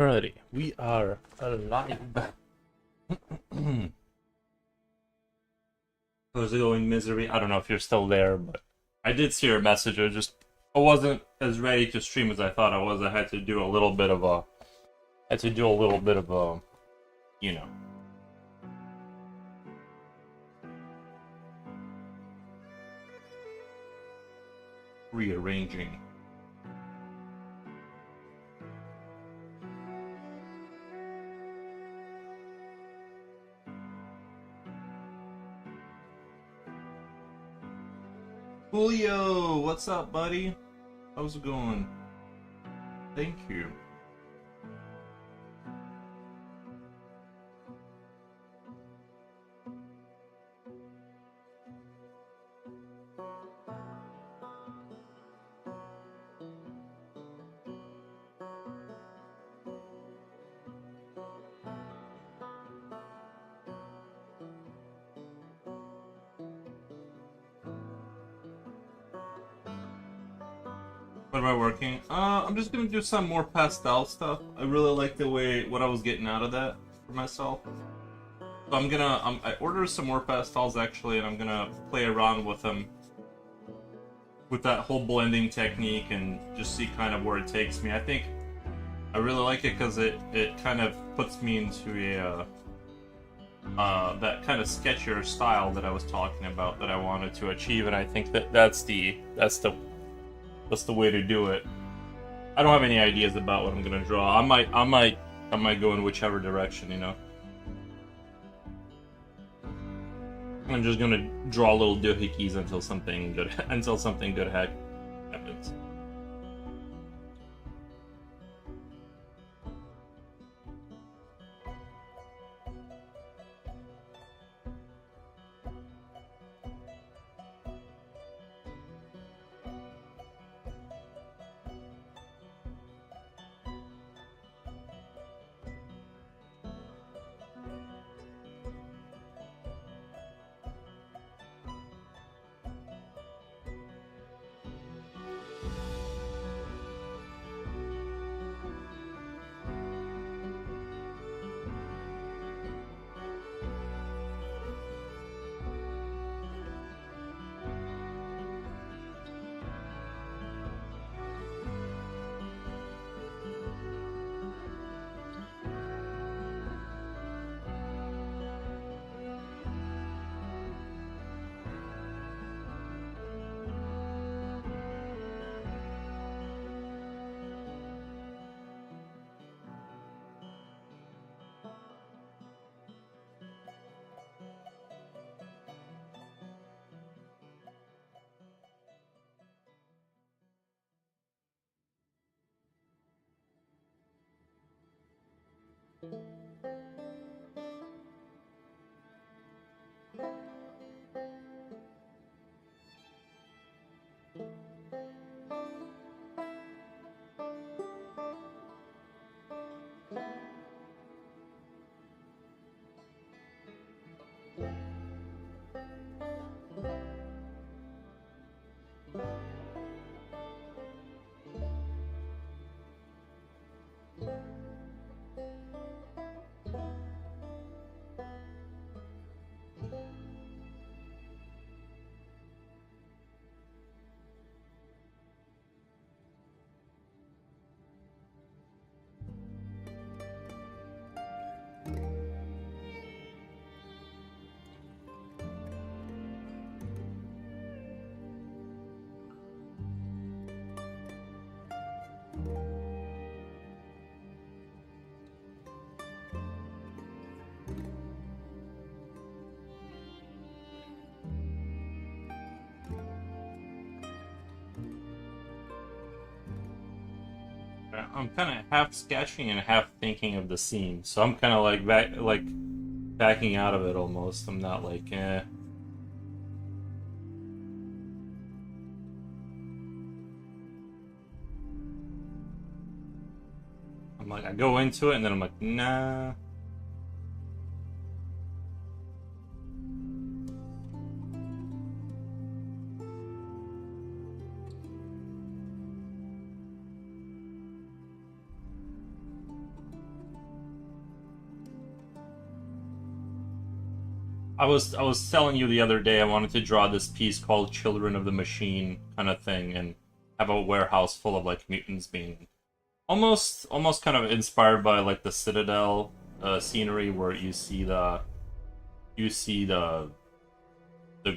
Alrighty, we are alive. How's it going, Misery? I don't know if you're still there, but I did see your message. I wasn't as ready to stream as I thought I was. I had to do a little bit of a, you know, rearranging. Julio, what's up, buddy? How's it going? Thank you. What am I working? I'm just gonna do some more pastel stuff. I really like what I was getting out of that for myself. So I ordered some more pastels actually, and I'm gonna play around with them, with that whole blending technique, and just see kind of where it takes me. I think I really like it because it kind of puts me into a that kind of sketchier style that I was talking about that I wanted to achieve, and I think that's the way to do it. I don't have any ideas about what I'm gonna draw. I might go in whichever direction, you know. I'm just gonna draw little doohickeys until something good happens. I'm kind of half sketching and half thinking of the scene, so I'm kind of like backing out of it almost. I'm not like, eh. I'm like, I go into it and then I'm like, nah. I was telling you the other day I wanted to draw this piece called Children of the Machine kind of thing and have a warehouse full of like mutants being almost kind of inspired by like the Citadel scenery where you see the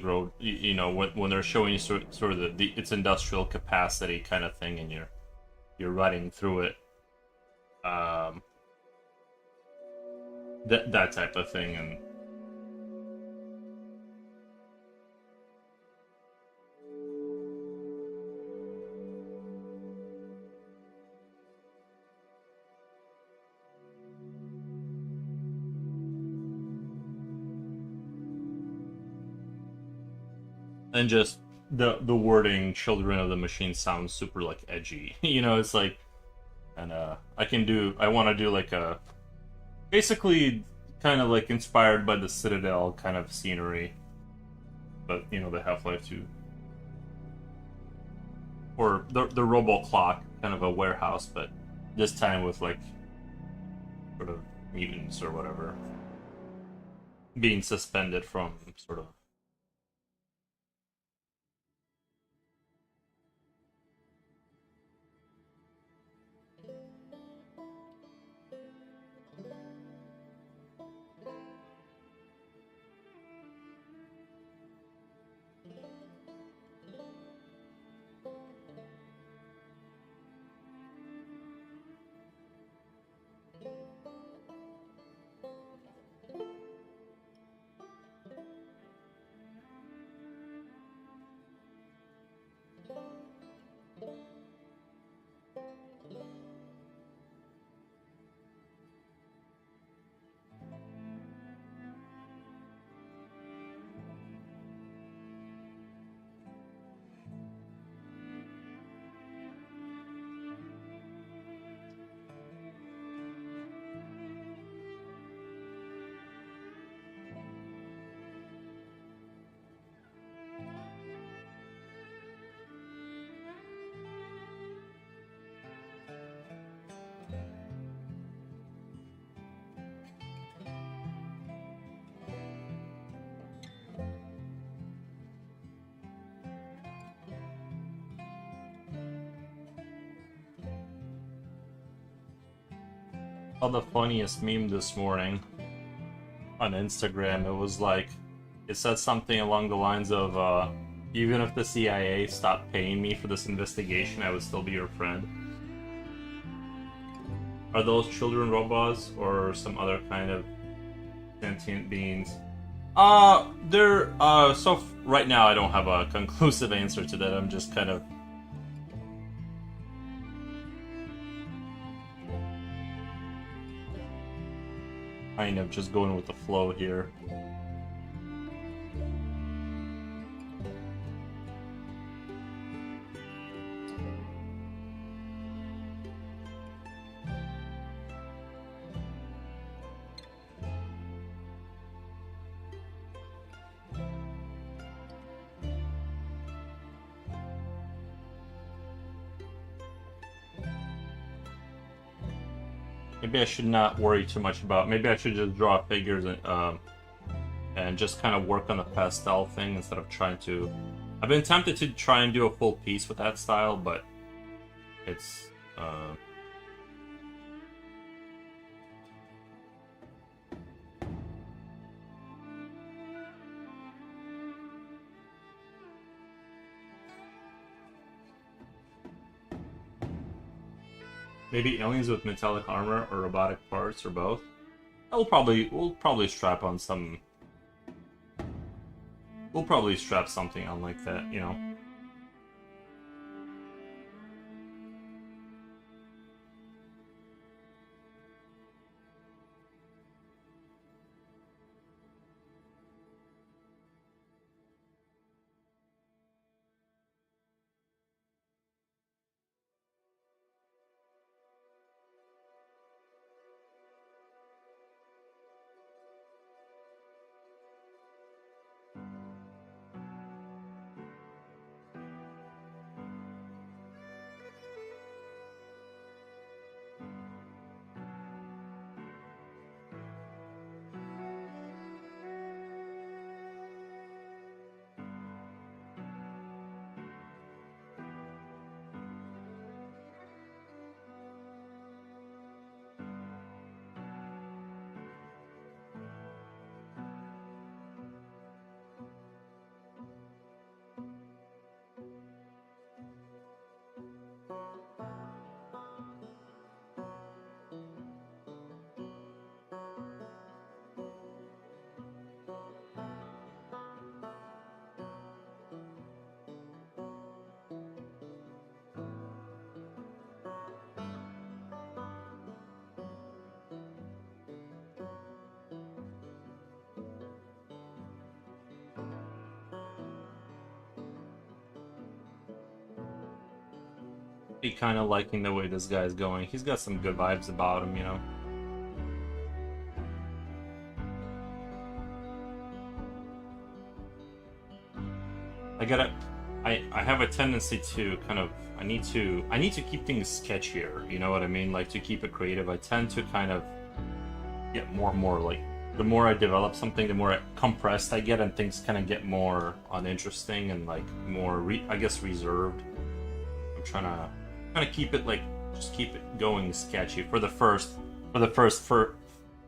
growth, you know, when they're showing you sort of the its industrial capacity kind of thing, and you're running through it, um, that type of thing, and just the wording "Children of the Machine" sounds super like edgy, you know. It's like, and I want to do like a basically kind of like inspired by the Citadel kind of scenery, but you know the Half-Life 2 or the Robo Clock kind of a warehouse, but this time with like sort of mutants or whatever being suspended from sort of. Saw the funniest meme this morning on Instagram. It was like, it said something along the lines of, even if the CIA stopped paying me for this investigation, I would still be your friend. Are those children robots or some other kind of sentient beings? Right now I don't have a conclusive answer to that. I'm just kind of just going with the flow here. Maybe I should not worry too much about. Maybe I should just draw figures and just kind of work on the pastel thing instead of trying to. I've been tempted to try and do a full piece with that style, but it's. Maybe aliens with metallic armor or robotic parts or both. We'll probably strap on some. We'll probably strap something on like that, you know. kind of liking the way this guy's going. He's got some good vibes about him, you know. I have a tendency to kind of I need to keep things sketchier, you know what I mean? Like to keep it creative. I tend to kind of get more and more like the more I develop something, the more compressed I get, and things kind of get more uninteresting and like more I guess reserved. I'm trying to kind of keep it like just keep it going sketchy for the first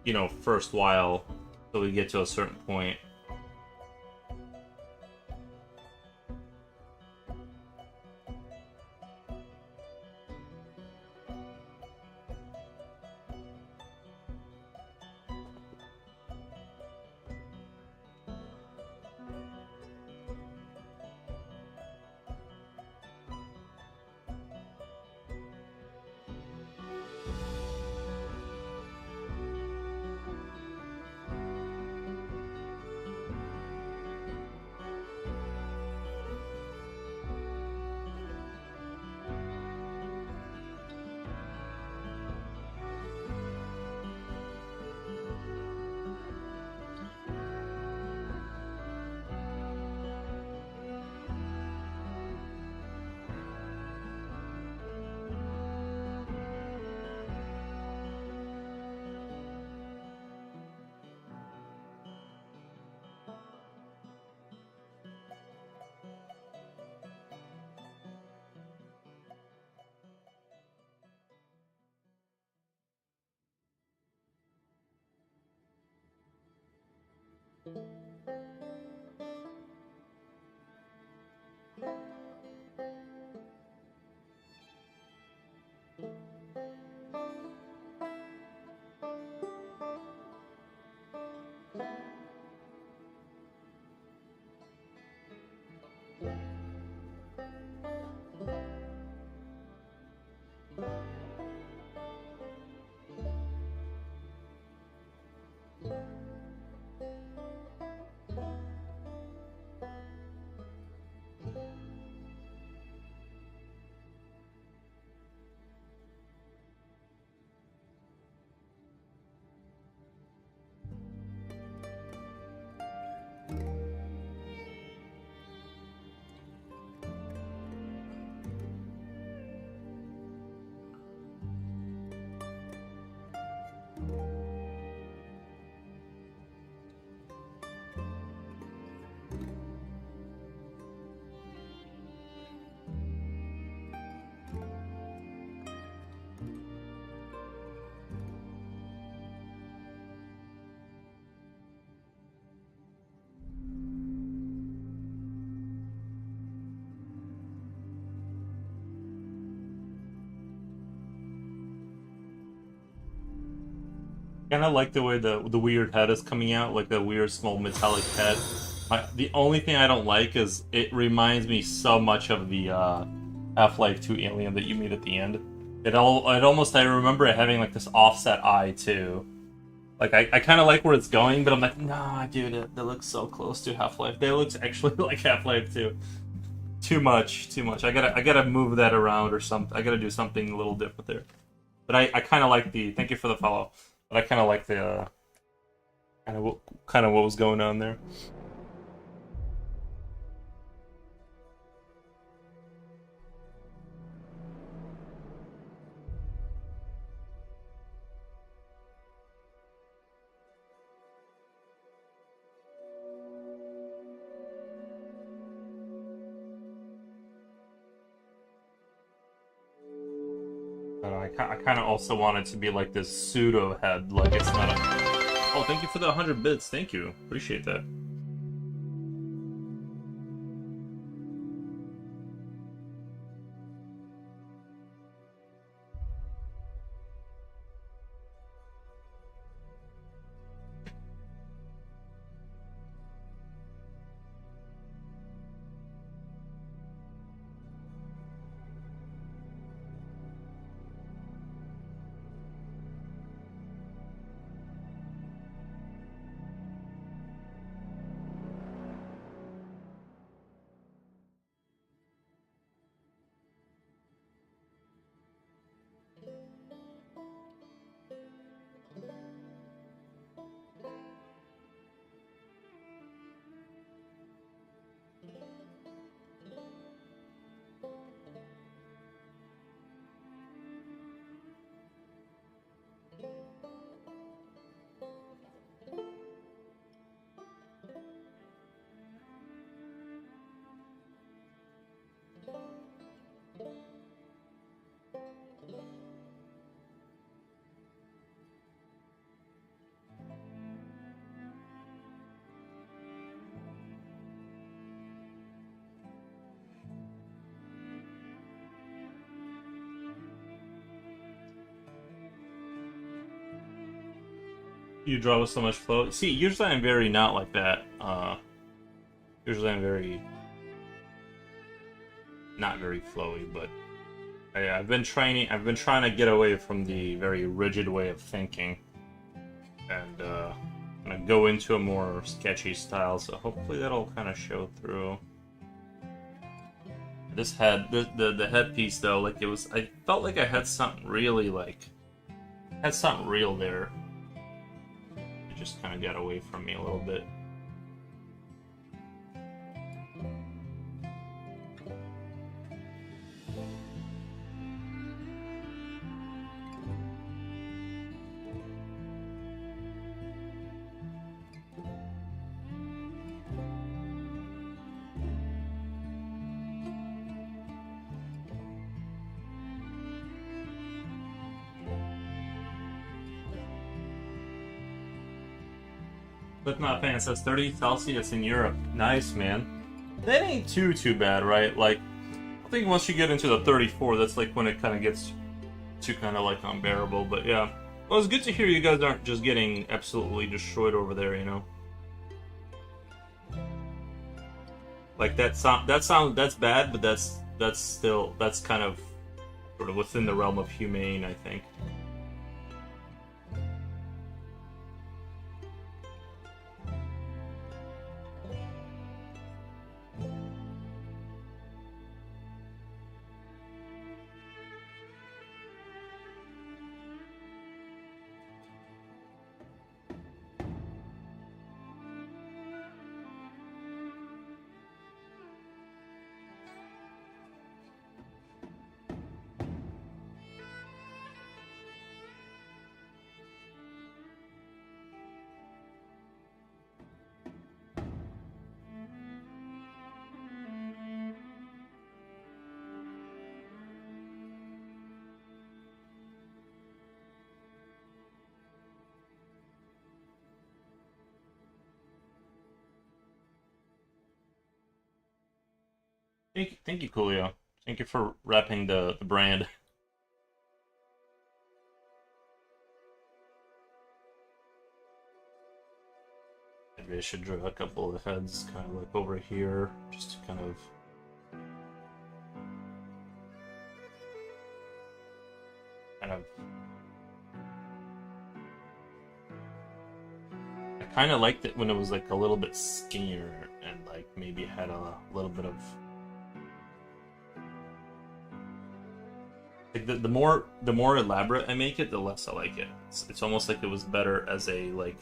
you know first while till we get to a certain point. Kind of like the way the weird head is coming out, like the weird small metallic head. The only thing I don't like is it reminds me so much of the Half-Life 2 alien that you meet at the end. I remember it having like this offset eye too. Like I kind of like where it's going, but I'm like, nah, dude, that looks so close to Half-Life. That looks actually like Half-Life 2. Too much, too much. I gotta move that around or something. I gotta do something a little different there. But I kind of like the. Thank you for the follow. But I kind of like the kind of what was going on there. I kind of also want it to be like this pseudo head, like it's not a. Oh, thank you for the 100 bits. Thank you, appreciate that. You draw with so much flow. See, usually I'm very not like that. Usually I'm very not very flowy, but I've been training. I've been trying to get away from the very rigid way of thinking, and kind of go into a more sketchy style. So hopefully that'll kind of show through. This head, the headpiece though, like it was. I felt like I had something really had something real there. It just kind of got away from me a little bit. Slipknot fan says 30 Celsius in Europe. Nice, man. That ain't too bad, right? Like, I think once you get into the 34, that's like when it kind of gets too kind of like unbearable. But yeah, well, it's good to hear you guys aren't just getting absolutely destroyed over there, you know. Like that's bad, but that's still kind of sort of within the realm of humane, I think. Thank you, Coolio. Thank you for repping the brand. Maybe I should draw a couple of heads kind of like over here, just to kind of... I kind of liked it when it was like a little bit skinnier and like maybe had a little bit of... Like the more elaborate I make it, the less I like it. It's almost like it was better as a like...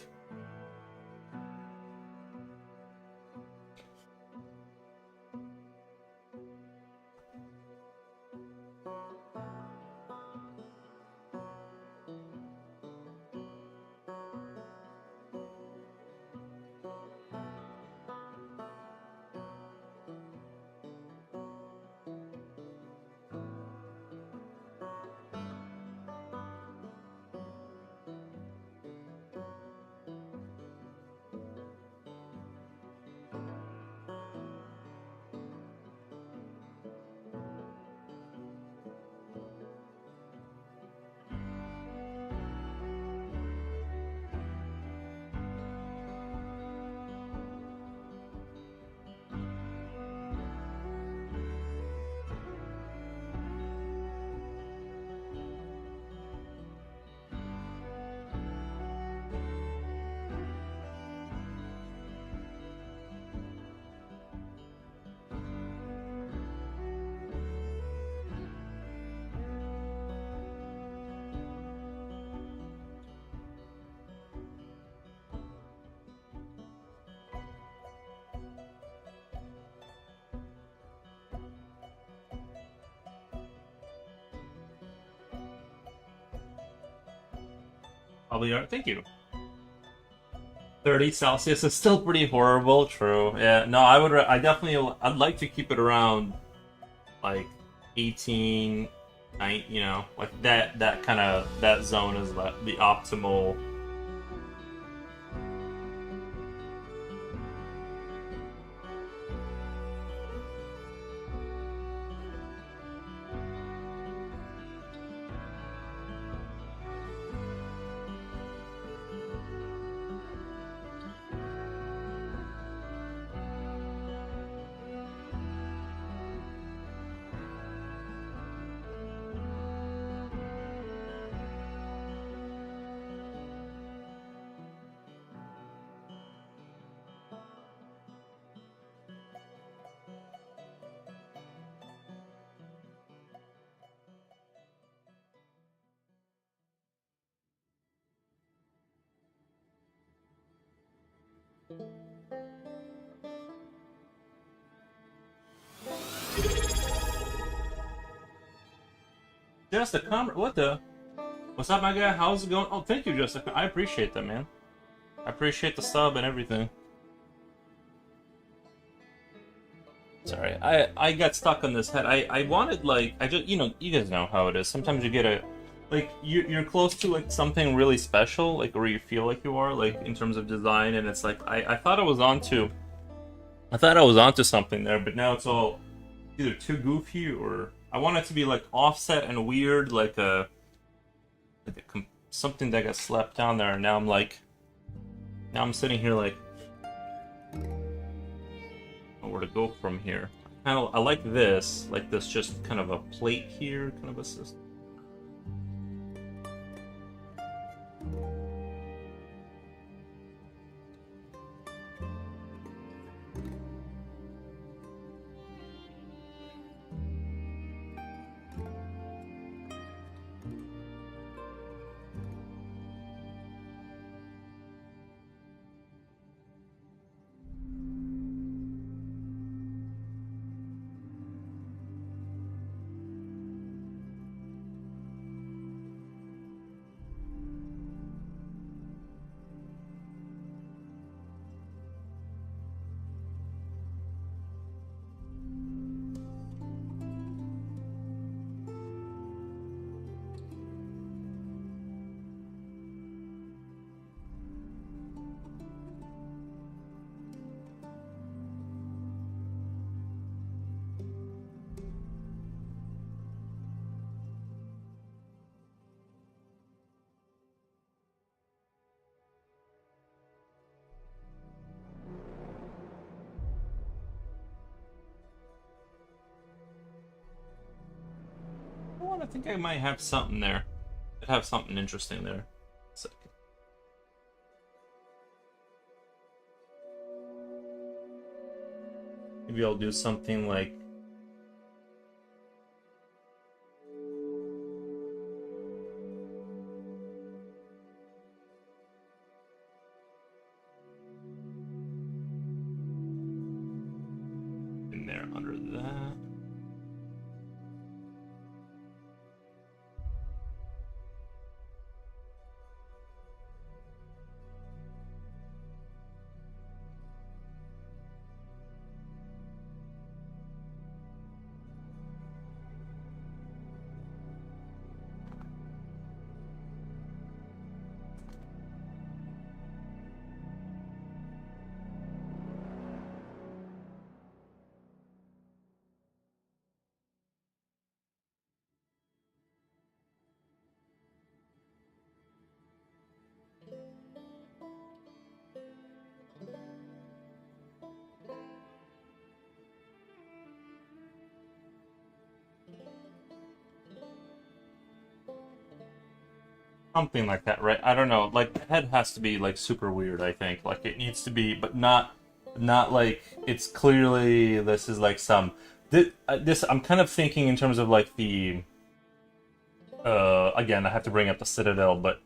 Probably are. Thank you. 30 Celsius is still pretty horrible. True. Yeah. No, I would. I definitely. I'd like to keep it around like 18, 9. You know, like that kind of that zone is the optimal. Jessica, what the? What's up, my guy? How's it going? Oh, thank you, Jessica. I appreciate that, man. I appreciate the sub and everything. Sorry, I got stuck on this head. I wanted, like, I just, you guys know how it is. Sometimes you get a, like, you're close to, like, something really special, like, where you feel like you are, like, in terms of design, and it's like, I thought I was onto something there, but now it's all either too goofy or I want it to be, like, offset and weird, like something that got slapped down there, and now I'm sitting here like, where to go from here. I like this just kind of a plate here, kind of a system. I think I might have something there. I'd have something interesting there. Second. Maybe I'll do something like in there under that. Something like that, right? I don't know. Like the head has to be like super weird, I think. Like it needs to be, but not like it's clearly this is like some this I'm kind of thinking in terms of like the again, I have to bring up the Citadel, but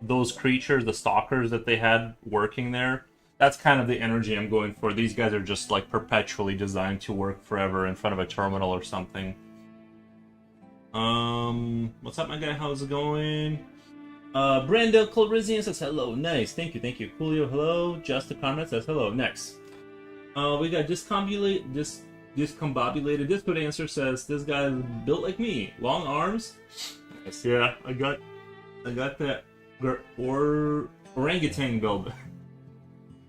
those creatures, the stalkers that they had working there, that's kind of the energy I'm going for. These guys are just like perpetually designed to work forever in front of a terminal or something. What's up, my guy? How's it going? Brandel Calrissian says hello. Nice, thank you. Coolio, hello. Just the comment says hello. Next. We got discombobulated. Discord answer says this guy is built like me. Long arms. Yes, yeah, I got that orangutan build.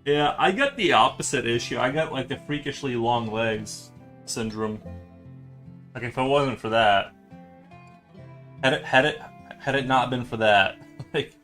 Yeah, I got the opposite issue. I got like the freakishly long legs syndrome. Like if it wasn't for that, had it not been for that, like.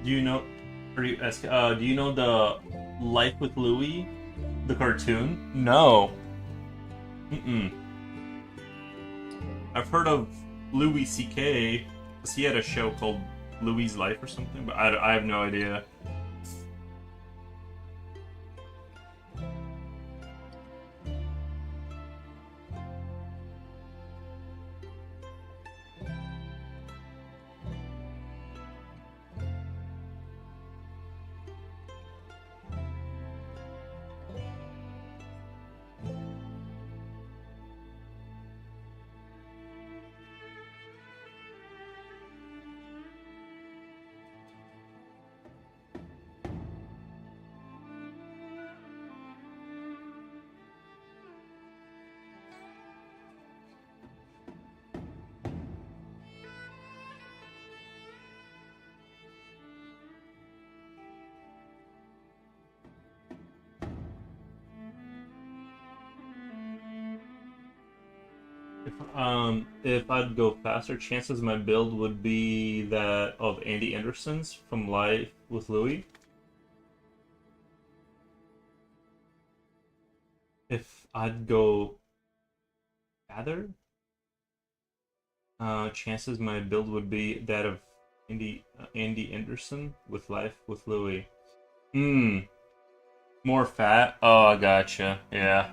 Do you know? Do you know the Life with Louie, the cartoon? No. Mm-mm. I've heard of Louis C.K. because he had a show called Louie's Life or something, but I have no idea. If I'd go faster, chances my build would be that of Andy Anderson's from Life with Louie. If I'd go farther, chances my build would be that of Andy Anderson with Life with Louie. Hmm. More fat? Oh, I gotcha. Yeah.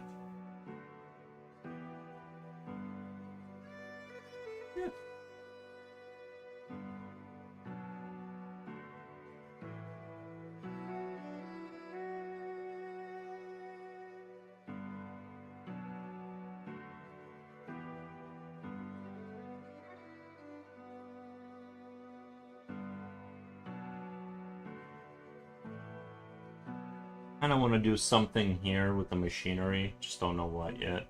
Kind of want to do something here with the machinery. Just don't know what yet.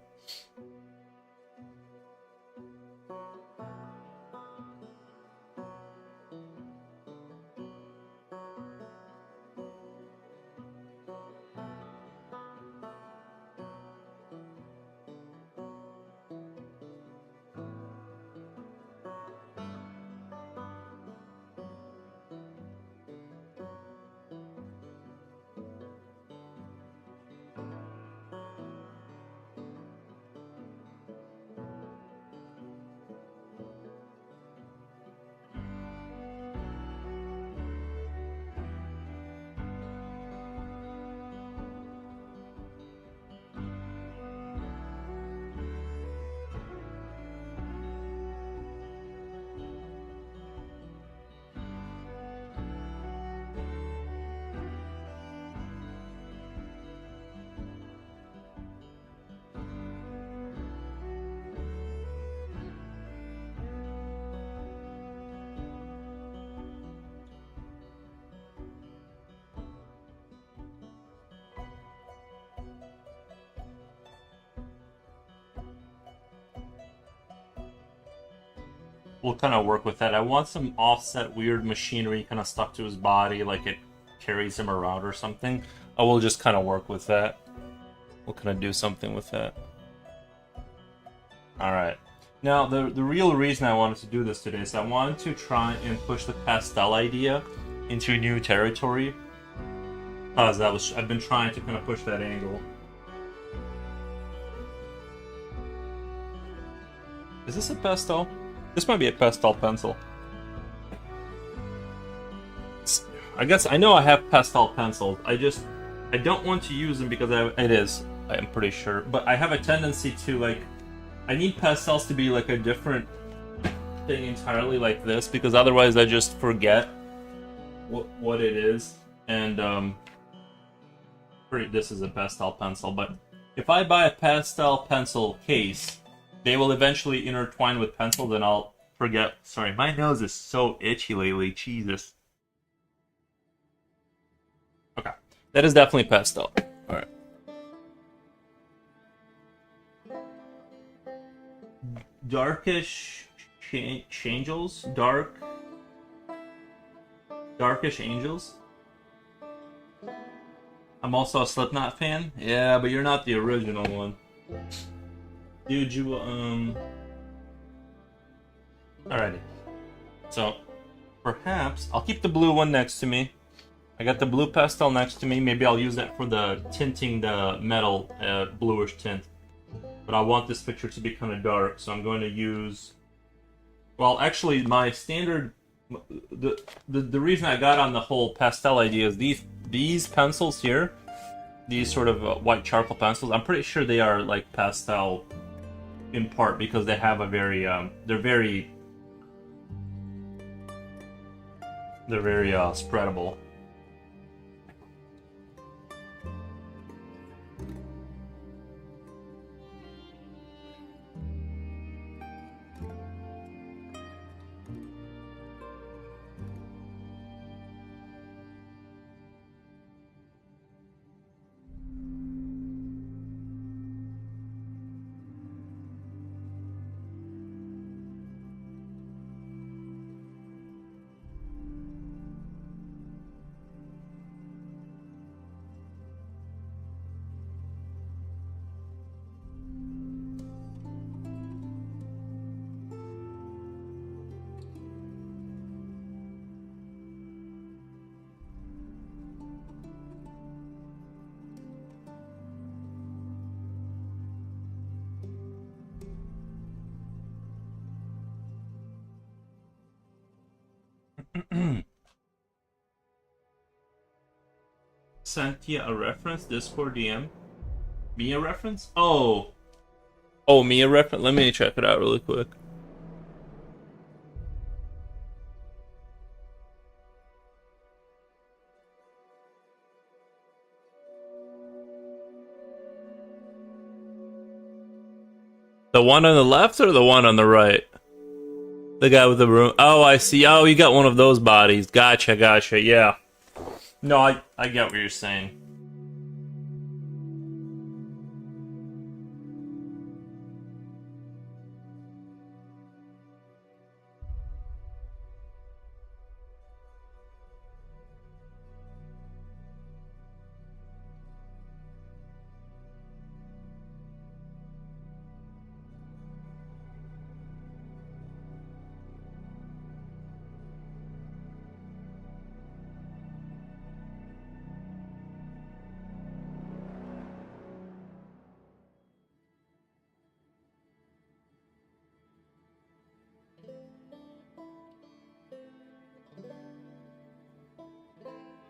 We'll kind of work with that. I want some offset weird machinery kind of stuck to his body, like it carries him around or something. I will just kind of work with that. We'll kind of do something with that. Alright. Now, the real reason I wanted to do this today is I wanted to try and push the pastel idea into new territory. Because I've been trying to kind of push that angle. Is this a pastel? This might be a pastel pencil. I guess I know I have pastel pencils. I don't want to use them because I'm pretty sure. But I have a tendency to like, I need pastels to be like a different thing entirely like this because otherwise I just forget what it is. And this is a pastel pencil, but if I buy a pastel pencil case, they will eventually intertwine with pencils and I'll forget. Sorry, my nose is so itchy lately. Jesus. Okay. That is definitely pastel. Alright. Darkish Angels? Darkish Angels? I'm also a Slipknot fan. Yeah, but you're not the original one. Dude, you, Alrighty. So, Perhaps I'll keep the blue one next to me. I got the blue pastel next to me. Maybe I'll use that for the tinting the metal bluish tint. But I want this picture to be kind of dark, so I'm going to use. Well, actually, my standard. The reason I got on the whole pastel idea is these pencils here, these sort of white charcoal pencils. I'm pretty sure they are like pastel in part because they have a very they're very spreadable. Sent you a reference, Discord DM. Me a reference? Oh. Oh, me a reference? Let me check it out really quick. The one on the left or the one on the right? The guy with the room. Oh, I see. Oh, you got one of those bodies. Gotcha, gotcha. Yeah. No, I get what you're saying.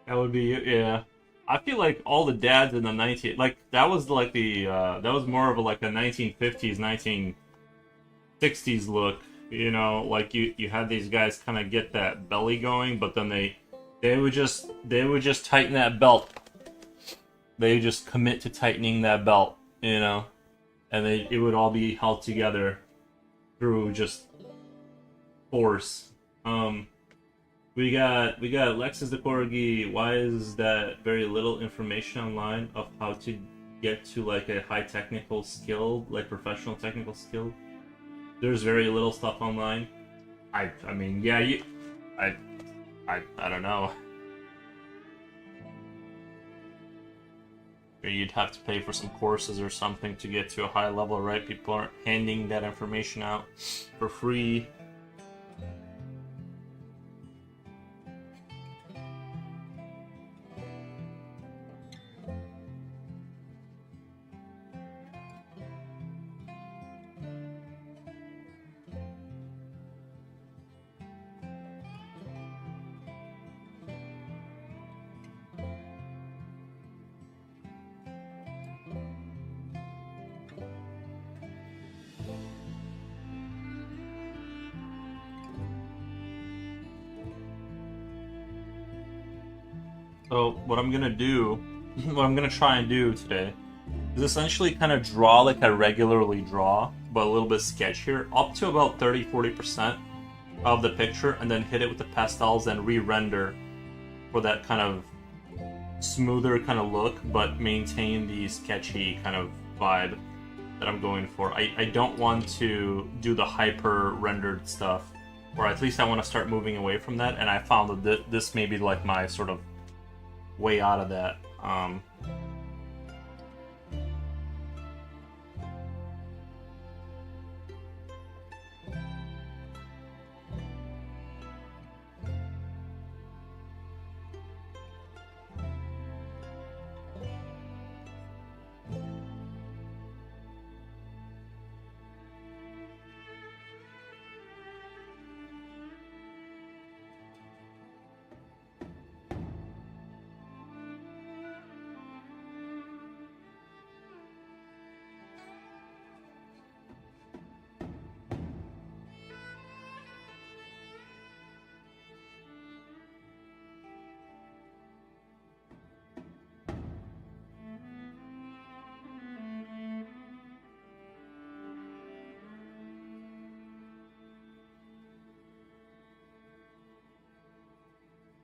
That would be, yeah. I feel like all the dads in the 19 like that was like the that was more of a, like a 1950s 1960s look, you know, like you had these guys kind of get that belly going, but then they would just tighten that belt. They would just commit to tightening that belt, you know, and it would all be held together through just force. We got Lexus the Corgi. Why is that very little information online of how to get to like a high technical skill, like professional technical skill? There's very little stuff online. I mean, yeah, I I don't know. Or you'd have to pay for some courses or something to get to a high level, right? People aren't handing that information out for free. So what I'm gonna do, what I'm gonna try and do today, is essentially kind of draw like I regularly draw, but a little bit sketchier, up to about 30-40% of the picture, and then hit it with the pastels and re-render for that kind of smoother kind of look, but maintain the sketchy kind of vibe that I'm going for. I don't want to do the hyper rendered stuff, or at least I want to start moving away from that, and I found that this may be like my sort of way out of that.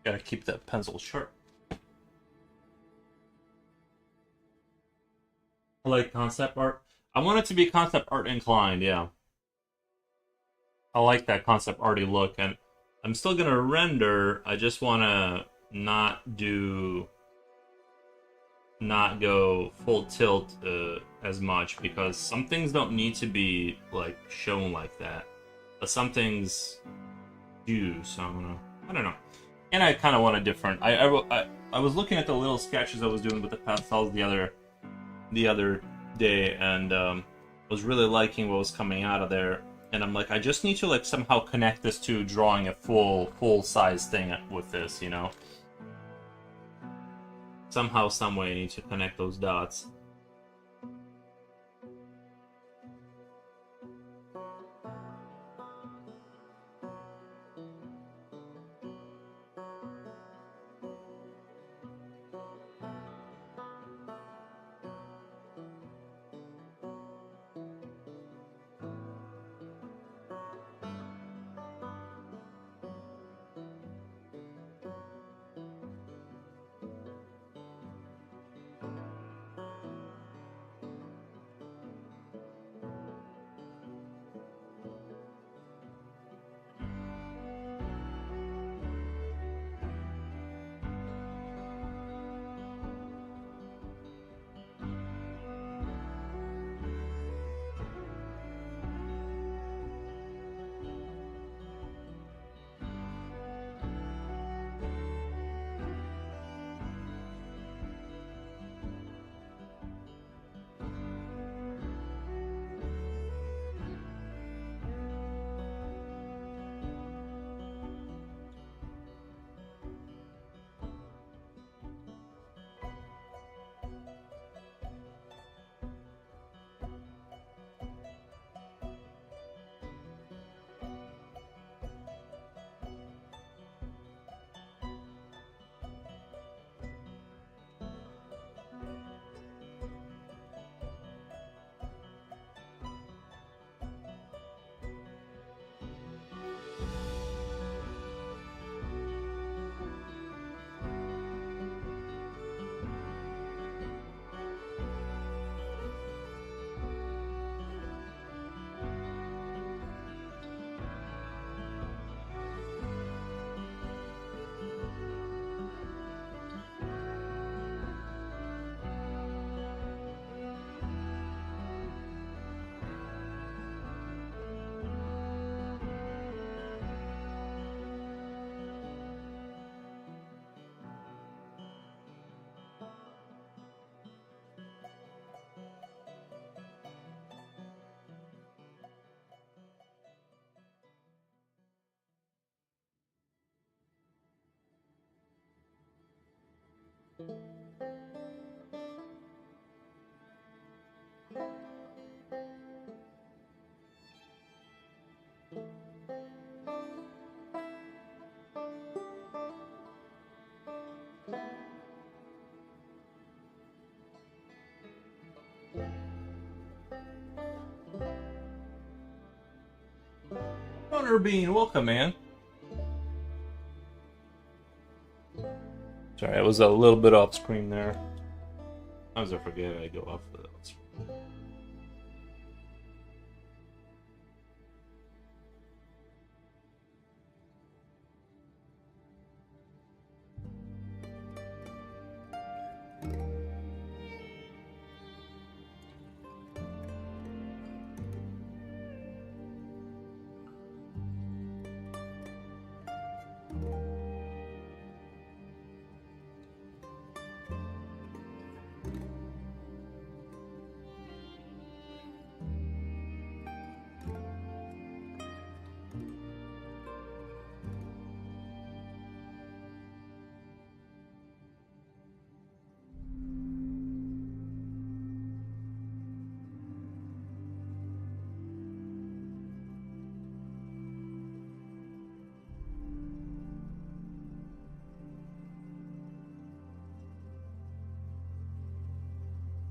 Gotta keep that pencil sharp. I like concept art. I want it to be concept art inclined, yeah. I like that concept arty look, and I'm still gonna render. I just wanna not go full tilt as much, because some things don't need to be like shown like that, but some things do. So I don't know. And I kind of want a different. I was looking at the little sketches I was doing with the pastels the other day, and was really liking what was coming out of there. And I'm like, I just need to like somehow connect this to drawing a full size thing with this, you know. Somehow, some way, I need to connect those dots. Honor Bean, welcome, man. Sorry, I was a little bit off screen there. Sometimes I forget I go off the screen.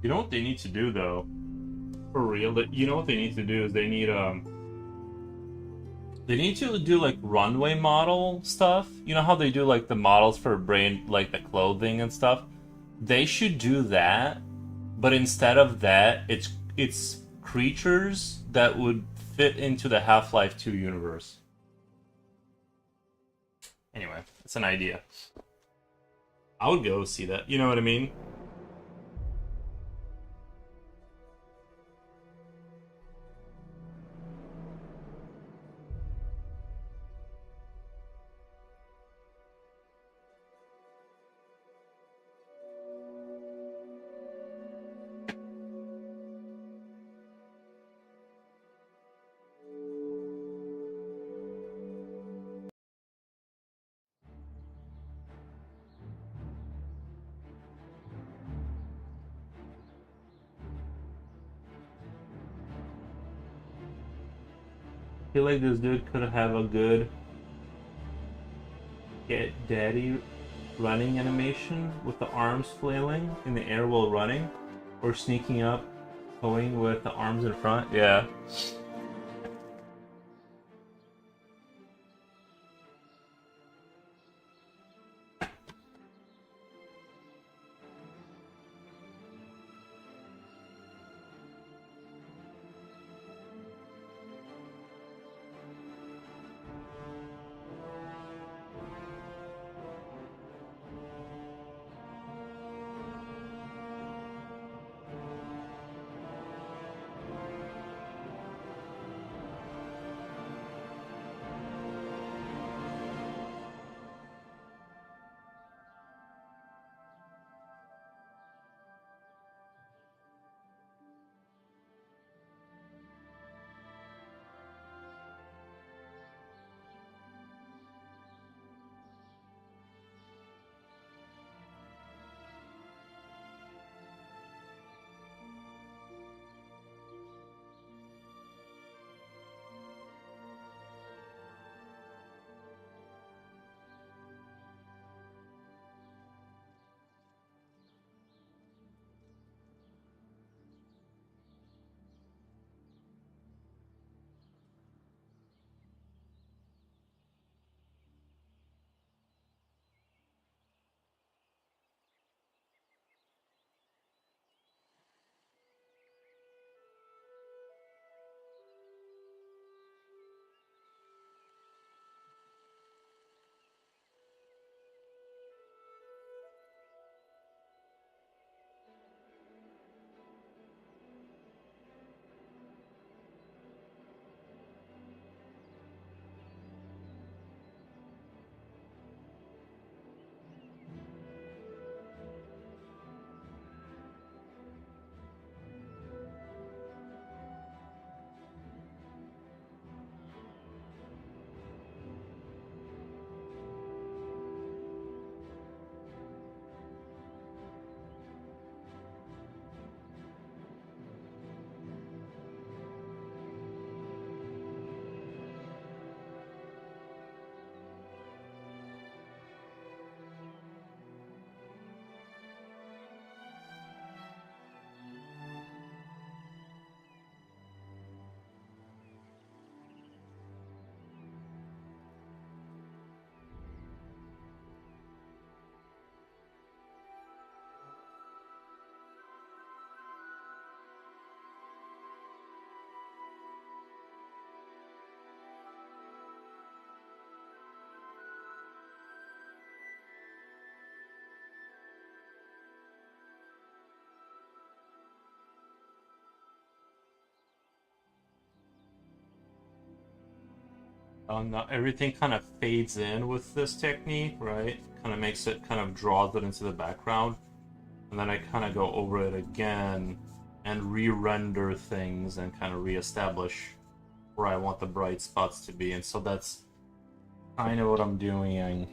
You know what they need to do, though? For real, you know what they need to do is they need They need to do like runway model stuff. You know how they do like the models for brain, like the clothing and stuff. They should do that, but instead of that, it's creatures that would fit into the Half-Life 2 universe. Anyway, it's an idea. I would go see that. You know what I mean? I feel like this dude could have a good get daddy running animation with the arms flailing in the air while running, or sneaking up, towing with the arms in front. Yeah. Now everything kind of fades in with this technique, right? Kind of makes it, kind of draws it into the background. And then I kind of go over it again and re-render things and kind of re-establish where I want the bright spots to be. And so that's kind of what I'm doing.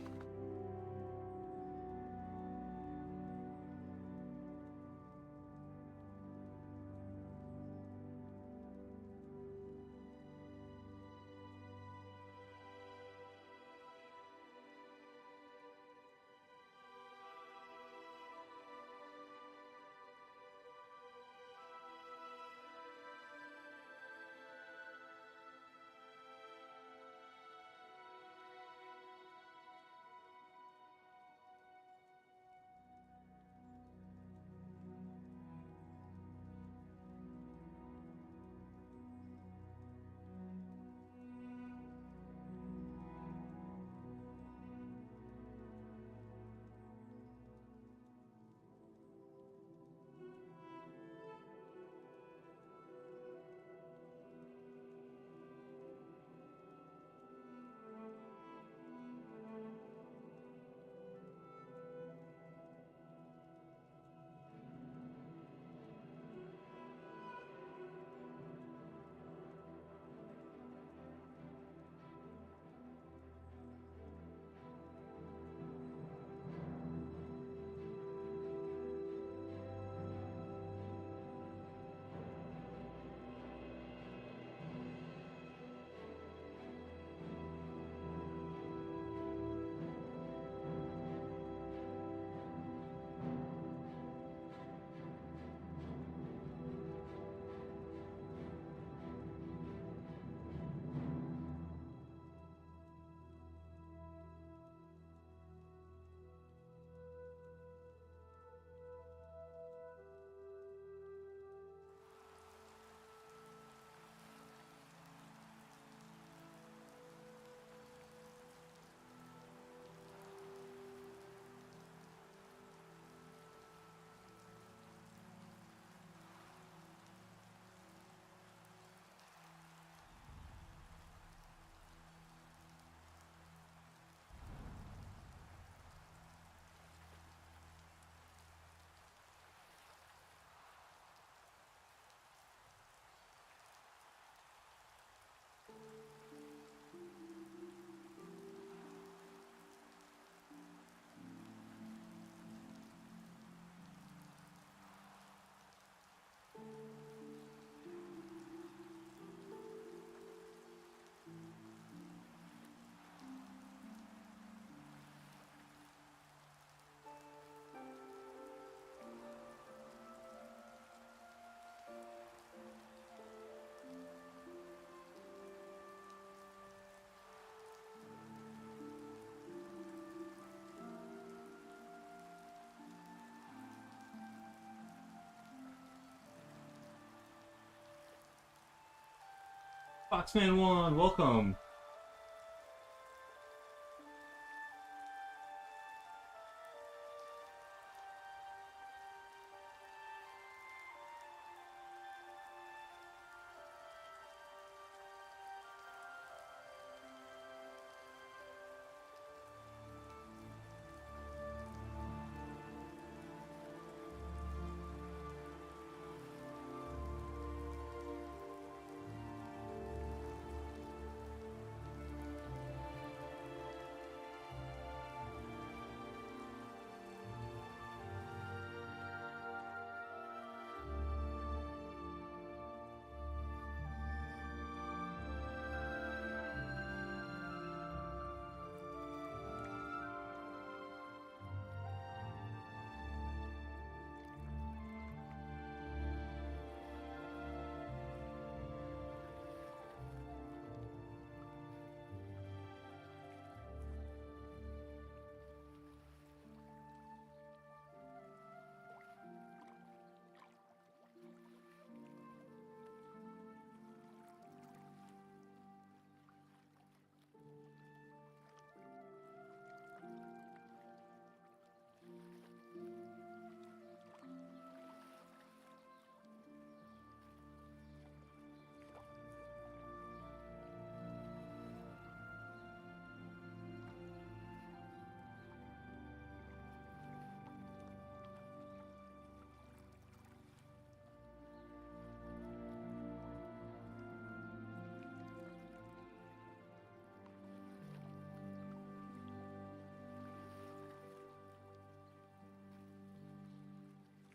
Foxman1, welcome.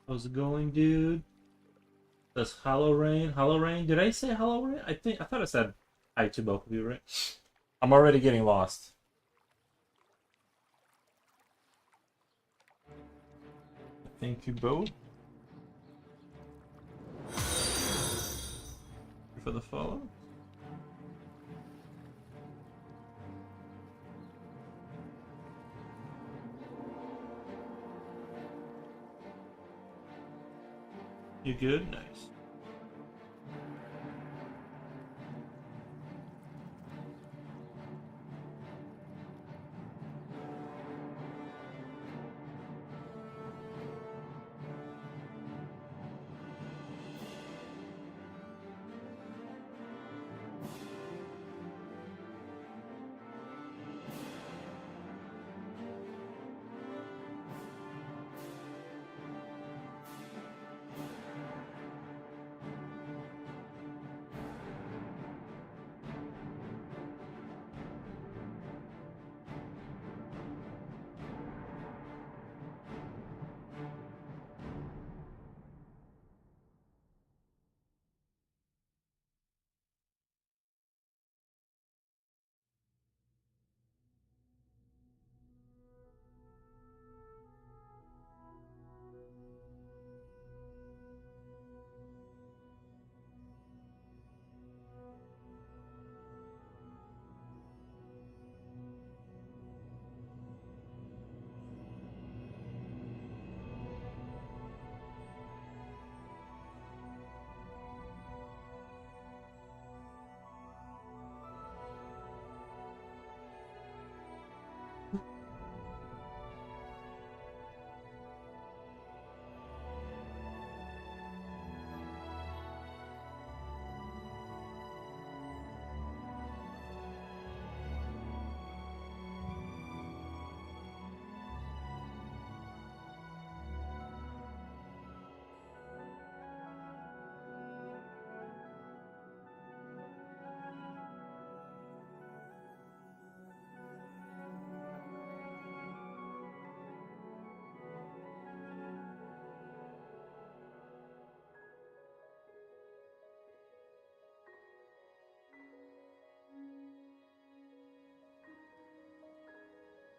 How's it going, dude? Does Hollow Rain? Hollow Rain? Did I say Hollow Rain? I thought I said hi to both of you, right? I'm already getting lost. Thank you both for the follow. You good? Nice.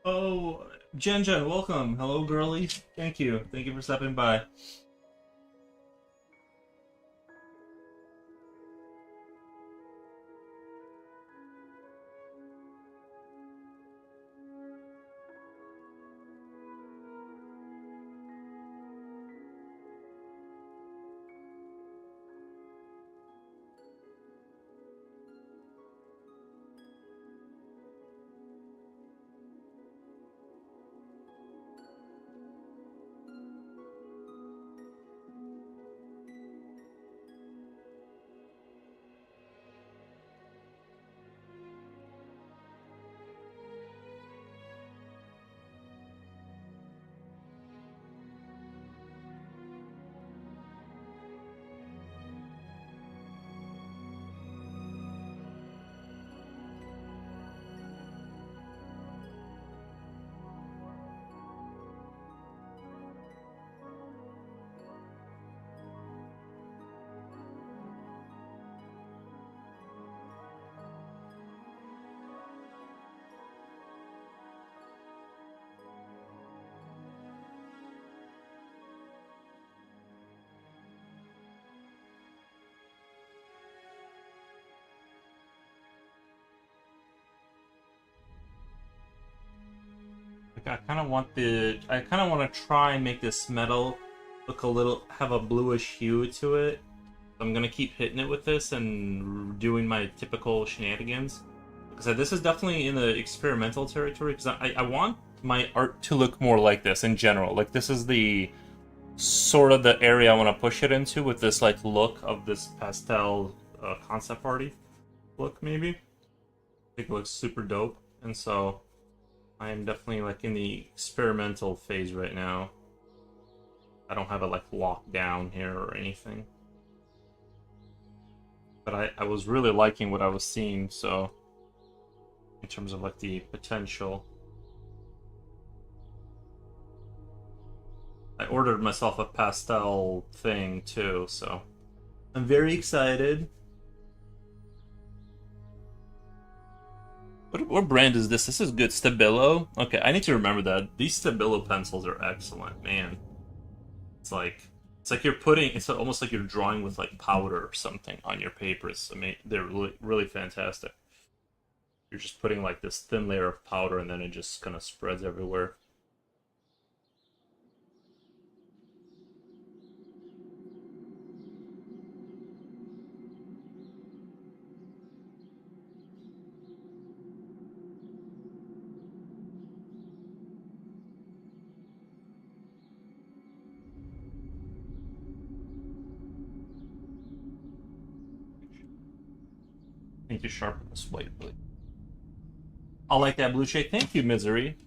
Oh, Jen Jen, welcome. Hello, girly. Thank you. Thank you for stopping by. I kind of want to try and make this metal look a little, have a bluish hue to it. I'm gonna keep hitting it with this and doing my typical shenanigans. Because this is definitely in the experimental territory, because I want my art to look more like this in general. Like, this is the sort of the area I want to push it into with this, like, look of this pastel concept party look, maybe. I think it looks super dope. And so I am definitely, like, in the experimental phase right now. I don't have it, like, locked down here or anything. But I was really liking what I was seeing, so in terms of, like, the potential. I ordered myself a pastel thing, too, so I'm very excited. What brand is this? This is good. Stabilo? Okay, I need to remember that. These Stabilo pencils are excellent, man. It's like you're putting, it's almost like you're drawing with, like, powder or something on your papers. I mean, they're really, really fantastic. You're just putting, like, this thin layer of powder and then it just kind of spreads everywhere. I need to sharpen this white blade. I like that blue shade. Thank you, Misery.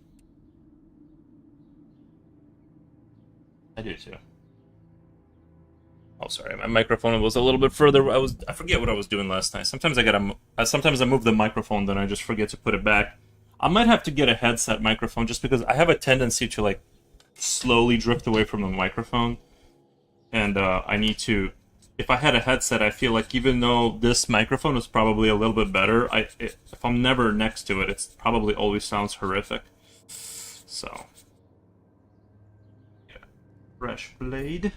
I do too. Oh, sorry, my microphone was a little bit further. I forget what I was doing last night. Sometimes I move the microphone, then I just forget to put it back. I might have to get a headset microphone just because I have a tendency to, like, slowly drift away from the microphone, and I need to. If I had a headset, I feel like even though this microphone is probably a little bit better, if I'm never next to it, it probably always sounds horrific. So, yeah, fresh blade.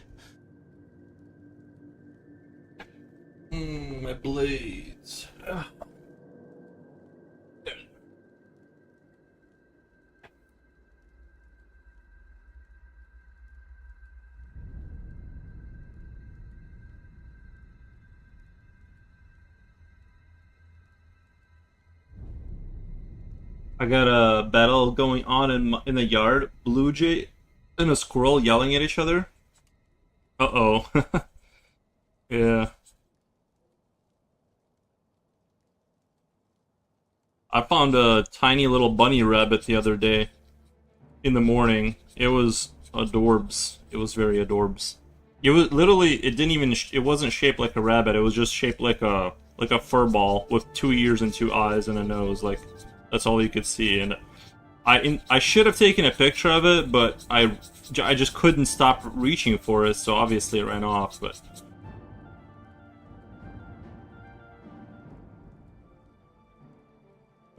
My blades. I got a battle going on in the yard. Blue jay and a squirrel yelling at each other. Uh-oh. Yeah. I found a tiny little bunny rabbit the other day in the morning. It was adorbs. It was very adorbs. It was literally, it didn't even, it wasn't shaped like a rabbit. It was just shaped like a fur ball with 2 ears and 2 eyes and a nose. Like, that's all you could see. And I should have taken a picture of it, but I just couldn't stop reaching for it, so obviously it ran off. But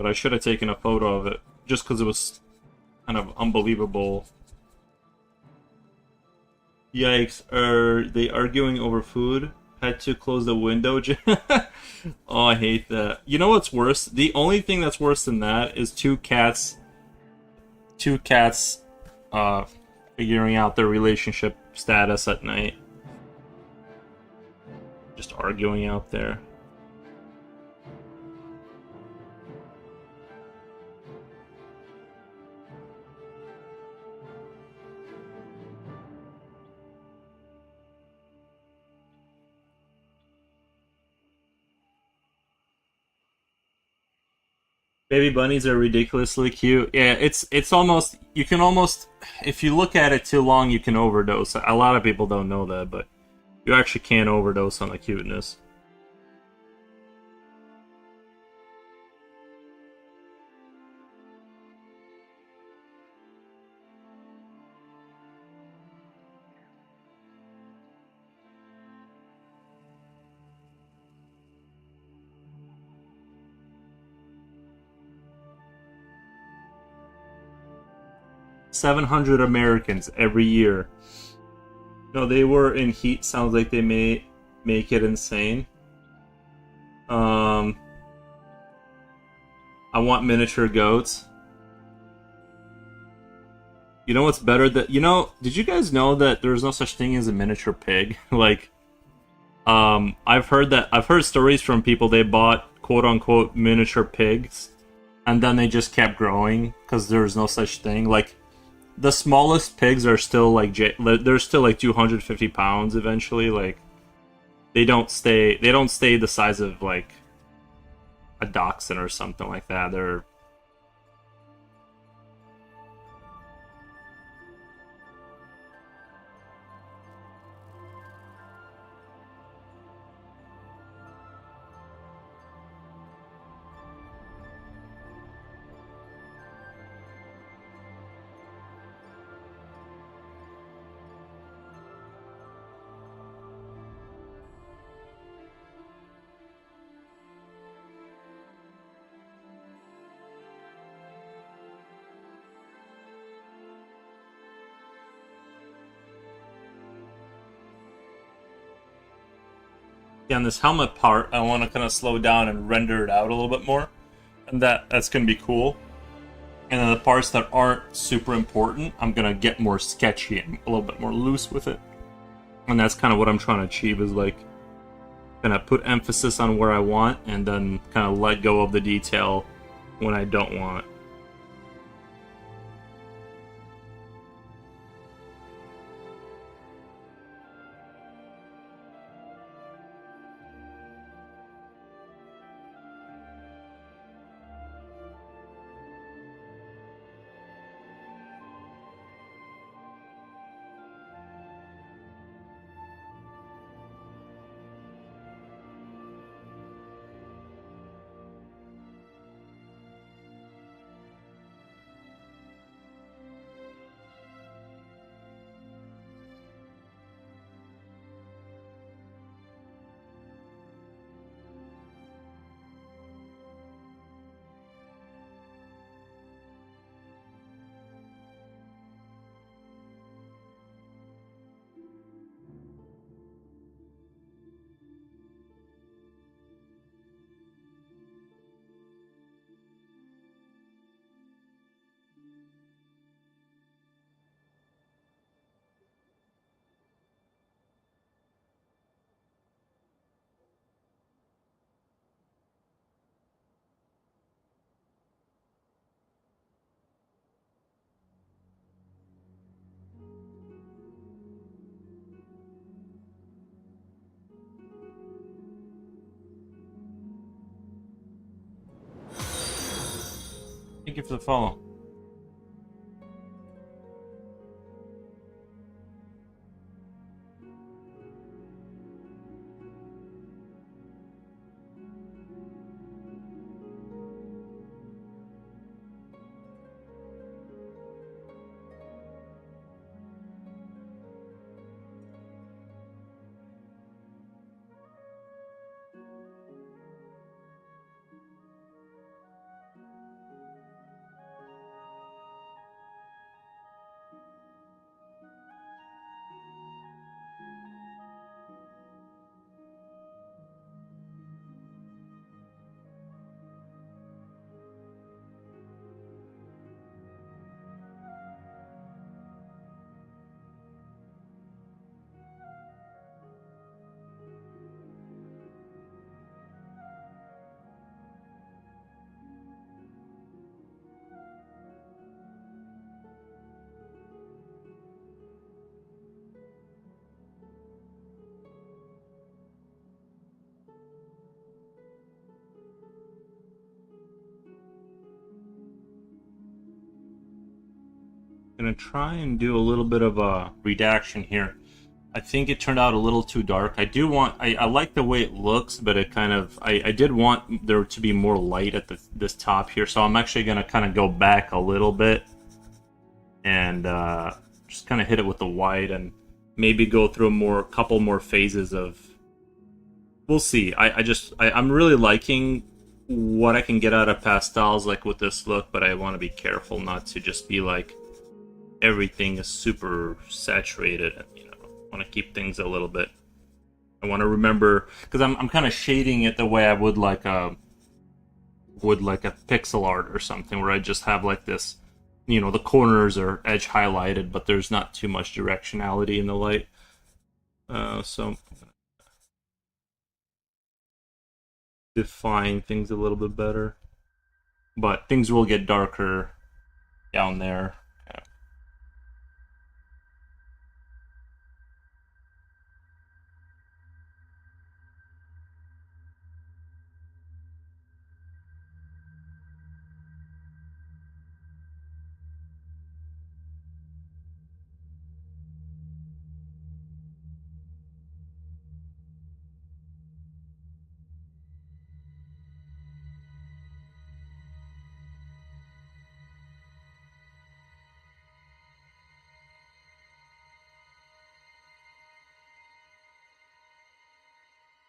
I should have taken a photo of it, just because it was kind of unbelievable. Yikes, are they arguing over food? Had to close the window. Oh, I hate that. You know what's worse? The only thing that's worse than that is two cats figuring out their relationship status at night. Just arguing out there. Baby bunnies are ridiculously cute. Yeah, it's almost, you can almost, if you look at it too long, you can overdose. A lot of people don't know that, but you actually can overdose on the cuteness. $700 Americans every year. No, they were in heat. Sounds like they may make it insane. I want miniature goats. You know what's better? That did you guys know that there's no such thing as a miniature pig? Like, I've heard stories from people they bought quote unquote miniature pigs, and then they just kept growing because there's no such thing. Like, the smallest pigs are still like they're still like 250 pounds eventually. Like, they don't stay the size of like a dachshund or something like that. They're yeah, on this helmet part, I want to kind of slow down and render it out a little bit more, and that's gonna be cool. And then the parts that aren't super important, I'm gonna get more sketchy and a little bit more loose with it. And that's kind of what I'm trying to achieve, is like gonna put emphasis on where I want, and then kind of let go of the detail when I don't want. Thank you for the follow. Gonna try and do a little bit of a redaction here. I think it turned out a little too dark. I like the way it looks, but it kind of, I did want there to be more light at this top here, so I'm actually gonna kind of go back a little bit and just kind of hit it with the white and maybe go through a couple more phases of. We'll see. I'm really liking what I can get out of pastels like with this look, but I want to be careful not to just be like everything is super saturated, and want to keep things a little bit. I want to remember, because I'm kind of shading it the way I would like a pixel art or something, where I just have like this you know, the corners are edge highlighted, but there's not too much directionality in the light. So define things a little bit better, but things will get darker down there. Yeah.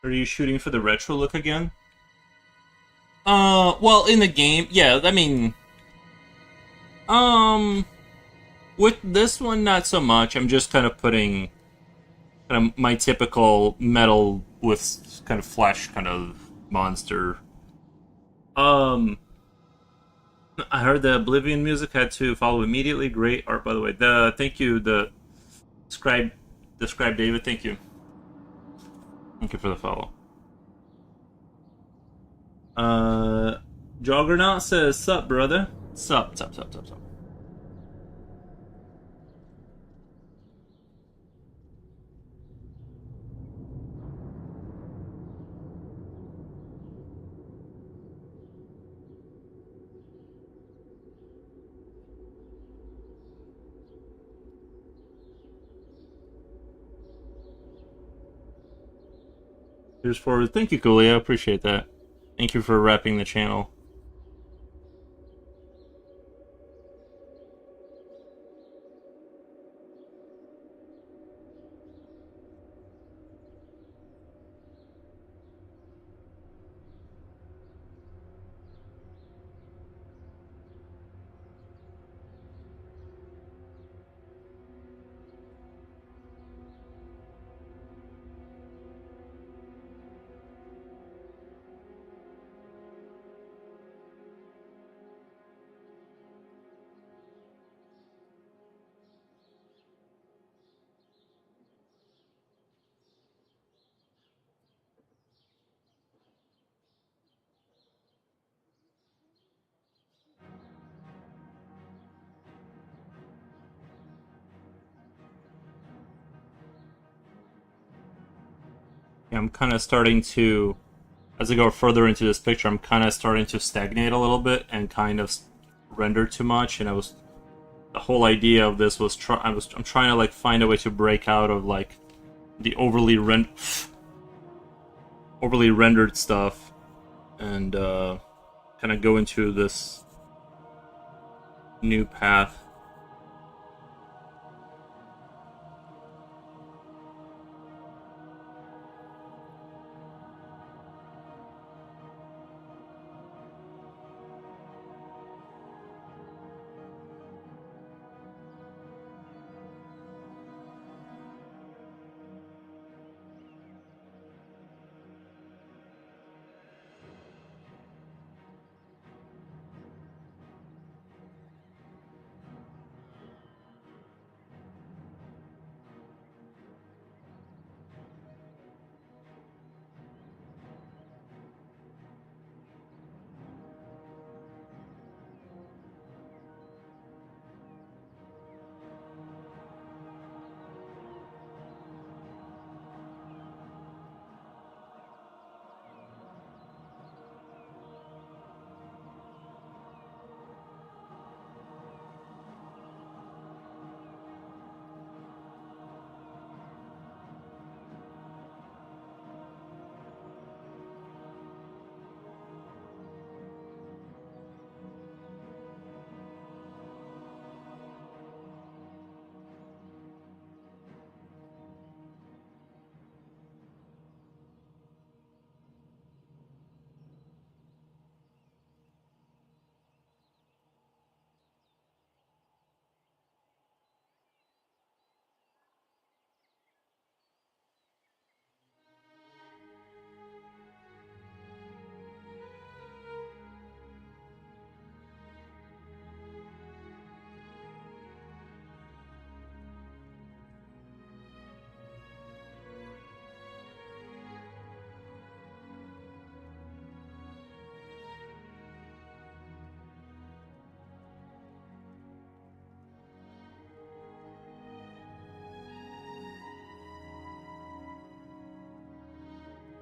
Are you shooting for the retro look again? Well, in the game, yeah. I mean, um, with this one, not so much. I'm just kind of putting kind of my typical metal with kind of flesh kind of monster. Um, I heard the Oblivion music had to follow immediately. Great art, by the way. The thank you, scribe, the scribe David. Thank you for the follow. Uh, Juggernaut says, "Sup, brother? Sup, sup, sup, sup, sup." Here's forward. Thank you, Cooley. I appreciate that. Thank you for wrapping the channel. Yeah, I'm kind of starting to, as I go further into this picture, I'm kind of starting to stagnate a little bit and kind of render too much. And the whole idea of this was I'm trying to like find a way to break out of like the overly rendered stuff and kind of go into this new path.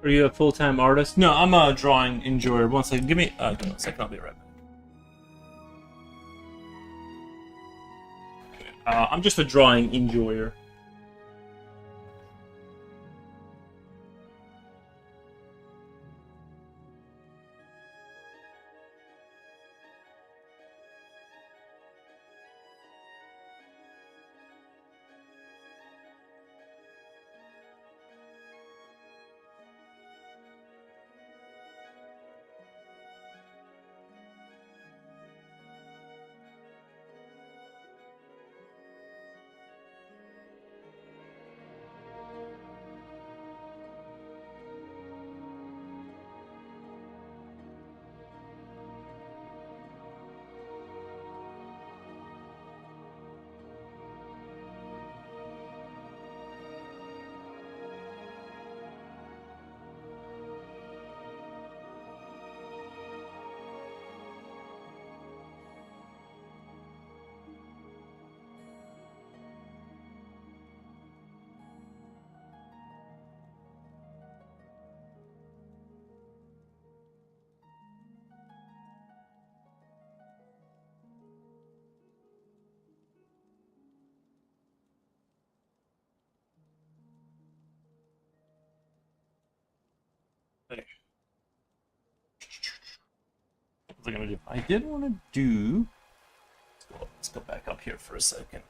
Are you a full-time artist? No, I'm a drawing enjoyer. One second, give me 1 second, I'll be right back. I'm just a drawing enjoyer. What was I gonna do? I did want to do. Let's go back up here for a second.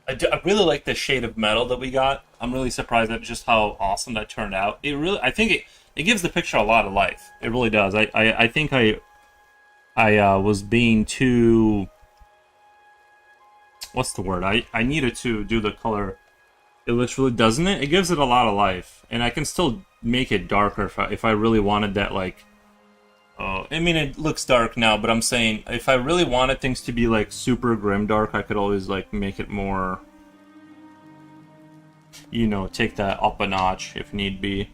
I really like the shade of metal that we got. I'm really surprised at just how awesome that turned out. I think it gives the picture a lot of life. It really does. I think I was being too. What's the word? I needed to do the color. It literally doesn't it? It gives it a lot of life, and I can still make it darker if I really wanted that. Like, I mean, it looks dark now, but I'm saying if I really wanted things to be like super grim dark, I could always like make it more. You know, take that up a notch if need be.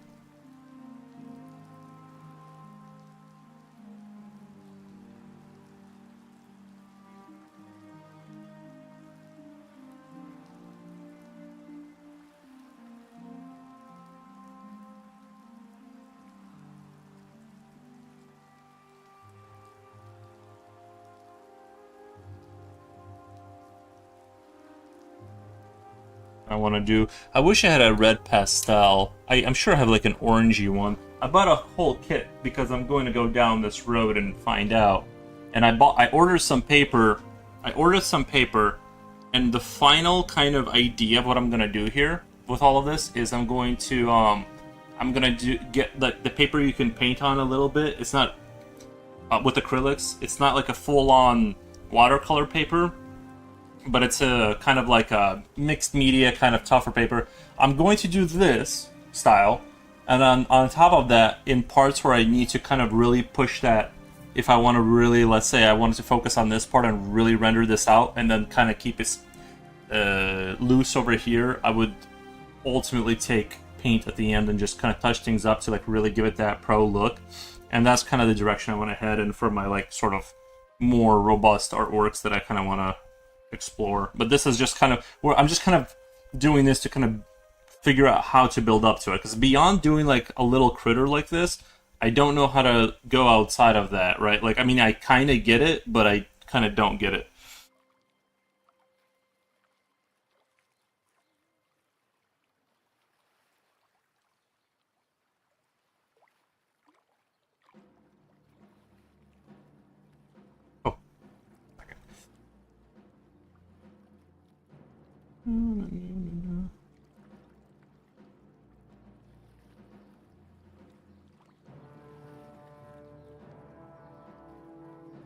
I want to do. I wish I had a red pastel. I'm sure I have like an orangey one. I bought a whole kit because I'm going to go down this road and find out. And I ordered some paper. And the final kind of idea of what I'm gonna do here with all of this is I'm going to get the paper you can paint on a little bit. It's not with acrylics. It's not like a full-on watercolor paper. But it's a kind of like a mixed media kind of tougher paper. I'm going to do this style, and on top of that, in parts where I need to kind of really push that, if I want to really, let's say I wanted to focus on this part and really render this out, and then kind of keep it loose over here, I would ultimately take paint at the end and just kind of touch things up to like really give it that pro look. And that's kind of the direction I went ahead in for my like sort of more robust artworks that I kind of want to explore. But this is just kind of where I'm just kind of doing this to kind of figure out how to build up to it, because beyond doing like a little critter like this, I don't know how to go outside of that, right? Like, I mean, I kind of get it, but I kind of don't get it. Oh, okay.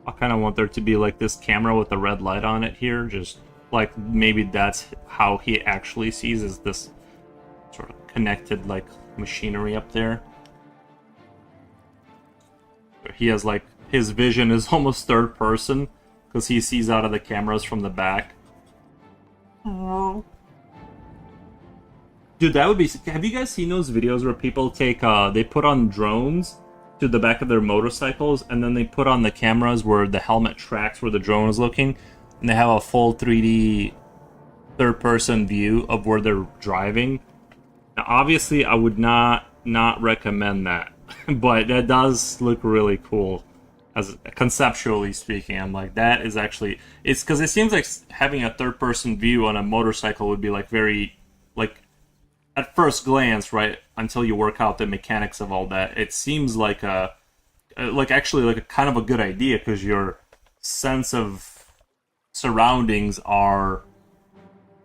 I kind of want there to be like this camera with the red light on it here, just like maybe that's how he actually sees, is this sort of connected like machinery up there. He has like, his vision is almost third person because he sees out of the cameras from the back. Oh. Dude, that would be... Have you guys seen those videos where people take, they put on drones to the back of their motorcycles, and then they put on the cameras where the helmet tracks where the drone is looking, and they have a full 3D third-person view of where they're driving? Now, obviously, I would not not recommend that. But that does look really cool, as conceptually speaking. I'm like, that is actually, it's because it seems like having a third person view on a motorcycle would be like very, like, at first glance, right, until you work out the mechanics of all that, it seems like actually like a kind of a good idea, because your sense of surroundings are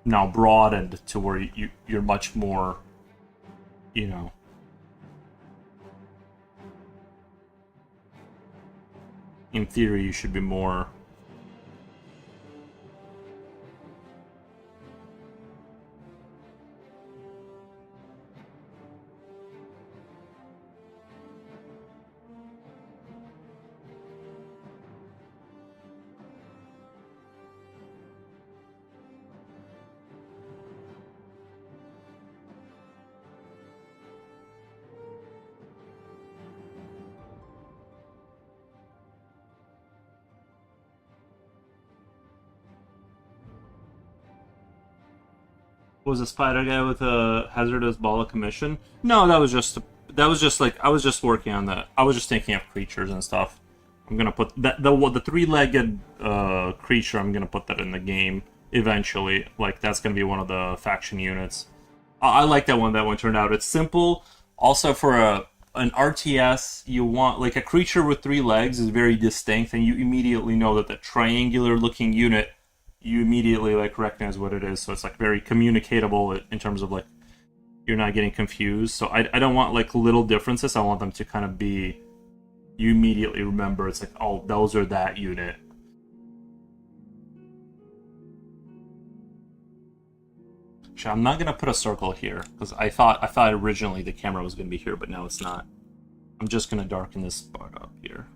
now broadened to where you're much more, you know, in theory you should be more. Was a spider guy with a hazardous ball of commission? No, that was just like I was just working on that. I was just thinking of creatures and stuff. I'm gonna put that the three-legged creature. I'm gonna put that in the game eventually. Like that's gonna be one of the faction units. I like that one. That one turned out. It's simple. Also for an RTS, you want like a creature with three legs is very distinct, and you immediately know that the triangular-looking unit, you immediately like recognize what it is. So it's like very communicatable in terms of like you're not getting confused. So I don't want like little differences. I want them to kind of be, you immediately remember it's like, oh, those are that unit. Actually, I'm not gonna put a circle here because I thought originally the camera was gonna be here, but now it's not. I'm just gonna darken this part up here.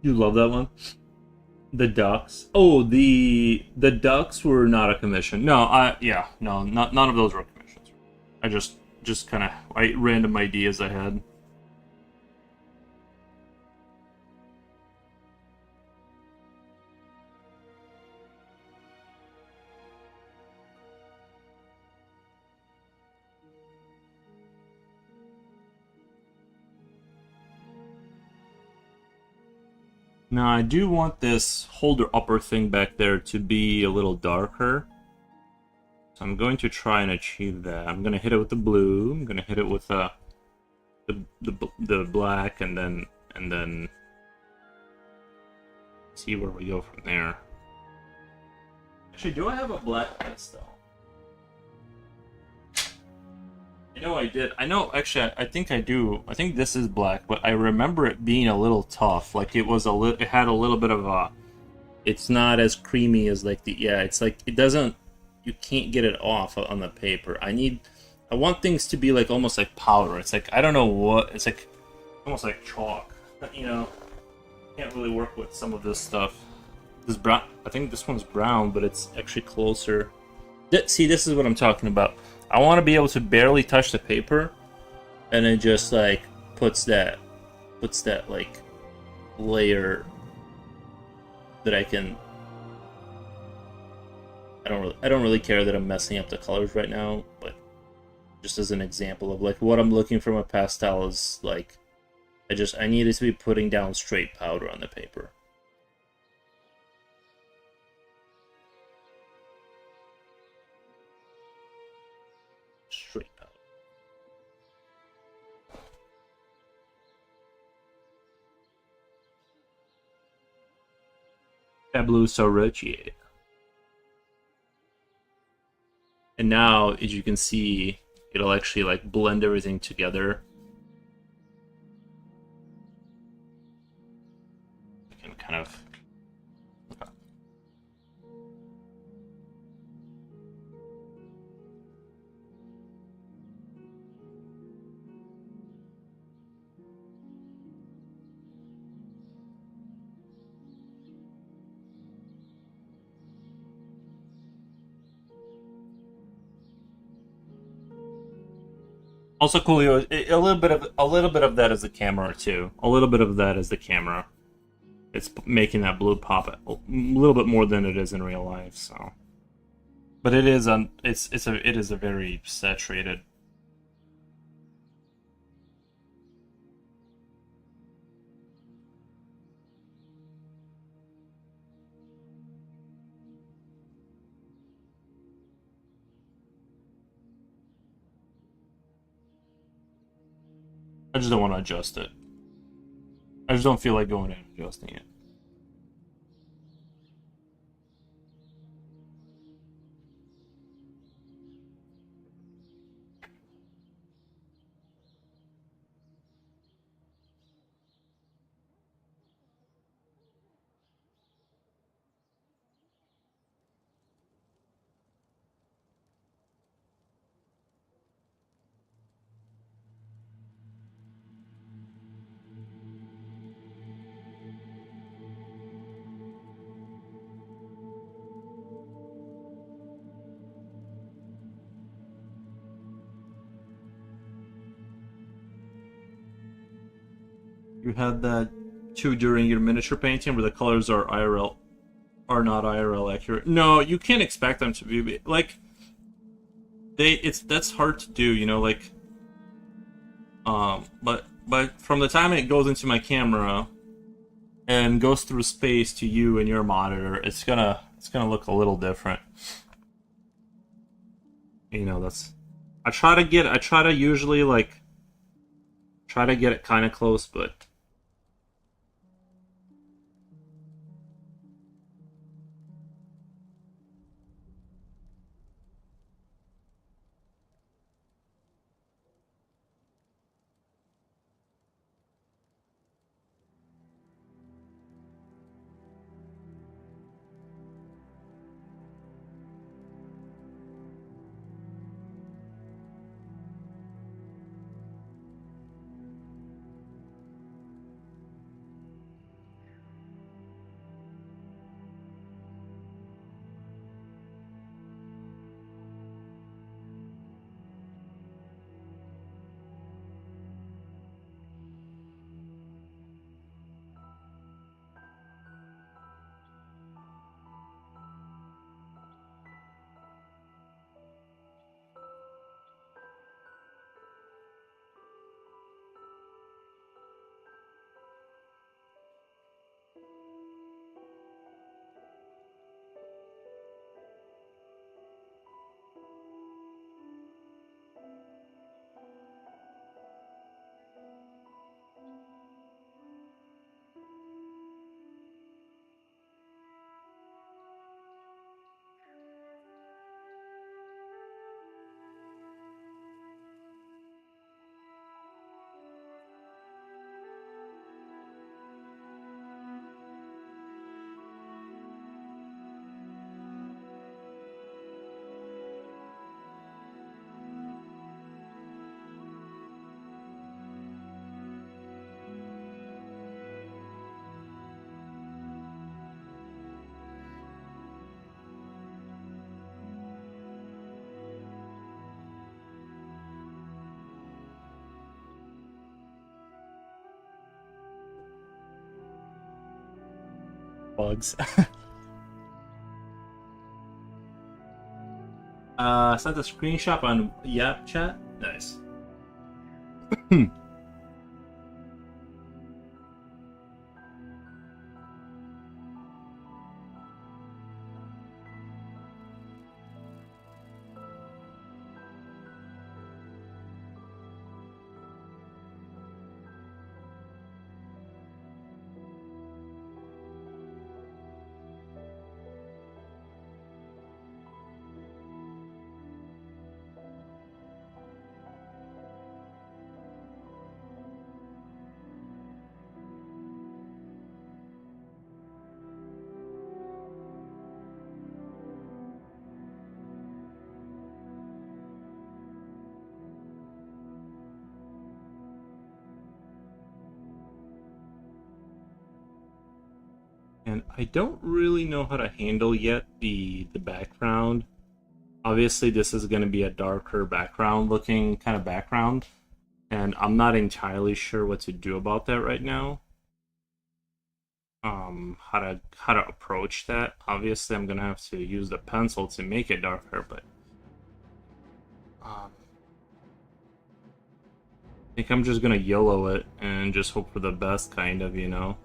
You love that one? The ducks. Oh, the ducks were not a commission. No, yeah, no, not none of those were commissions. I just kind of random ideas I had. Now I do want this holder upper thing back there to be a little darker. So I'm going to try and achieve that. I'm gonna hit it with the blue. I'm gonna hit it with the black, and then see where we go from there. Actually, do I have a black pastel? I know I did. I know, actually, I think I do. I think this is black, but I remember it being a little tough. Like it was it had a little bit of a. It's not as creamy as like the, yeah. It's like it doesn't. You can't get it off on the paper. I want things to be like almost like powder. It's like I don't know what. It's like almost like chalk. You know, can't really work with some of this stuff. This brown. I think this one's brown, but it's actually closer. See, this is what I'm talking about. I want to be able to barely touch the paper, and it just like puts that like layer that I can. I don't really care that I'm messing up the colors right now, but just as an example of like what I'm looking from a pastel is like I need it to be putting down straight powder on the paper. Straight powder. That blue is so rich, yeah. And now, as you can see, it'll actually like blend everything together. I can kind of. Also, Coolio, a little bit of that is the camera too. A little bit of that is the camera. It's making that blue pop a little bit more than it is in real life. So, but it is a very saturated. I just don't want to adjust it. I just don't feel like going in and adjusting it. You had that too during your miniature painting where the colors are not IRL accurate. No, you can't expect them to be like that's hard to do, like but from the time it goes into my camera and goes through space to you and your monitor, it's gonna look a little different. That's I try to usually like try to get it kind of close, but bugs. Sent a screenshot on Yap chat. Nice. And I don't really know how to handle yet the background Obviously, this is going to be a darker background looking kind of background, and I'm not entirely sure what to do about that right now. How to approach that. Obviously, I'm gonna have to use the pencil to make it darker, but I think I'm just gonna YOLO it and just hope for the best, kind of, you know.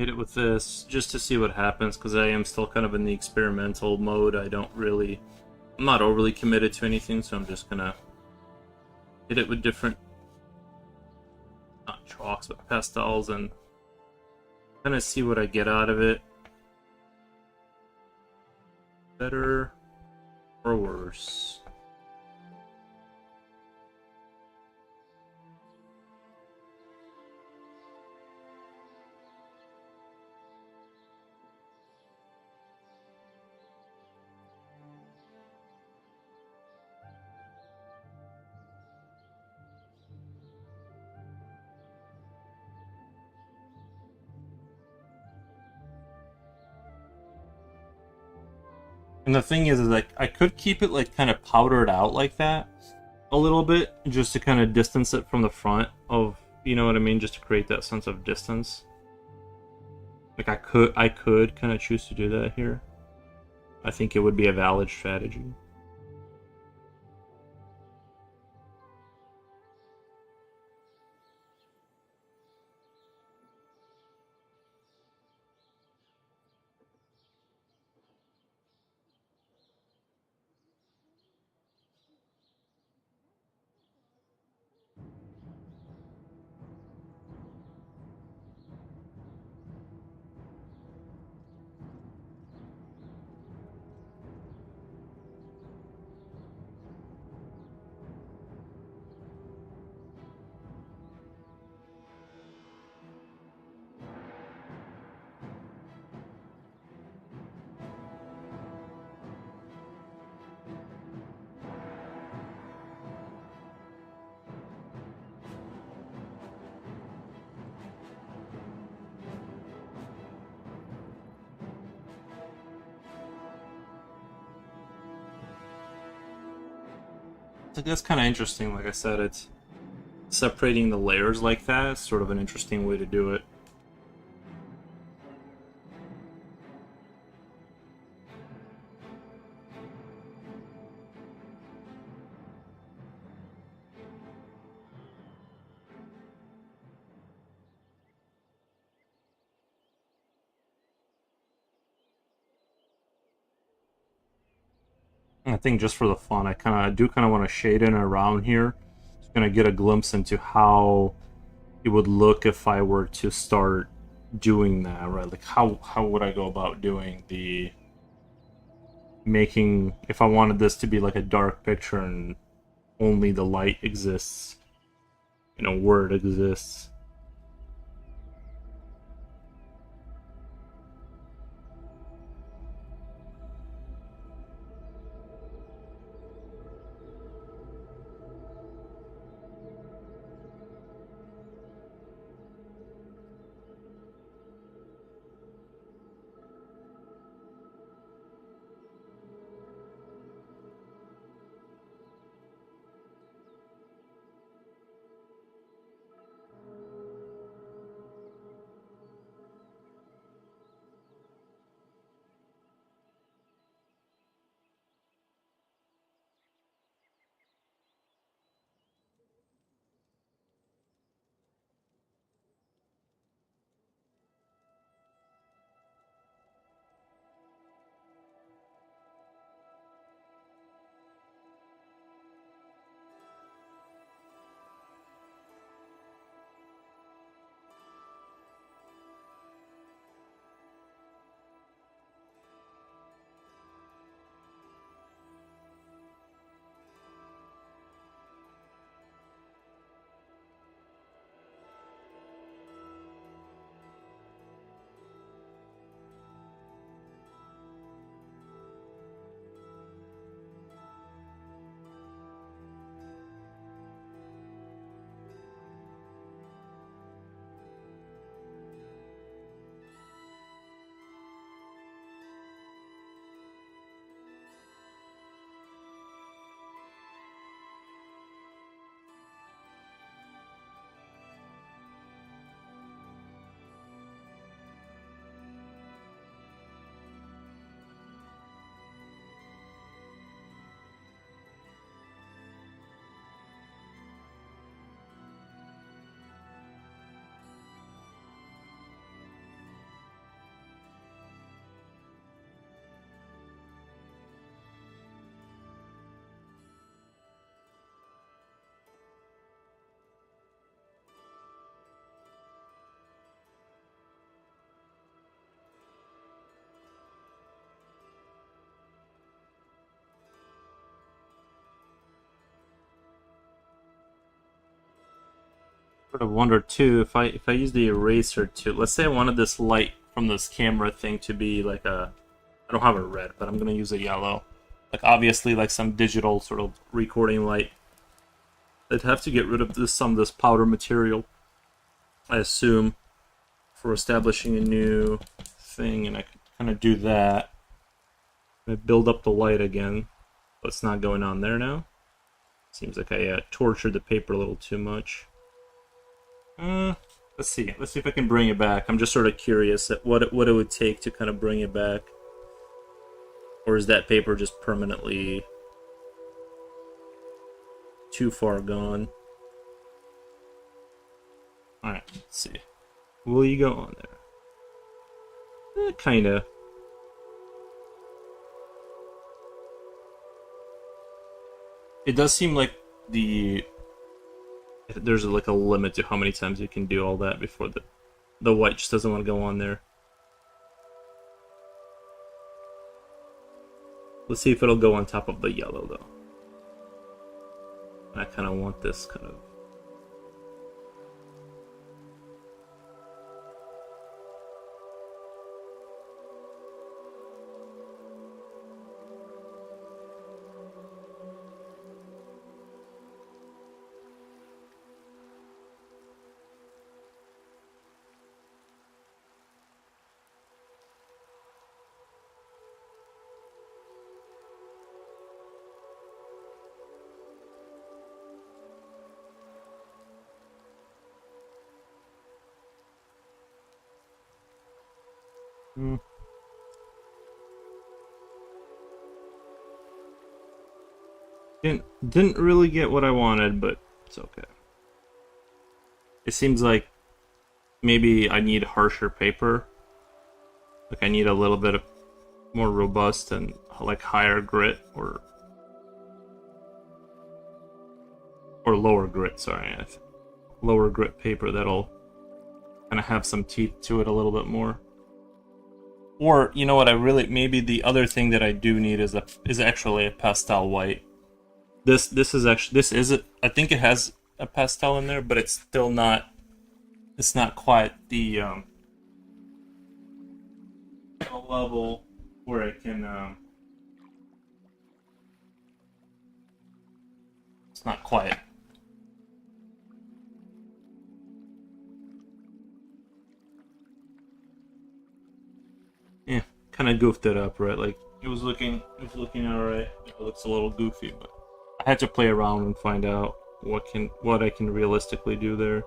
hit it with this just to see what happens, because I am still kind of in the experimental mode. I'm not overly committed to anything, so I'm just gonna hit it with different, not chalks, but pastels, and kind of see what I get out of it. Better or worse? And the thing is like I could keep it like kind of powdered out like that a little bit, just to kind of distance it from the front of, you know what I mean, just to create that sense of distance. Like I could kind of choose to do that here. I think it would be a valid strategy. I think that's kind of interesting. Like I said, it's separating the layers like that is sort of an interesting way to do it. I think just for the fun, I do kind of want to shade in around here. Just gonna get a glimpse into how it would look if I were to start doing that, right? Like how would I go about doing the making, if I wanted this to be like a dark picture and only the light exists, you know, where it exists. Sort of wonder too if I use the eraser to, let's say I wanted this light from this camera thing to be like a, I don't have a red, but I'm gonna use a yellow. Like obviously like some digital sort of recording light. I'd have to get rid of some of this powder material, I assume, for establishing a new thing, and I can kind of do that. I build up the light again. What's not going on there now? Seems like I tortured the paper a little too much. Let's see. Let's see if I can bring it back. I'm just sort of curious at what it would take to kind of bring it back. Or is that paper just permanently too far gone? Alright, let's see. Will you go on there? Kinda. It does seem like there's like a limit to how many times you can do all that before the white just doesn't want to go on there. Let's see if it'll go on top of the yellow though. I kind of want this kind of. Didn't really get what I wanted, but it's okay. It seems like maybe I need harsher paper. Like I need a little bit of more robust and like higher grit or lower grit, sorry. Lower grit paper that'll kind of have some teeth to it a little bit more. Or, you know what, maybe the other thing that I do need is actually a pastel white. This is I think it has a pastel in there, but it's still not, it's not quite the level where it can, it's not quite. Yeah, kind of goofed it up, right? Like it was looking alright. It looks a little goofy, but I had to play around and find out what I can realistically do there.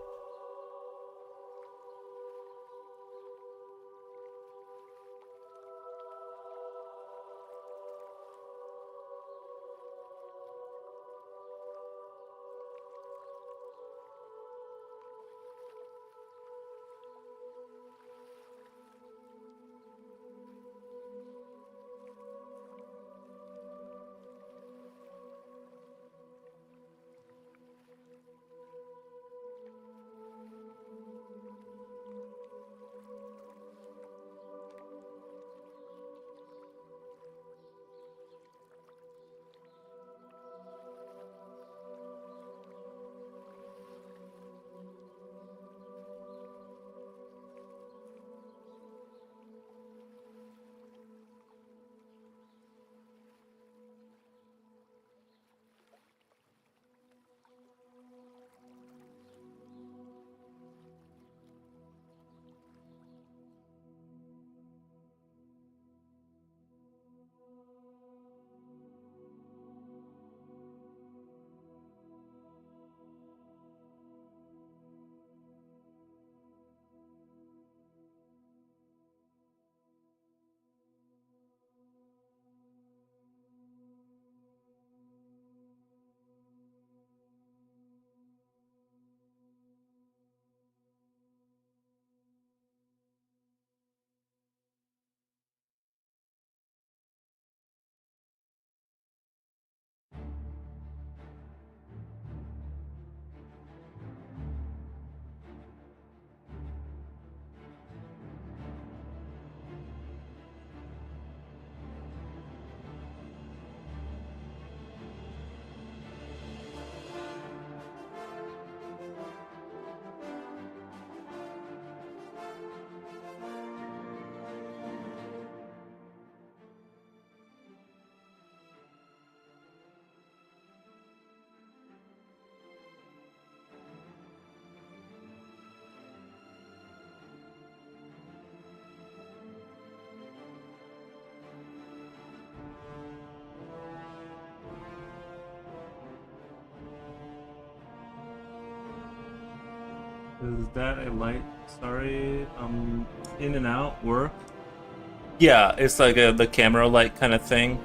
Is that a light? Sorry, in and out work. Yeah, it's like the camera light kind of thing.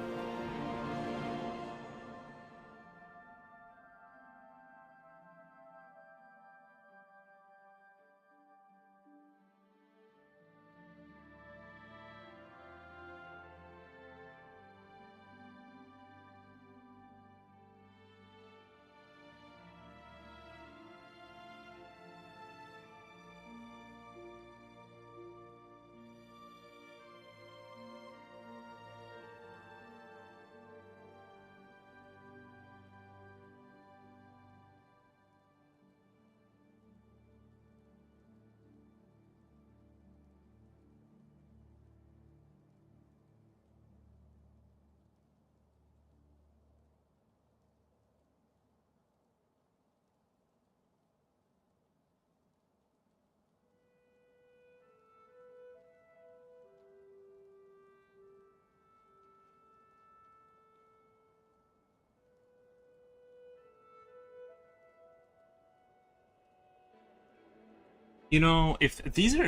You know, if these are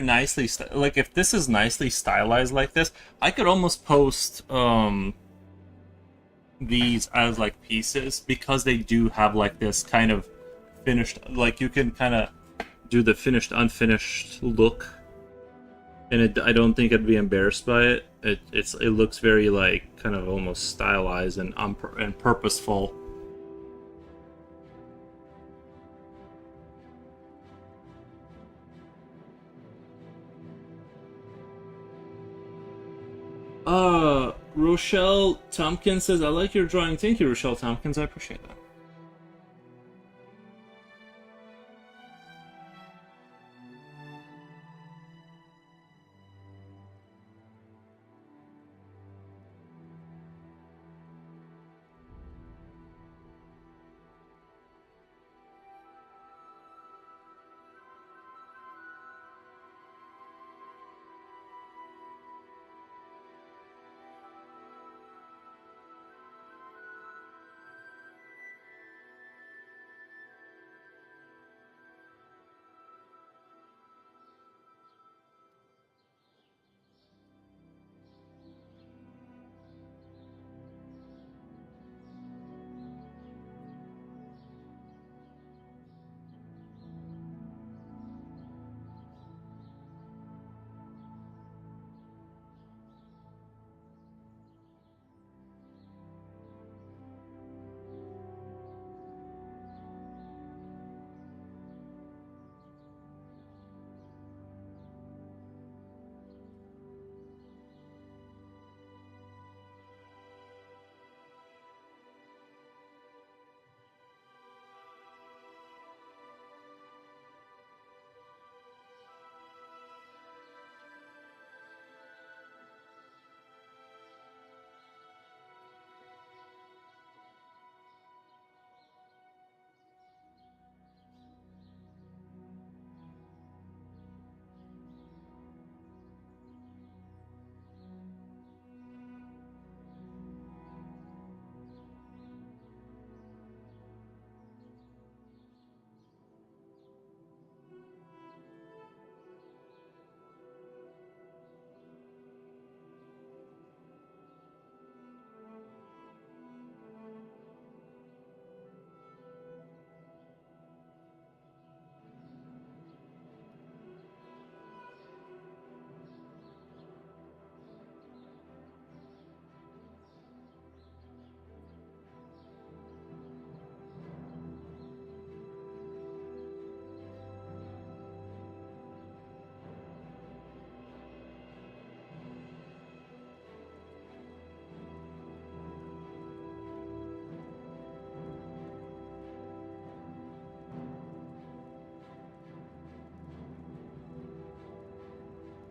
like if this is nicely stylized like this, I could almost post these as like pieces because they do have like this kind of finished, like you can kind of do the finished unfinished look, and I don't think I'd be embarrassed by it. It looks very like kind of almost stylized and and purposeful. Rochelle Tompkins says, I like your drawing. Thank you, Rochelle Tompkins. I appreciate that.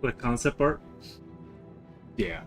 Like concept art? Yeah.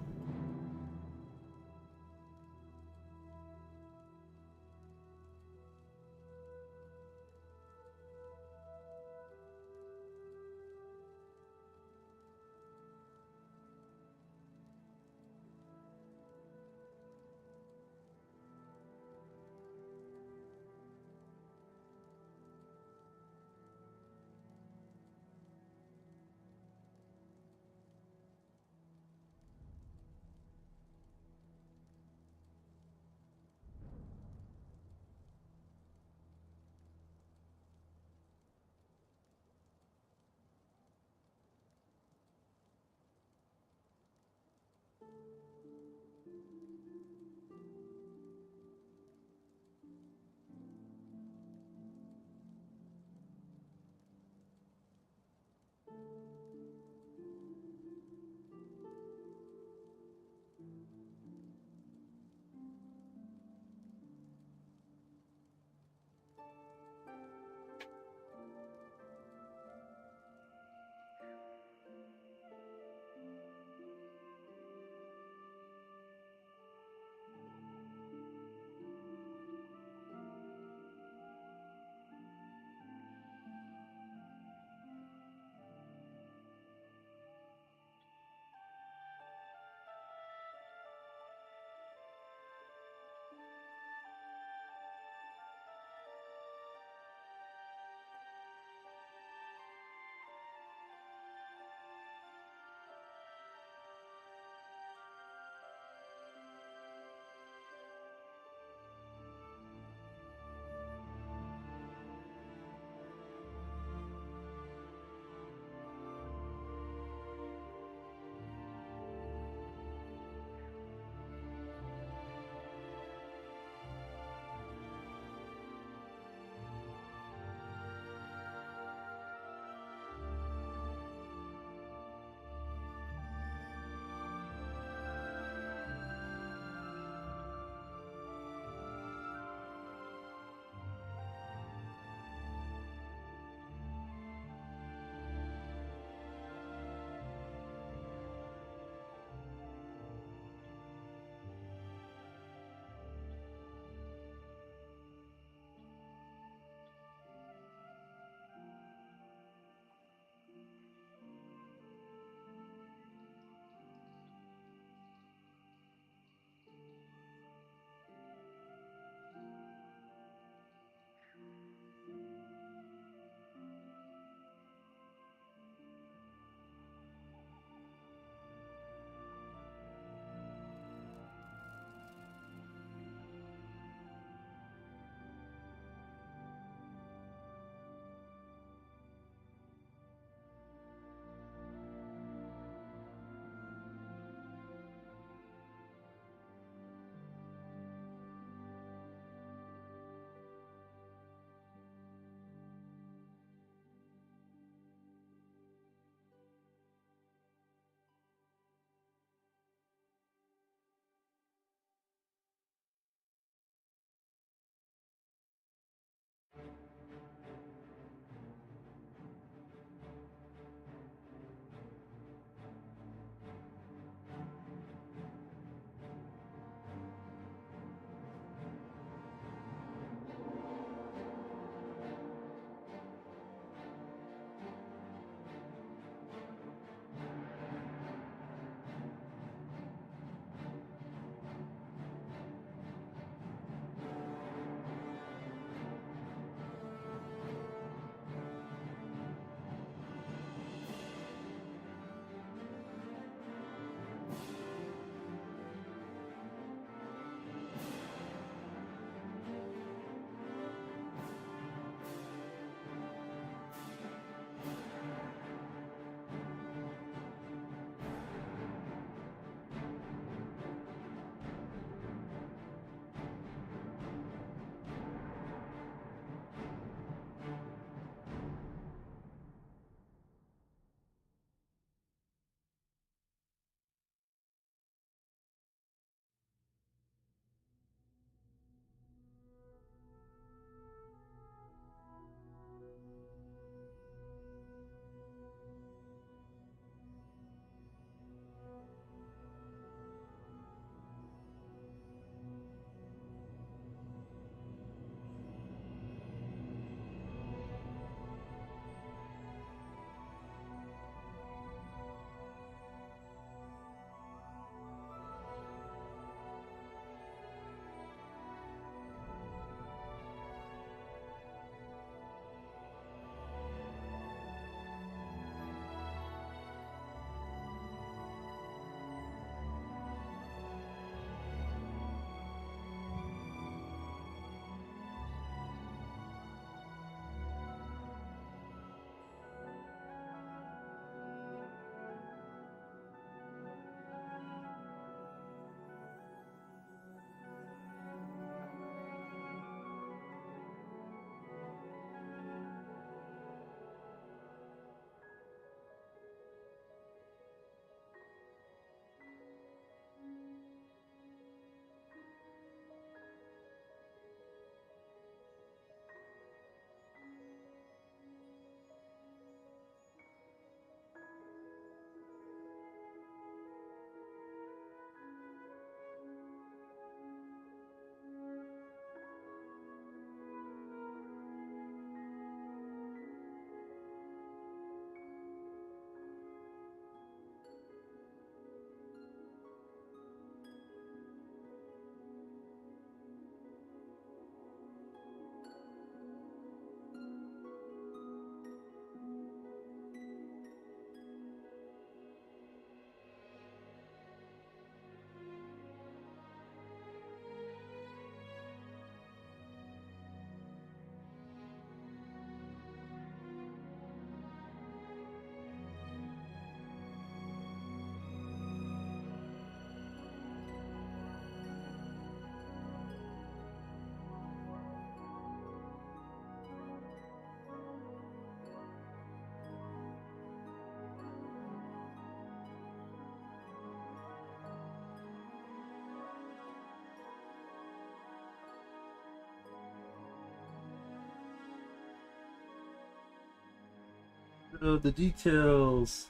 Oh, the details.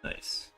Nice.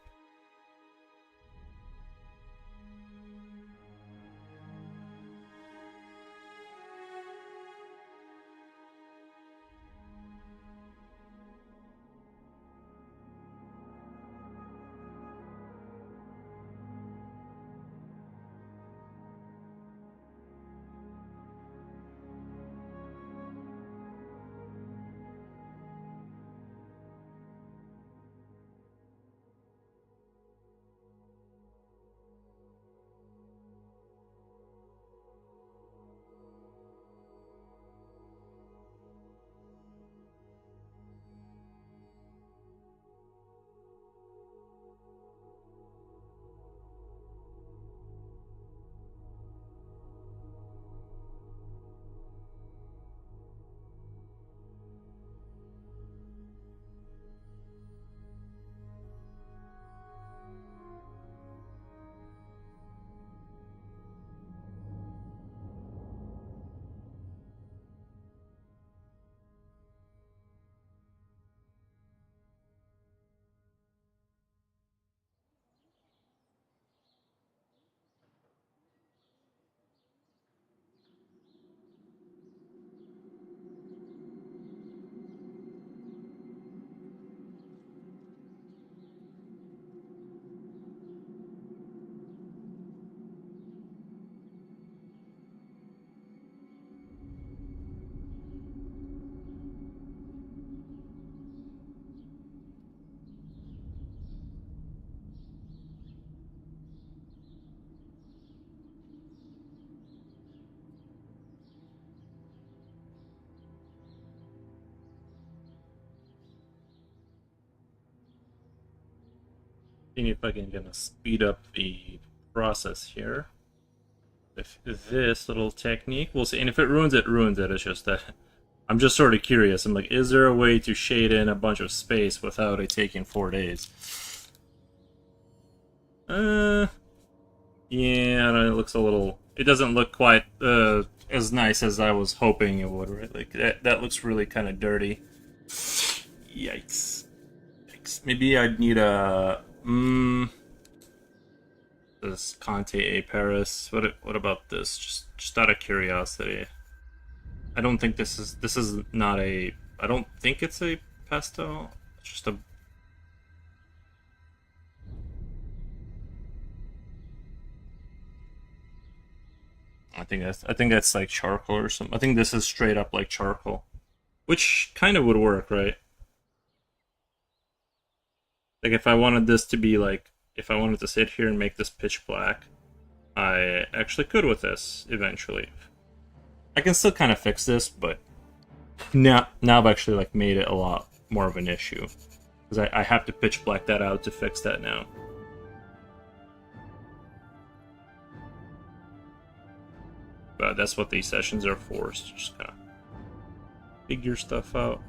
Seeing if I can gonna speed up the process here. If this little technique, we'll see. And if it ruins it, ruins it. It's just that I'm just sort of curious. I'm like, is there a way to shade in a bunch of space without it taking 4 days? Yeah, it looks a little. It doesn't look quite as nice as I was hoping it would. Right? Like that looks really kind of dirty. Yikes! Yikes! Maybe I'd need a. This Conte A Paris. What about this? Just out of curiosity. I don't think this is not a. I don't think it's a pastel. It's just a. I think that's like charcoal or something. I think this is straight up like charcoal, which kind of would work, right? Like if I wanted this to be like, if I wanted to sit here and make this pitch black, I actually could with this eventually. I can still kind of fix this, but now I've actually like made it a lot more of an issue because I have to pitch black that out to fix that now. But that's what these sessions are for, so just kind of figure stuff out.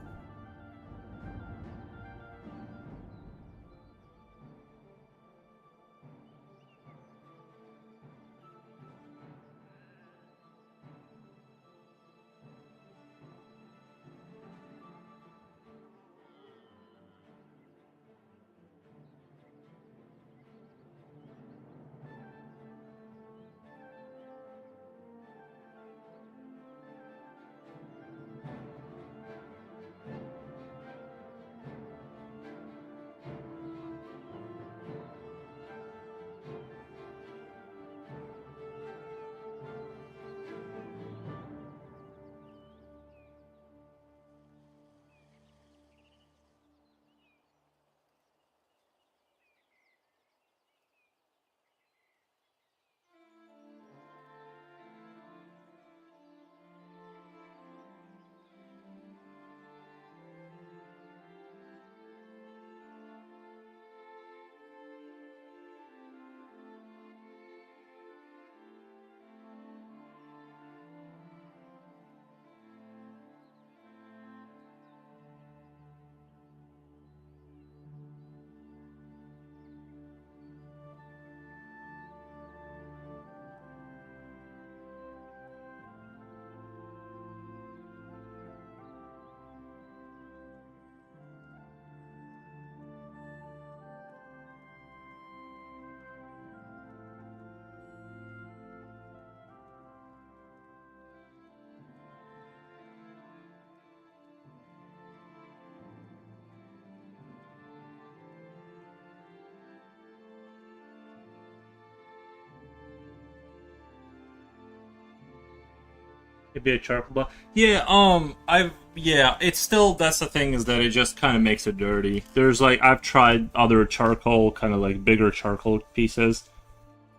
Maybe a charcoal block. Yeah, it's still, that's the thing, is that it just kind of makes it dirty. There's like, I've tried other charcoal, kind of like bigger charcoal pieces.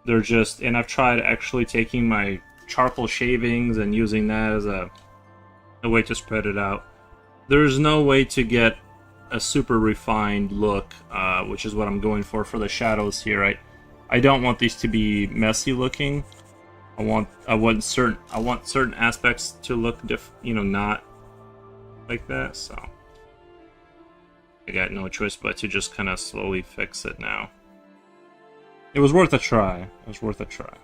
They're just, and I've tried actually taking my charcoal shavings and using that as a way to spread it out. There's no way to get a super refined look, which is what I'm going for the shadows here. I don't want these to be messy looking. I want certain aspects to look not like that. So I got no choice but to just kind of slowly fix it now. It was worth a try. It was worth a try.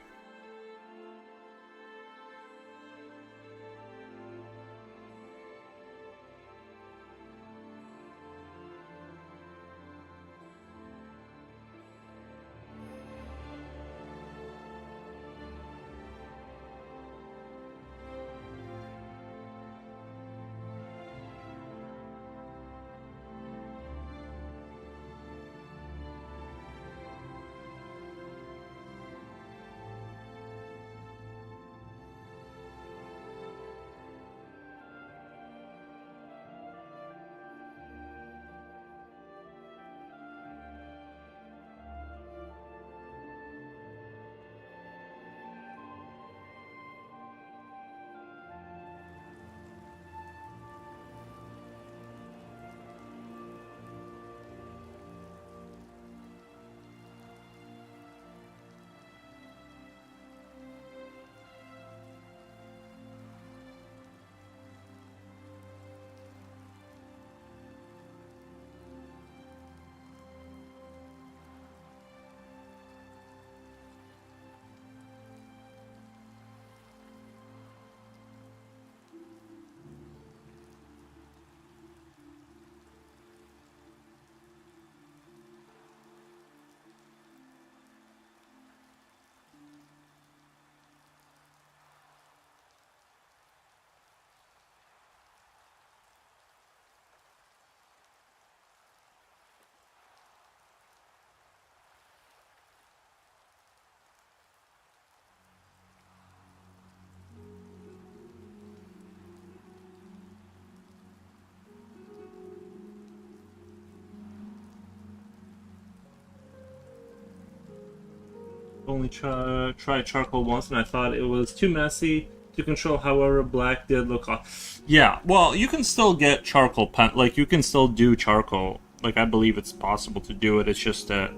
Only tried charcoal once, and I thought it was too messy to control. However, black did look off. Yeah, well, you can still get charcoal pen. Like, you can still do charcoal. Like, I believe it's possible to do it. It's just that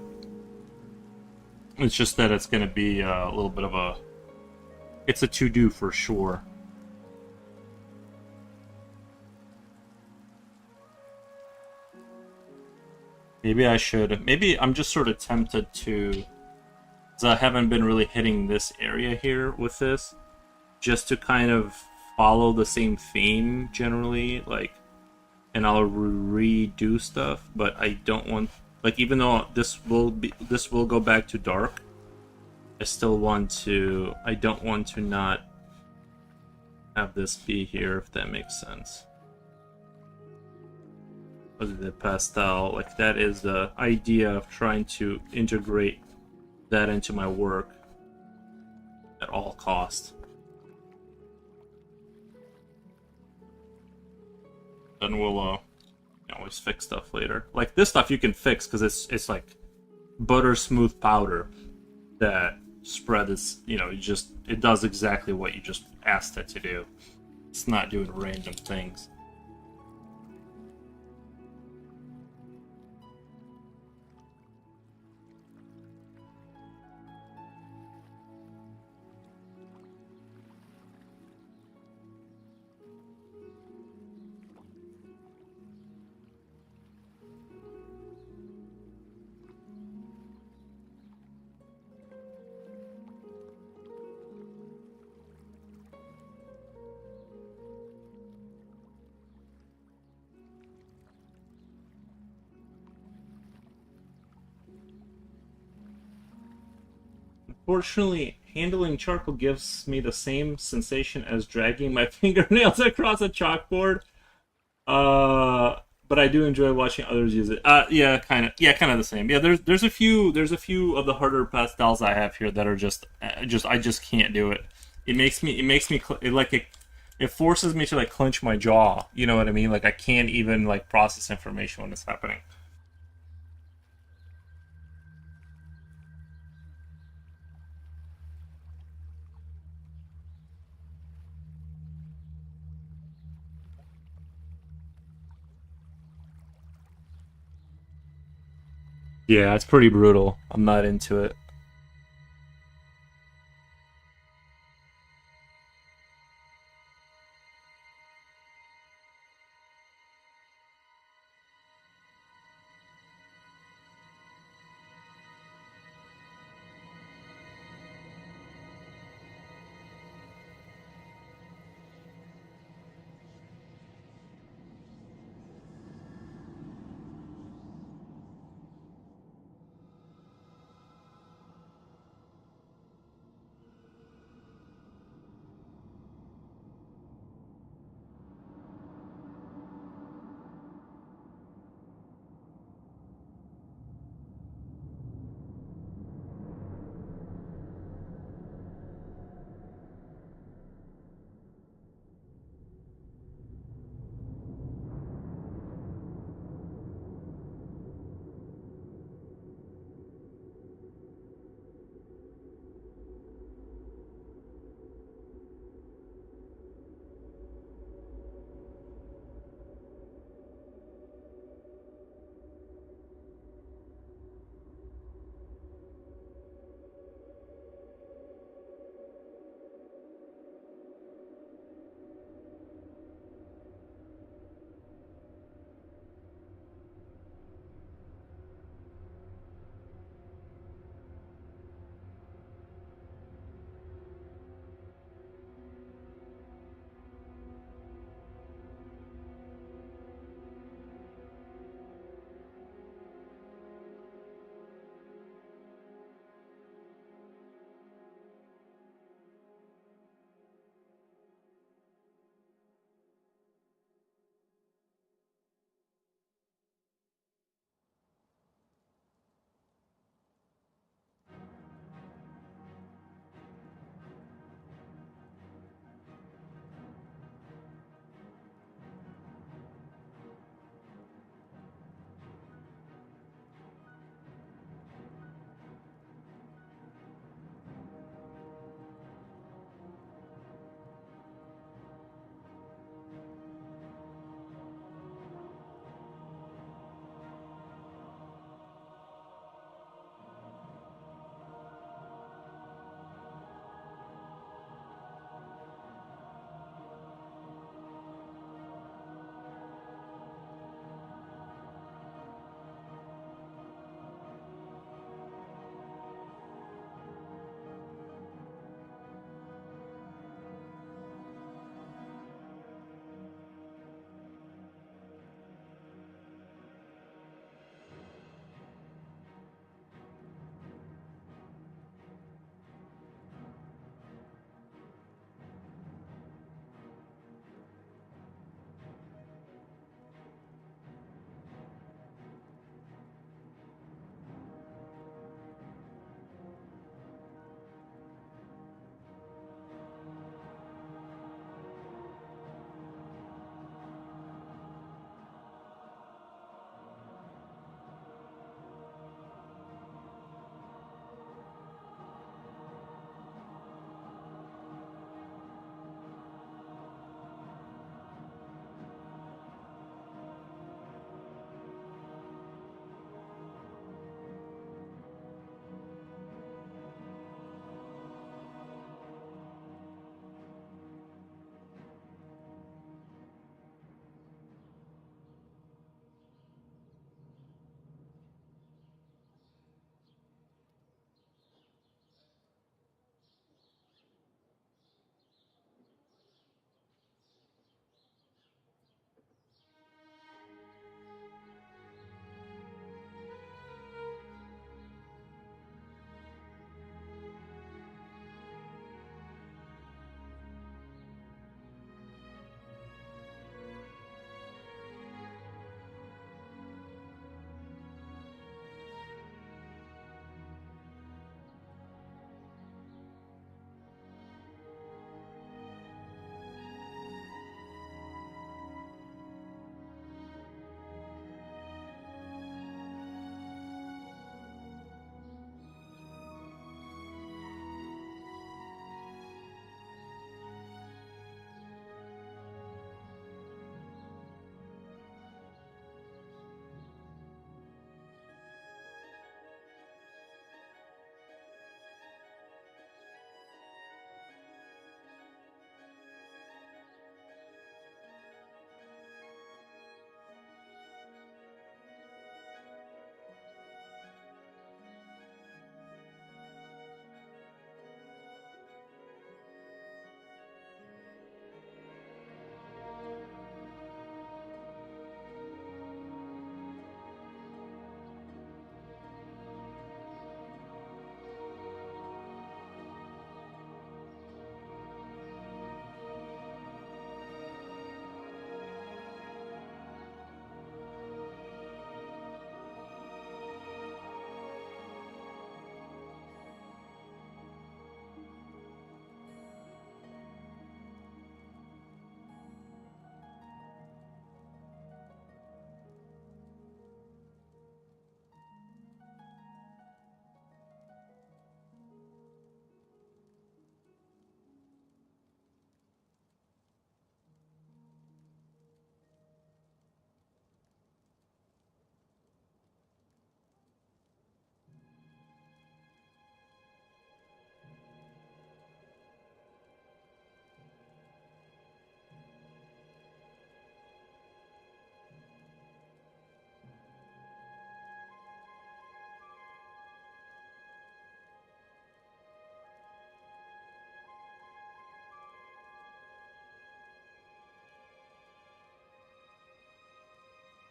it's going to be a little bit of a. It's a to-do for sure. Maybe I should. Maybe I'm just sort of tempted to. I haven't been really hitting this area here with this, just to kind of follow the same theme generally, like, and I'll redo stuff, but I don't want, like, even though this will go back to dark, I still want to, I don't want to not have this be here, if that makes sense. The pastel, like, that is the idea of trying to integrate that into my work at all cost. Then we'll always fix stuff later. Like, this stuff you can fix because it's like butter smooth powder that spread is, it does exactly what you just asked it to do. It's not doing random things. Fortunately, handling charcoal gives me the same sensation as dragging my fingernails across a chalkboard. But I do enjoy watching others use it. Yeah, kind of the same. Yeah, there's a few of the harder pastels I have here that are just I just can't do it. It makes me like it it forces me to like clench my jaw. You know what I mean? Like I can't even like process information when it's happening. Yeah, it's pretty brutal. I'm not into it.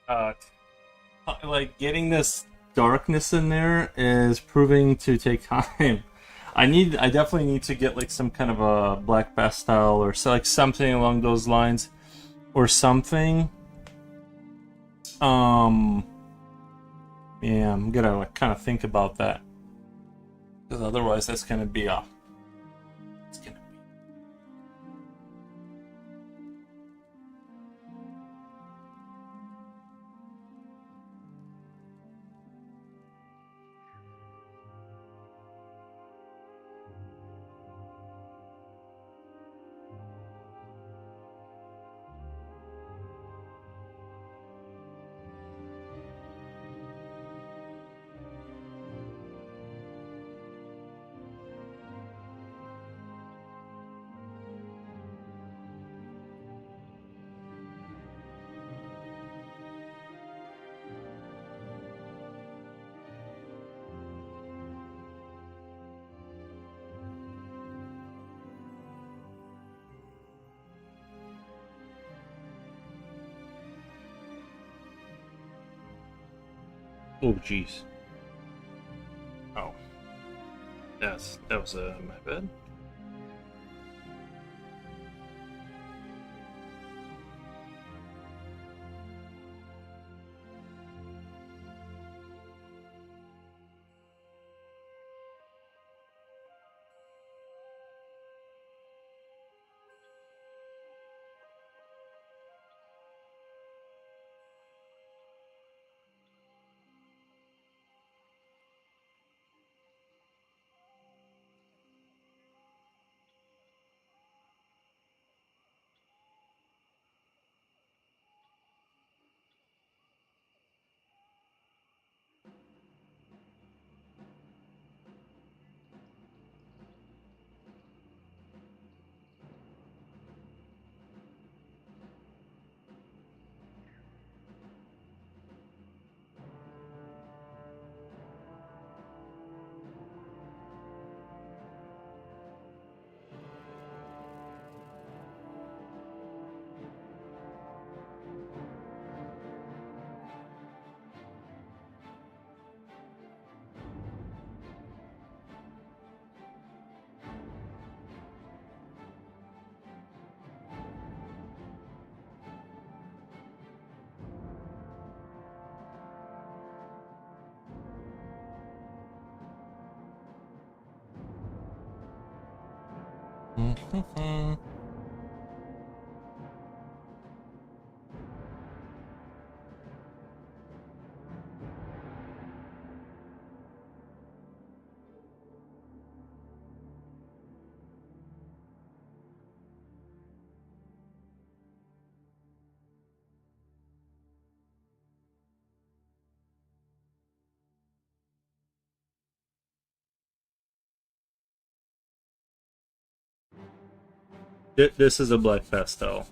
Uh, like getting this darkness in there is proving to take time. I definitely need to get like some kind of a black pastel or so, like something along those lines, or something. Um, yeah, I'm gonna like kind of think about that because otherwise that's gonna be a. It's gonna be. Oh, jeez. Oh, that was my bad. This is a black pastel.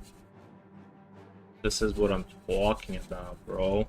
This is what I'm talking about, bro.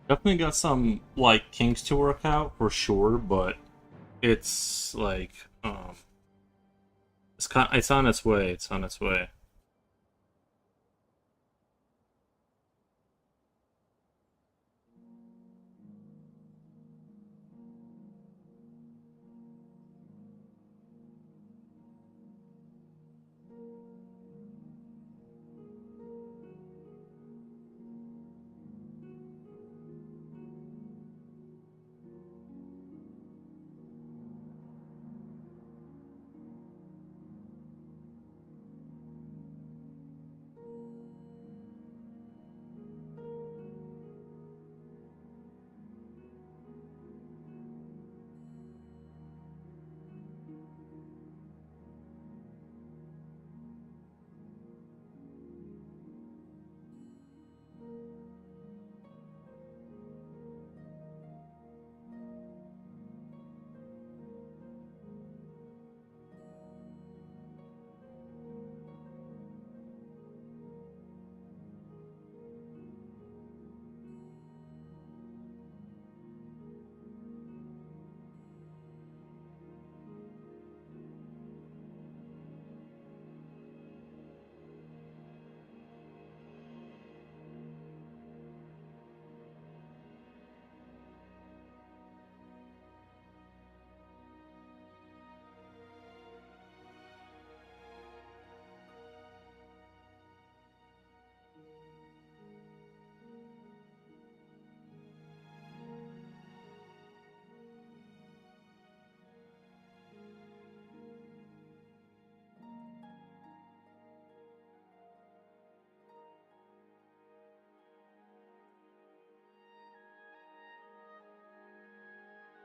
Definitely got some like kinks to work out for sure, but it's like it's on its way. It's on its way.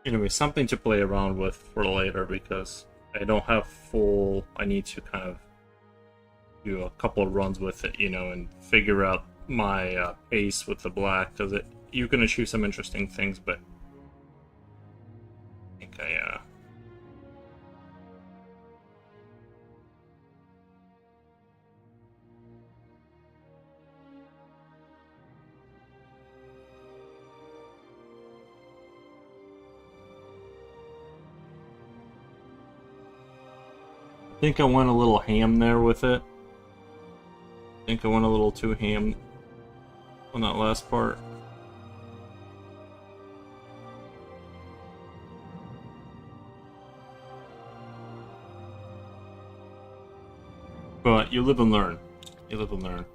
Anyway, something to play around with for later because I don't have full. I need to kind of do a couple of runs with it, and figure out my pace with the black because you can achieve some interesting things, but I think I went a little ham there with it. I think I went a little too ham on that last part. But you live and learn. You live and learn.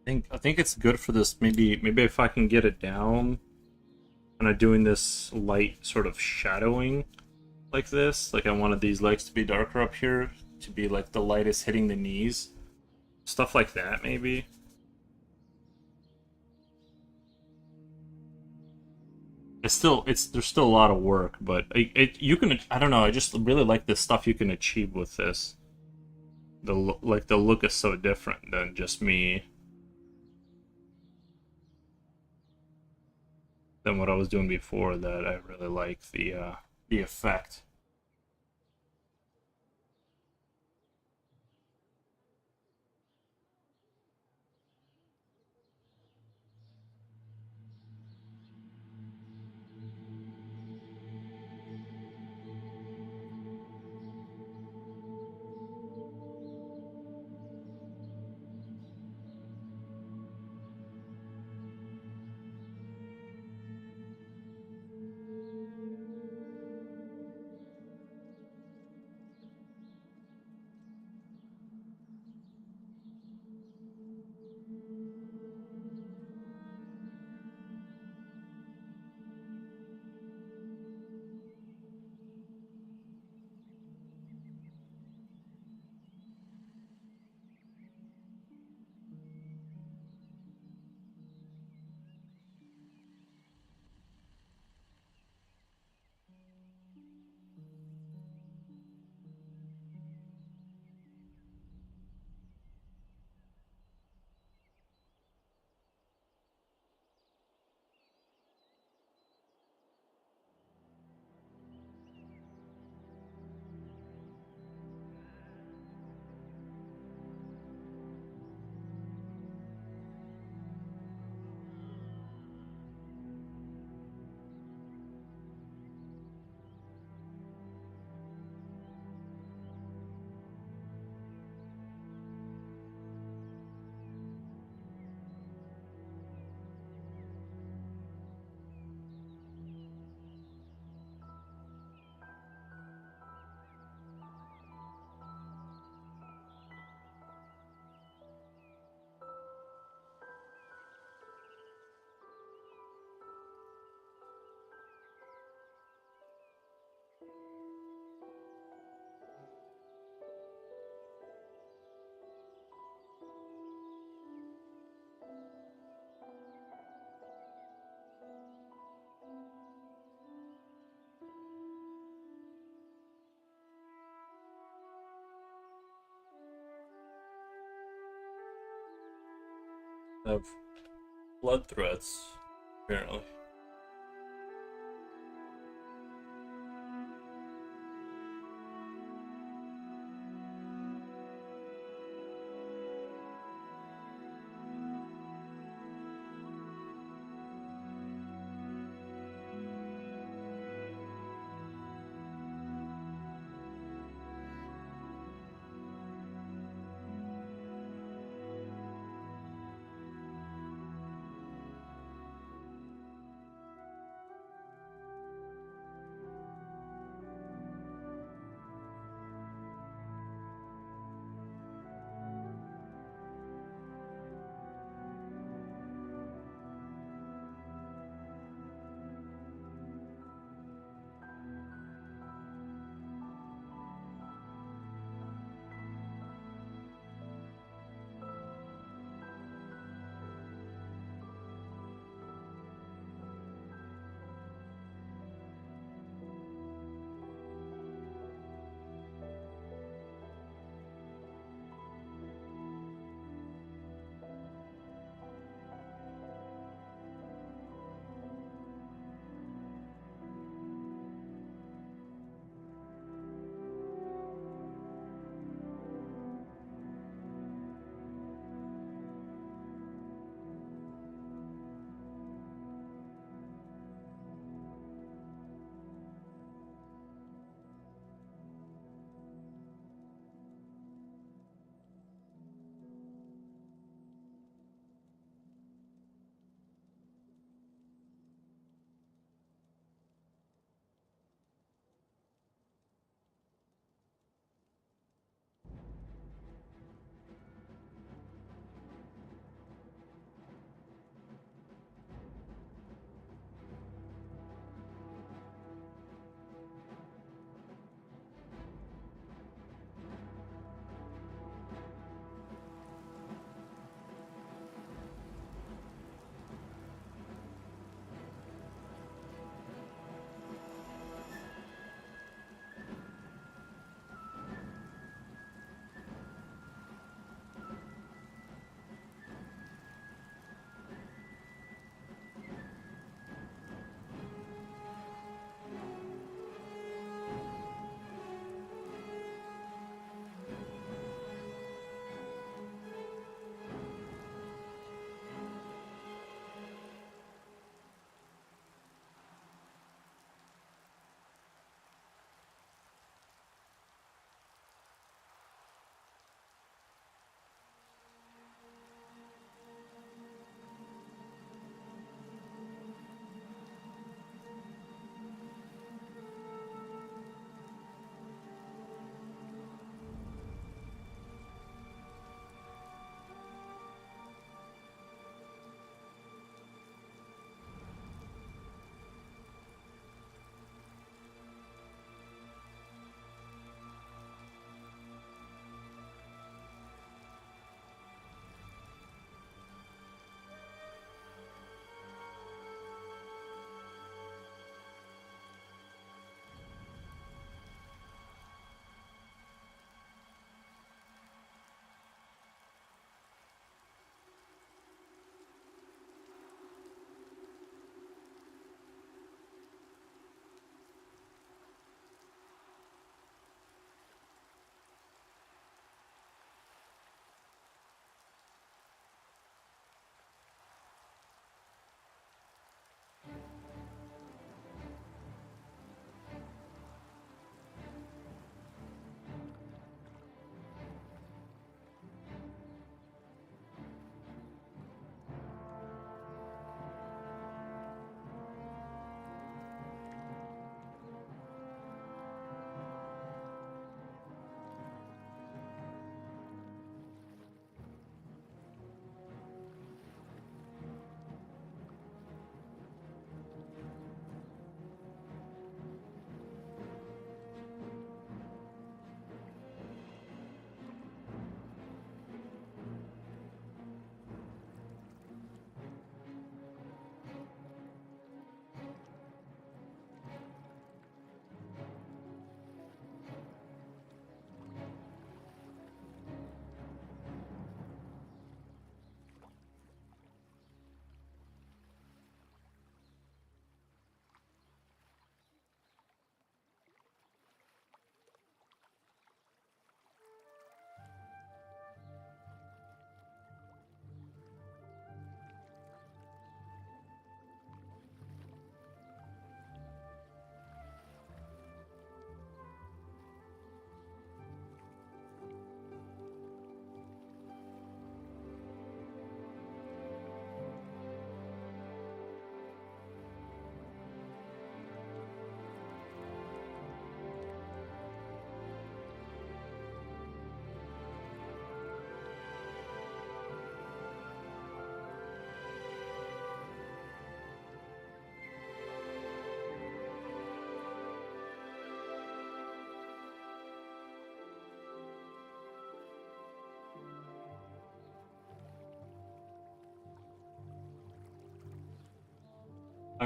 I think it's good for this. Maybe if I can get it down, kind of doing this light sort of shadowing like this. Like I wanted these legs to be darker up here, to be like the lightest hitting the knees, stuff like that. Maybe there's still a lot of work, but you can. I don't know. I just really like the stuff you can achieve with this. The look is so different than just me than what I was doing before. That I really like the effect. Have blood threats, apparently.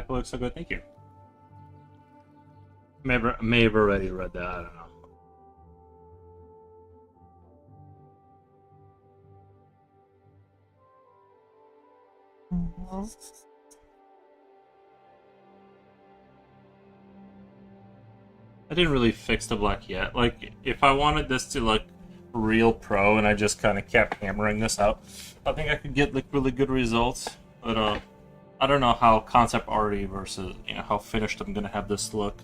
That looks so good. Thank you. May have already read that. I don't know. I didn't really fix the black yet. Like, if I wanted this to look real pro and I just kind of kept hammering this out, I think I could get like really good results. But I don't know how concept arty versus how finished I'm gonna have this look.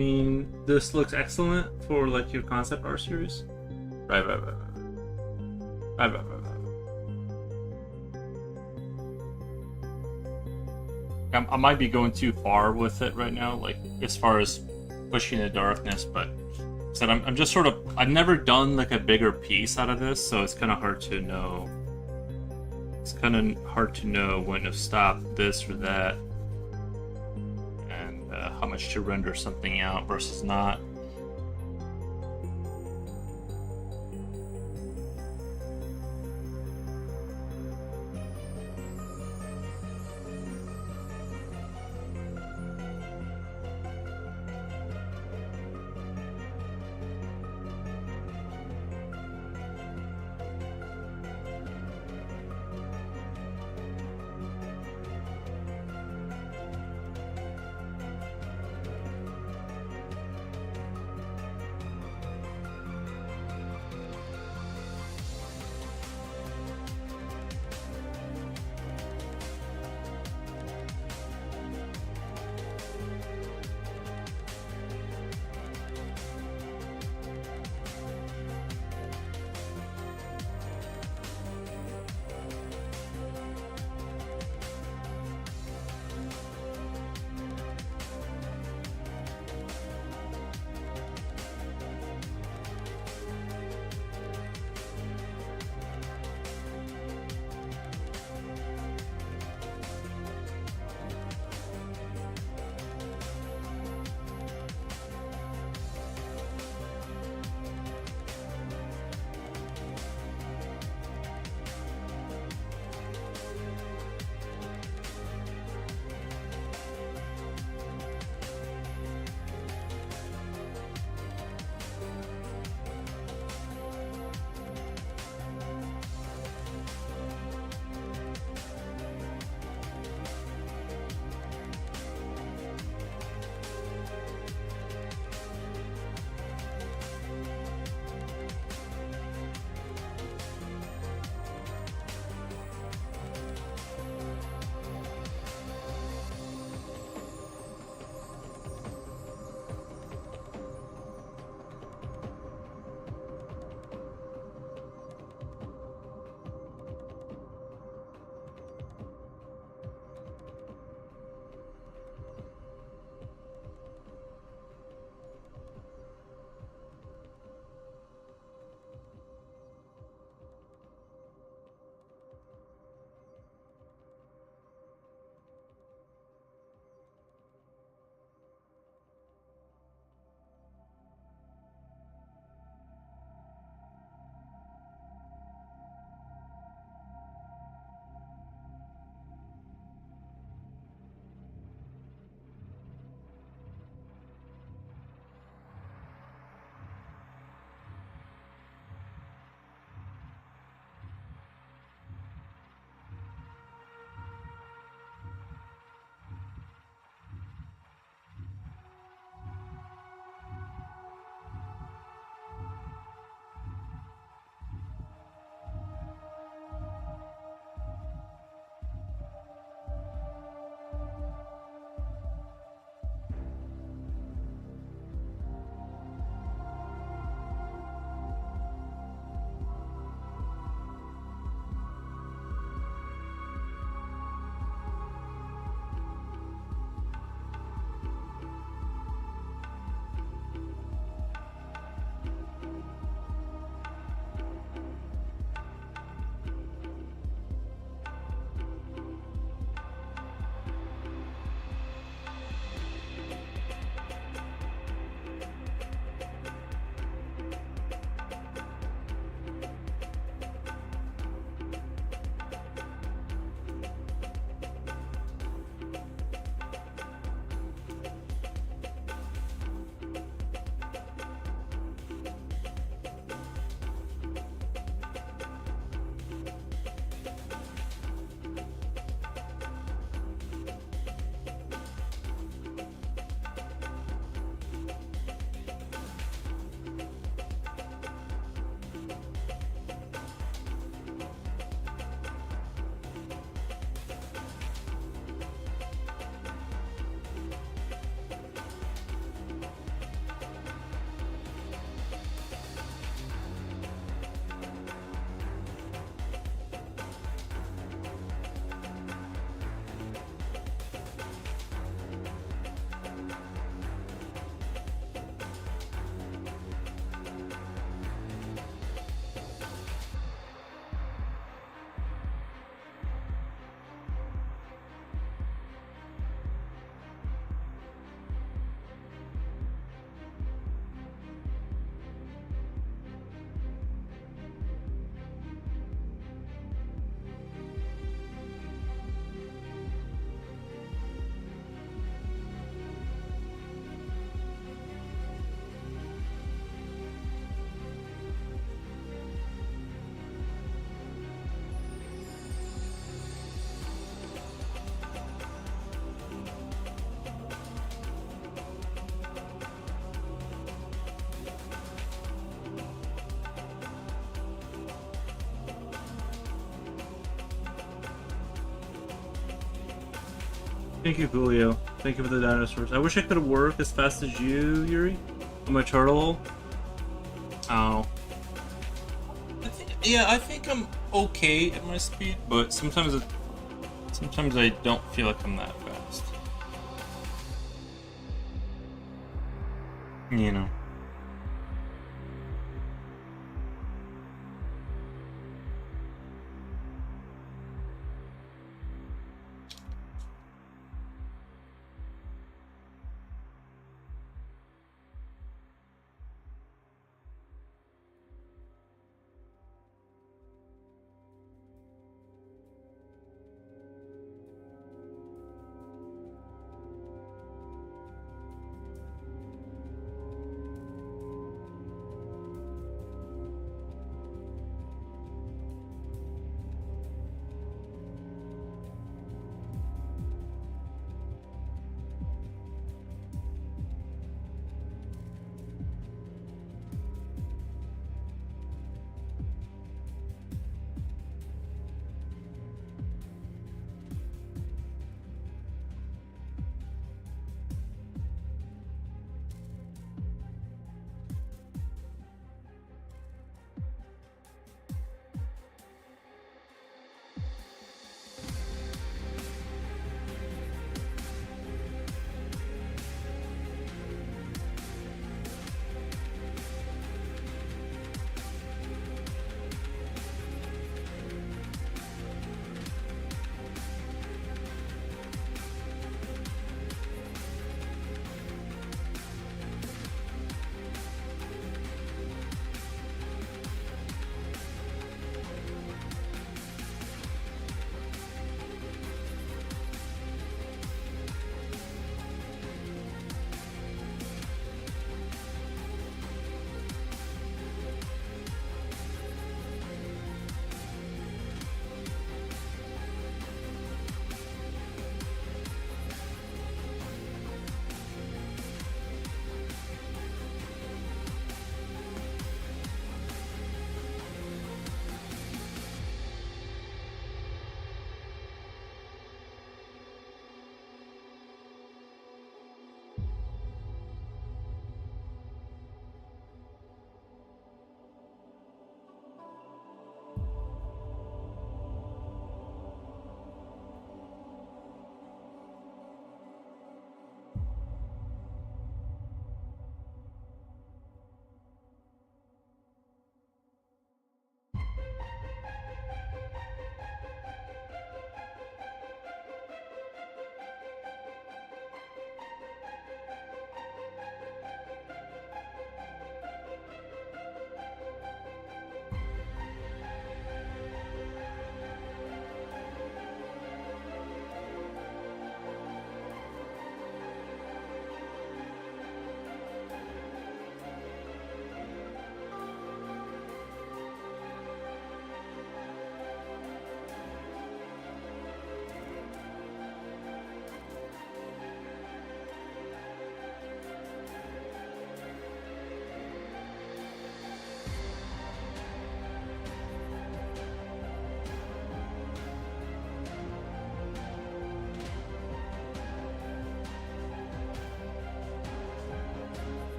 mean, this looks excellent for like your concept art series. Right. I might be going too far with it right now, like as far as pushing the darkness, but said I'm just sort of, I've never done like a bigger piece out of this, so it's kind of hard to know. It's kind of hard to know when to stop this or that, and how much to render something out versus not. Thank you, Julio. Thank you for the dinosaurs. I wish I could work as fast as you, Yuri. I'm a turtle. Oh. I think I'm okay at my speed, but sometimes I don't feel like I'm that fast. You know.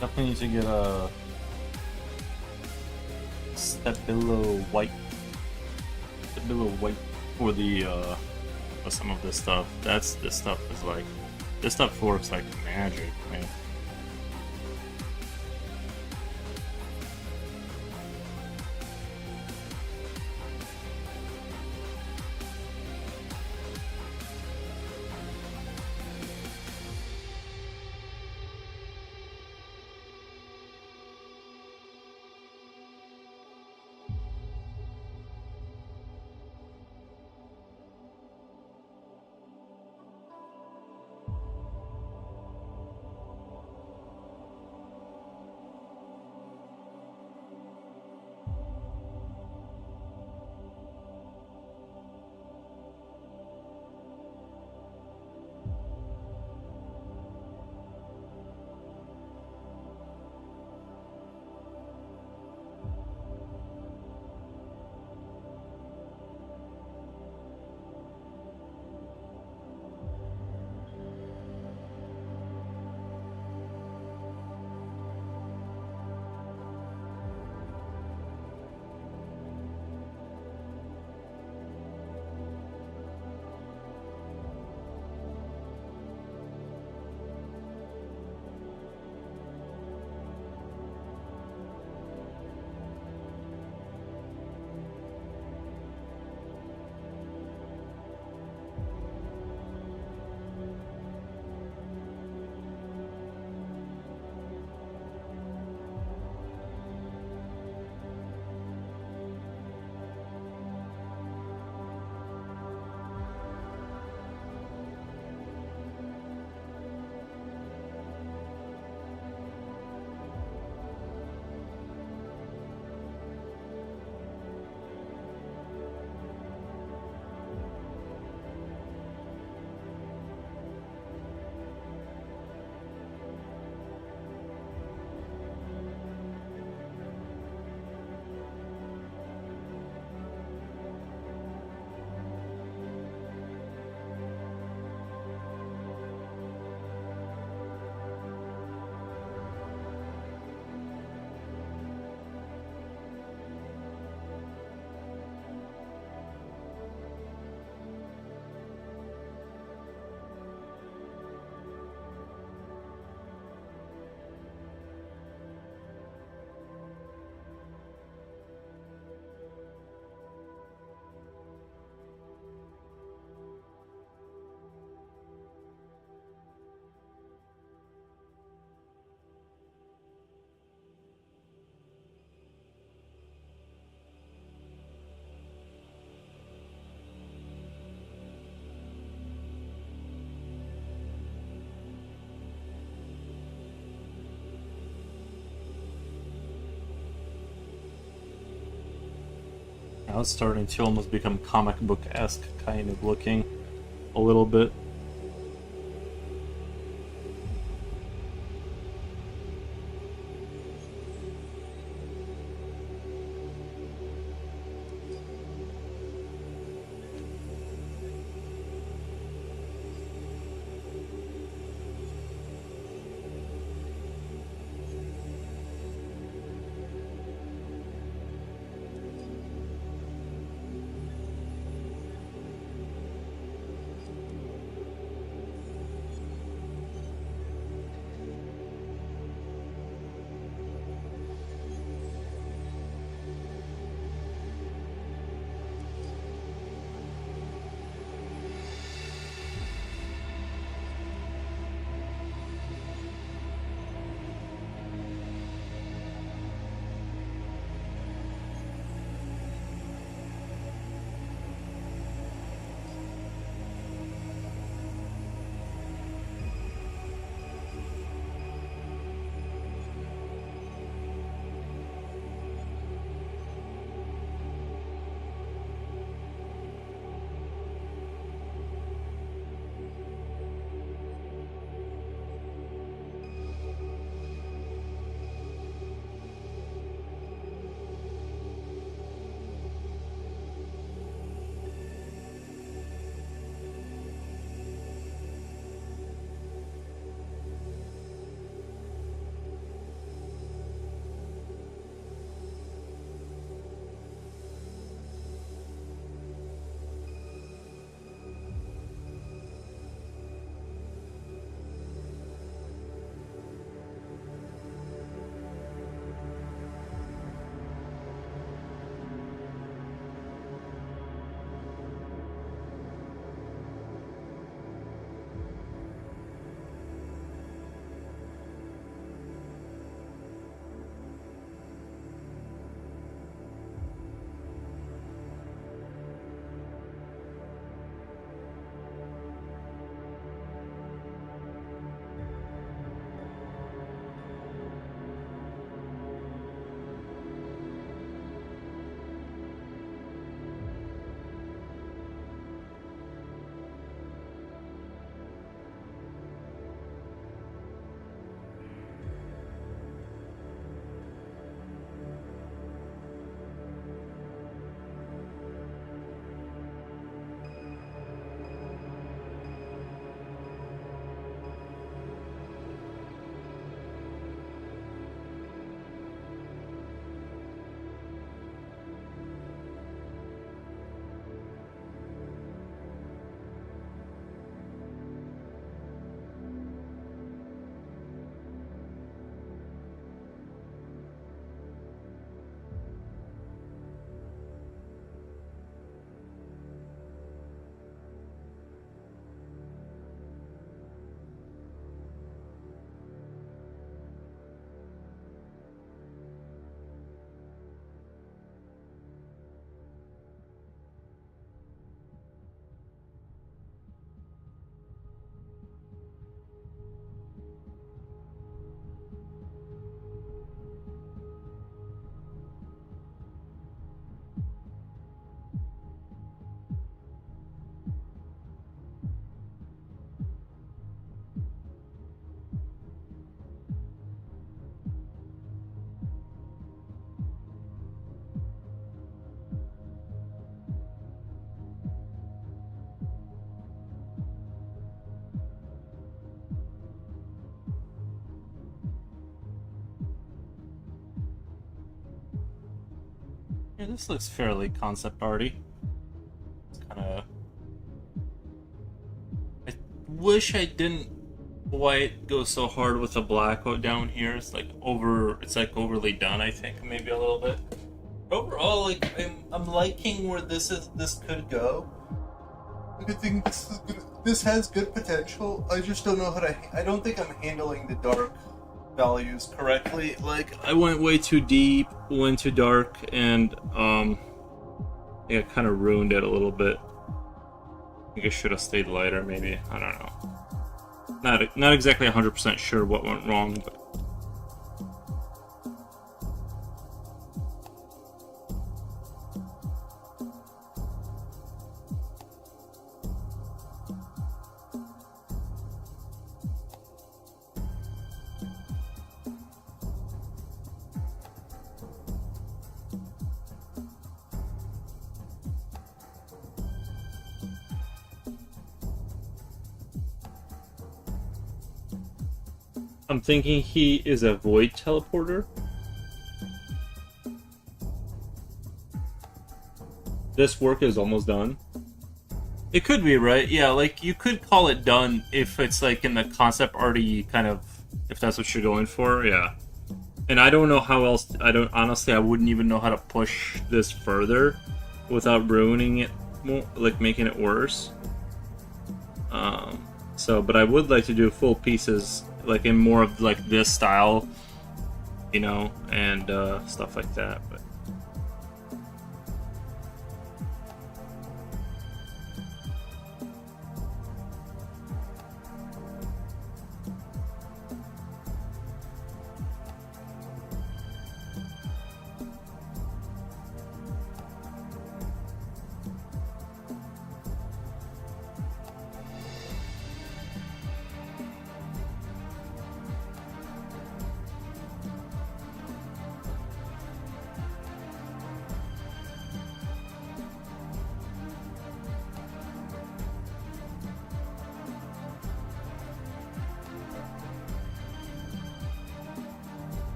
Definitely need to get a Stabilo white. Stabilo white for the for some of this stuff. This stuff is like, this stuff works like magic, man. Now it's starting to almost become comic book-esque kind of looking a little bit. Yeah, this looks fairly concept arty. It's kind of. I wish I didn't quite go so hard with the black down here. It's like overly done. I think maybe a little bit. Overall, like I'm liking where this could go. I think this has good potential. I just don't know how to. I don't think I'm handling the dark values correctly. Like I went way too deep, went too dark, and I kind of ruined it a little bit. I think I should have stayed lighter, maybe. I don't know. Not exactly 100% sure what went wrong, but. I'm thinking he is a void teleporter. This work is almost done. It could be, right? Yeah, like you could call it done if it's like in the concept already kind of, if that's what you're going for, yeah. And I don't know how else, I don't, honestly, I wouldn't even know how to push this further without ruining it more, like making it worse. So, but I would like to do full pieces, like in more of like this style, you know, and stuff like that, but.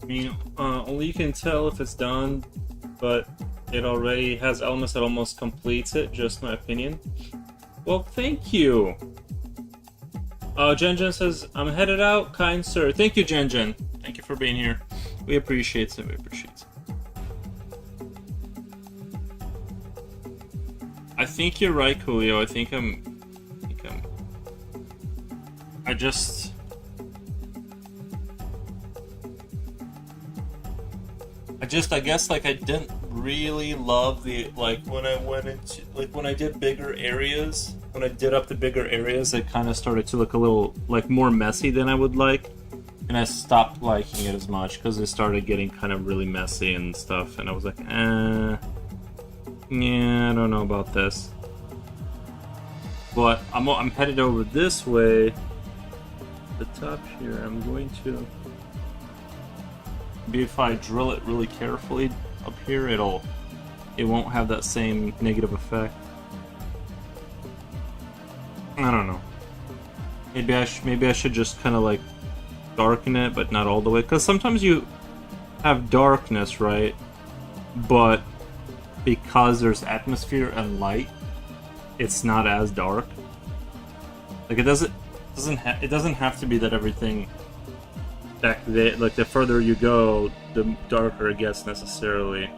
I mean, only you can tell if it's done, but it already has elements that almost completes it, just my opinion. Well, thank you. Jen Jen says, I'm headed out, kind sir. Thank you, Jen Jen. Thank you for being here. We appreciate it, we appreciate it. I think you're right, Coolio. I think I'm... I just... I guess, like, I didn't really love the, like, when I went into, like, when I did bigger areas, when I did up the bigger areas, it kind of started to look a little, like, more messy than I would like, and I stopped liking it as much, because it started getting kind of really messy and stuff, and I was like, yeah, I don't know about this. But I'm headed over this way, the top here. I'm going to... Maybe if I drill it really carefully up here, it won't have that same negative effect. I don't know. Maybe I should just kind of like darken it, but not all the way. Because sometimes you have darkness, right? But because there's atmosphere and light, it's not as dark. Like it doesn't have to be that everything back there, like the further you go, the darker it gets necessarily.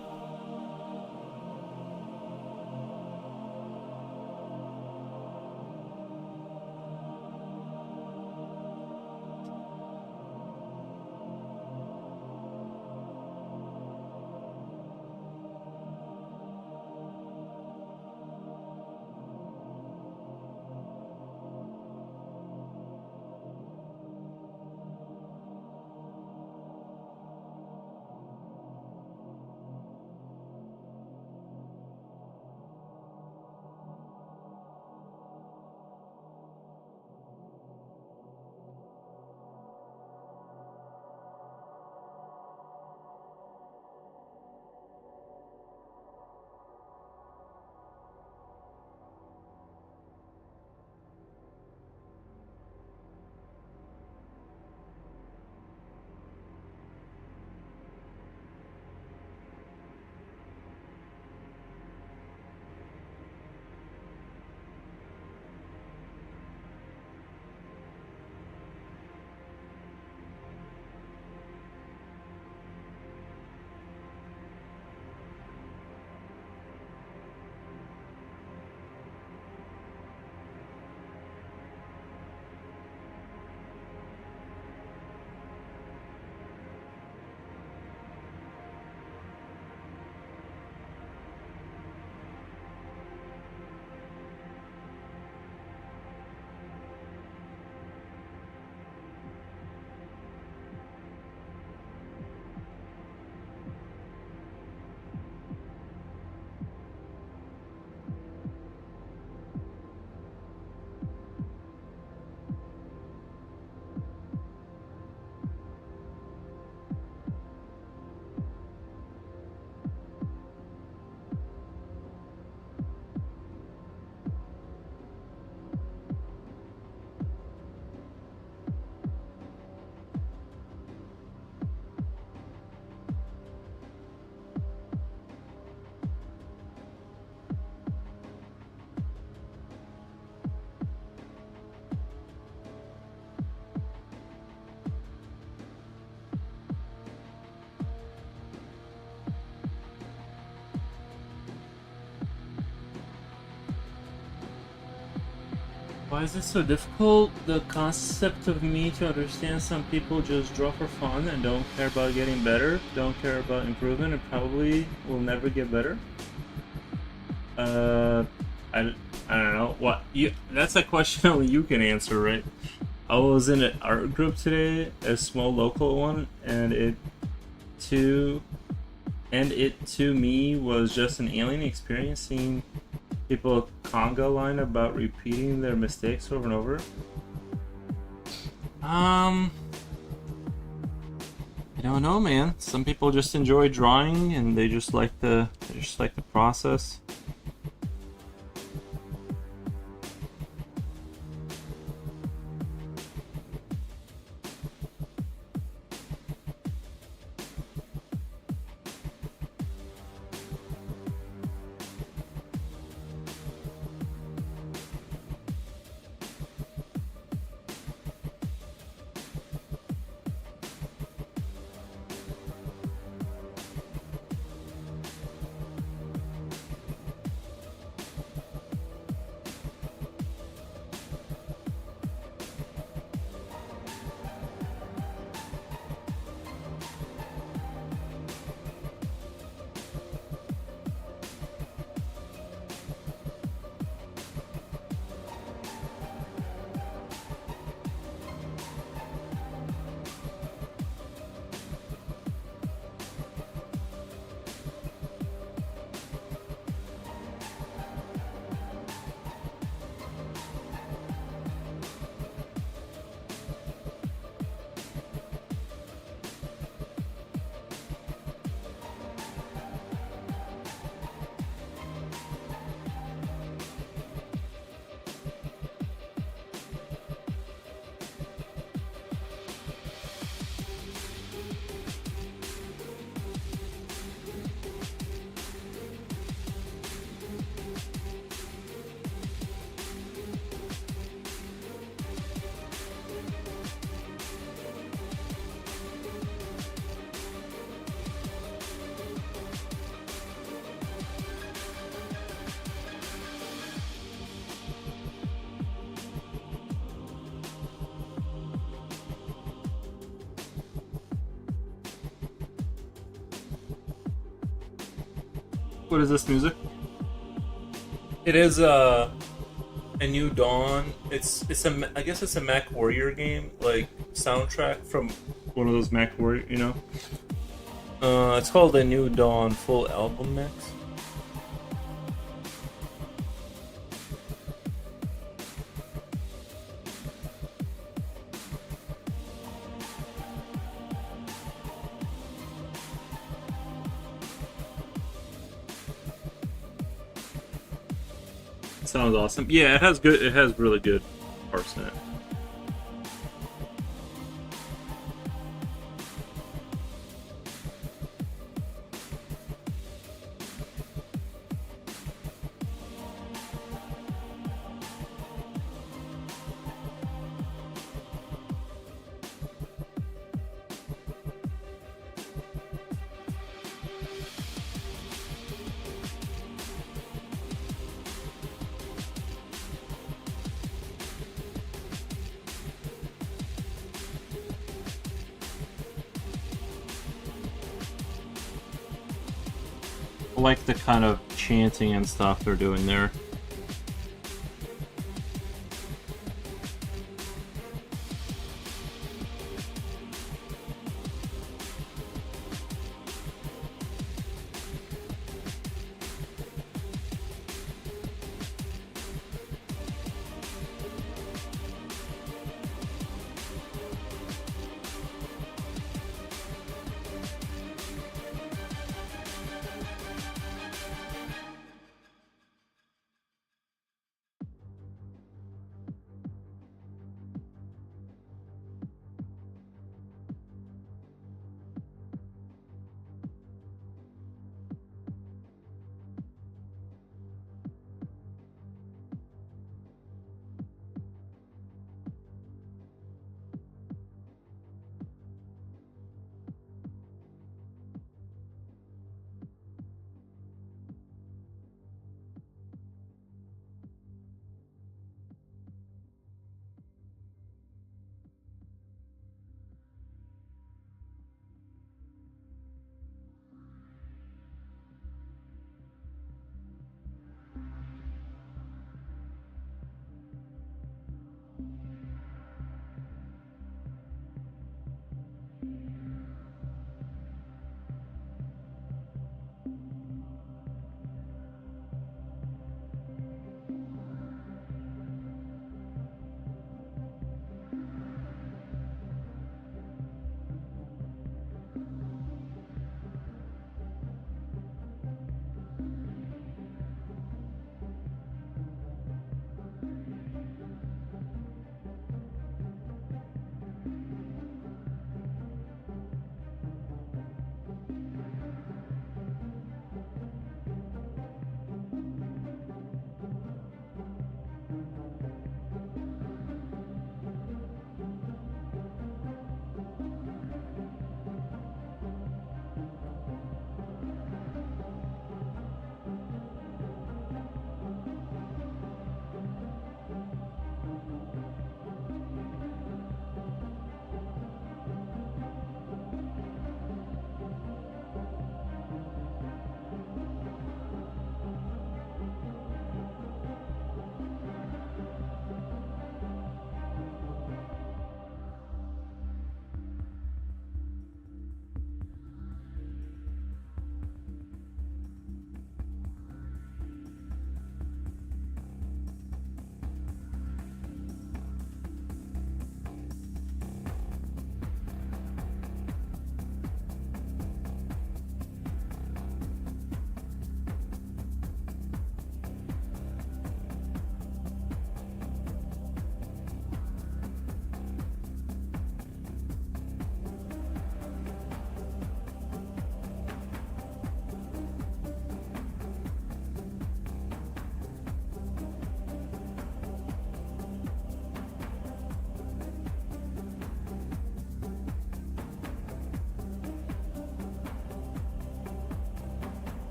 Why is it so difficult? The concept of me to understand some people just draw for fun and don't care about getting better, don't care about improvement, and probably will never get better. I don't know what you. That's a question only you can answer, right? I was in an art group today, a small local one, and to it to me was just an alien experience seeing people conga line about repeating their mistakes over and over. I don't know, man. Some people just enjoy drawing and they just like the process. What is this music? It is a New Dawn. I guess it's a Mac Warrior game, like soundtrack from one of those Mac Warrior, you know. It's called a New Dawn full album mix. Sounds awesome. Yeah, it has really good parts in it. I like the kind of chanting and stuff they're doing there.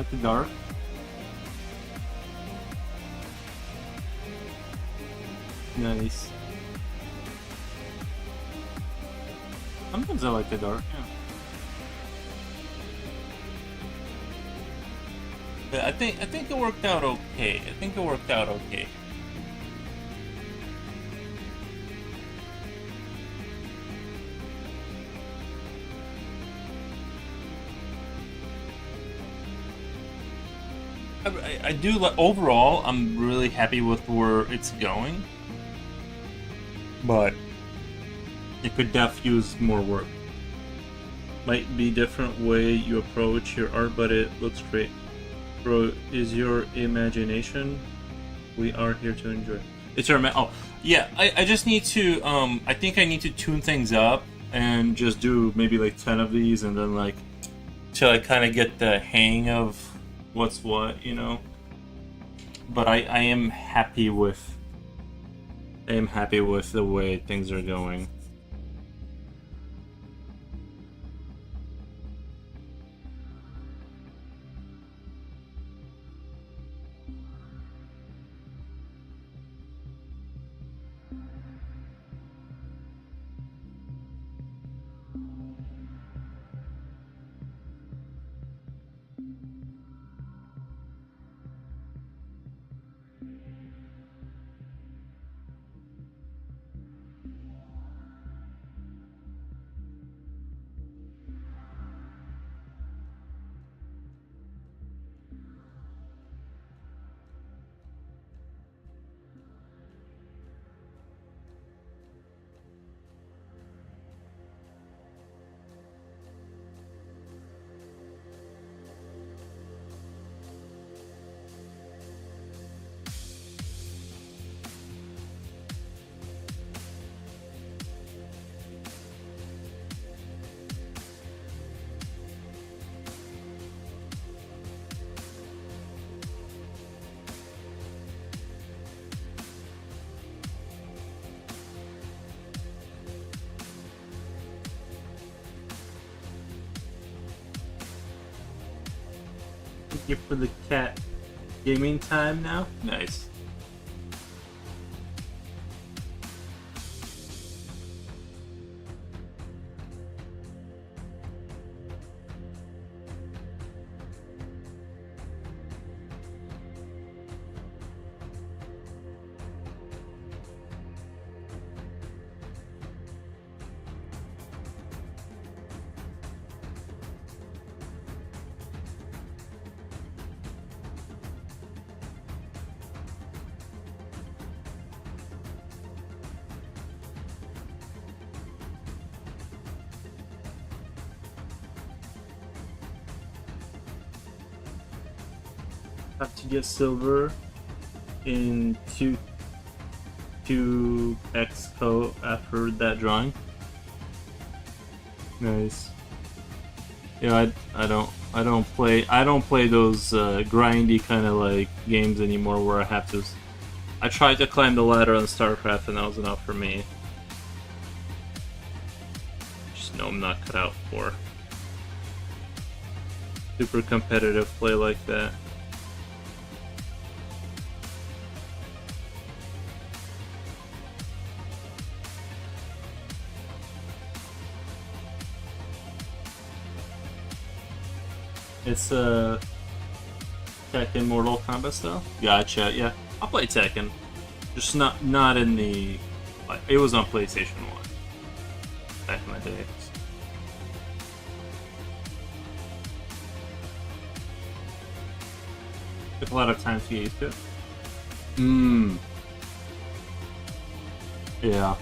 like the dark. Nice. Sometimes I like the dark, yeah. But I think it worked out okay. I think it worked out okay. I do like overall. I'm really happy with where it's going, but it could def use more work. Might be different way you approach your art, but it looks great. Bro, is your imagination? We are here to enjoy. It's our oh yeah. I just need to I think I need to tune things up and just do maybe like 10 of these, and then like till I kind of get the hang of what's what, you know. But I am happy with the way things are going. Here for the cat gaming time now. Nice. Have to get silver in 2x co after that drawing. Nice. Yeah, I don't play those grindy kind of like games anymore where I have to. I tried to climb the ladder on StarCraft and that was enough for me. Just know I'm not cut out for super competitive play like that. It's Tekken Mortal Kombat style? Gotcha, yeah. I'll play Tekken. Just not in the... It was on PlayStation 1. Back in the day. Took a lot of time to get used to it. Yeah.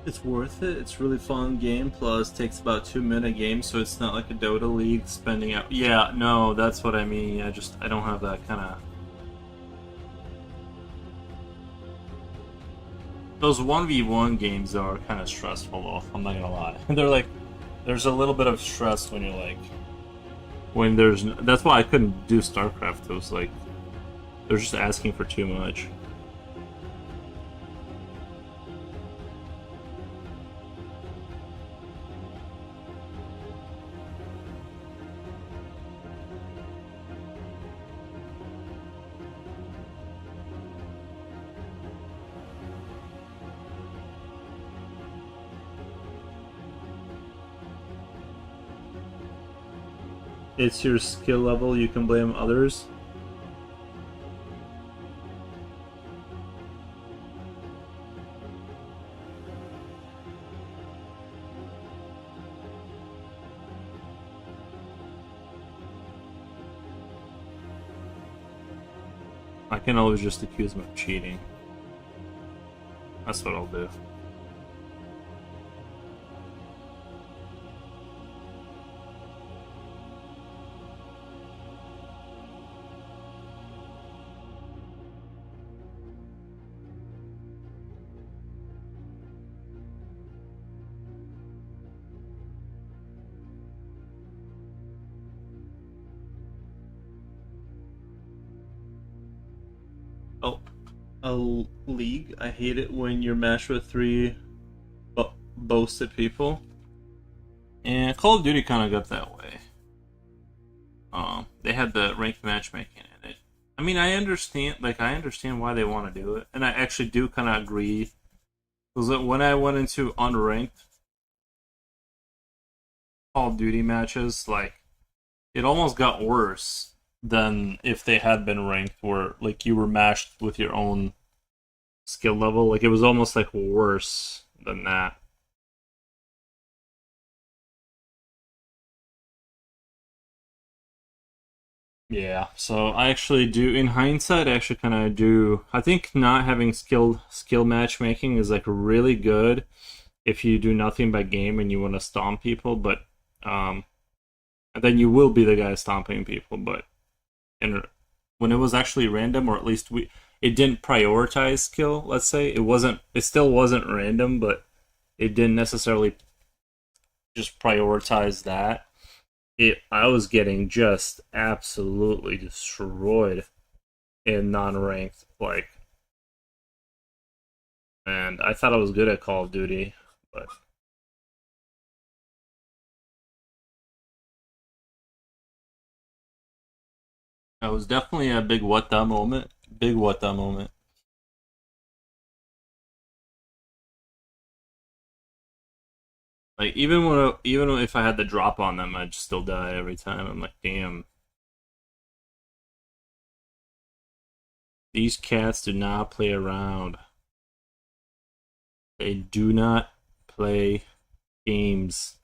It's worth it. It's really fun game. Plus, takes about 2 minute game, so it's not like a Dota League spending out. Yeah, no, that's what I mean. I don't have that kind of. Those 1v1 games are kind of stressful, though. I'm not gonna lie. They're like, there's a little bit of stress when you're like, when there's. That's why I couldn't do StarCraft. It was like, they're just asking for too much. It's your skill level, you can blame others. I can always just accuse them of cheating. That's what I'll do. Oh, a league? I hate it when you're matched with three boasted people. And Call of Duty kind of got that way. They had the ranked matchmaking in it. I mean, I understand why they want to do it, and I actually do kind of agree. Because when I went into unranked Call of Duty matches, like it almost got worse than if they had been ranked, where like you were matched with your own skill level. Like it was almost like worse than that. Yeah, so I actually do. In hindsight, I actually kind of do. I think not having skill matchmaking is like really good if you do nothing by game and you want to stomp people, but um, and then you will be the guy stomping people. But and when it was actually random, or at least it didn't prioritize skill. Let's say it still wasn't random, but it didn't necessarily just prioritize that. I was getting just absolutely destroyed in non-ranked, like, and I thought I was good at Call of Duty, but it was definitely a big what the moment. Big what the moment. Like even if I had the drop on them, I'd still die every time. I'm like, damn, these cats do not play around. They do not play games.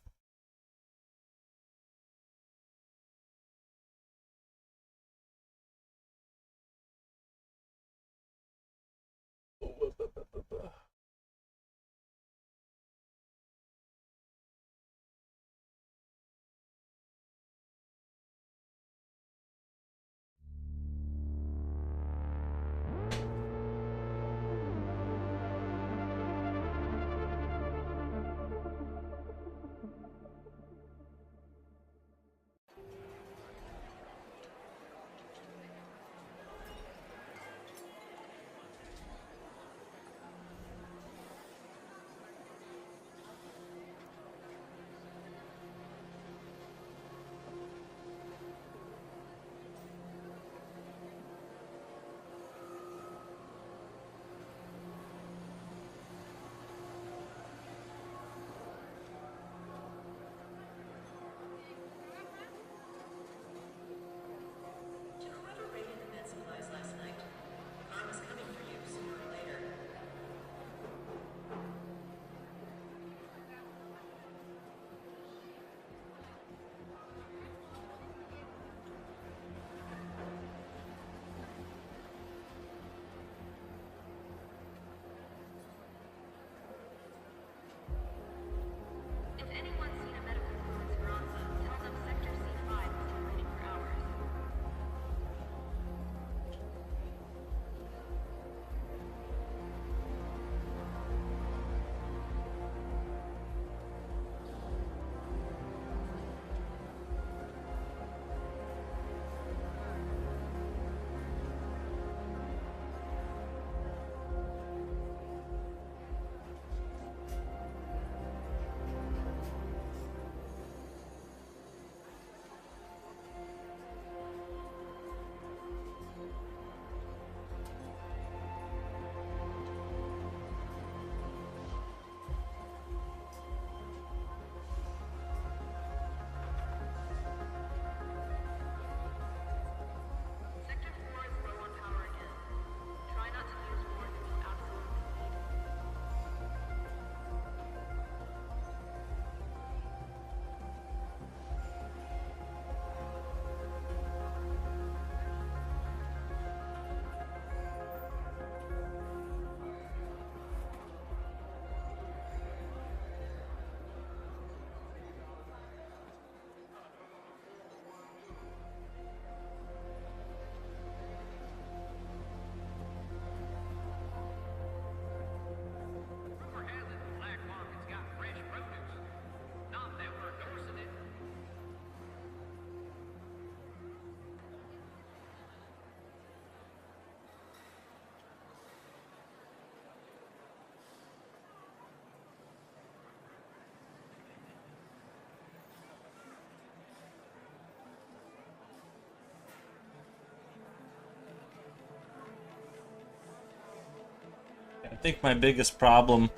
think my biggest problem,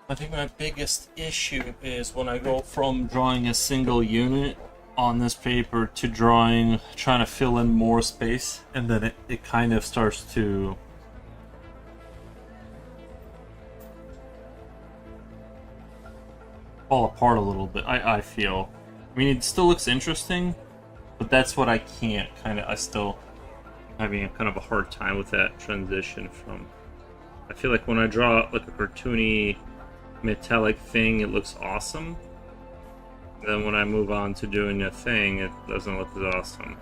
I think my biggest issue is when I go from drawing a single unit on this paper to trying to fill in more space, and then it kind of starts to fall apart a little bit, I feel. I mean, it still looks interesting, but that's what I can't I still having a kind of a hard time with that transition from. I feel like when I draw like a cartoony metallic thing, it looks awesome. Then when I move on to doing a thing, it doesn't look as awesome.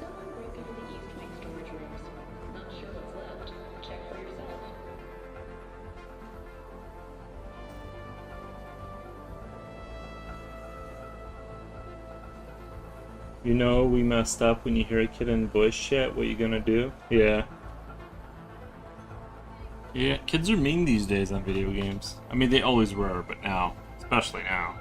Someone broke into the East Wing storage rooms. Not sure what's left. Check for yourself. You know, we messed up when you hear a kid in voice chat. What you gonna do? Yeah. Yeah, kids are mean these days on video games. I mean, they always were, but now, especially now.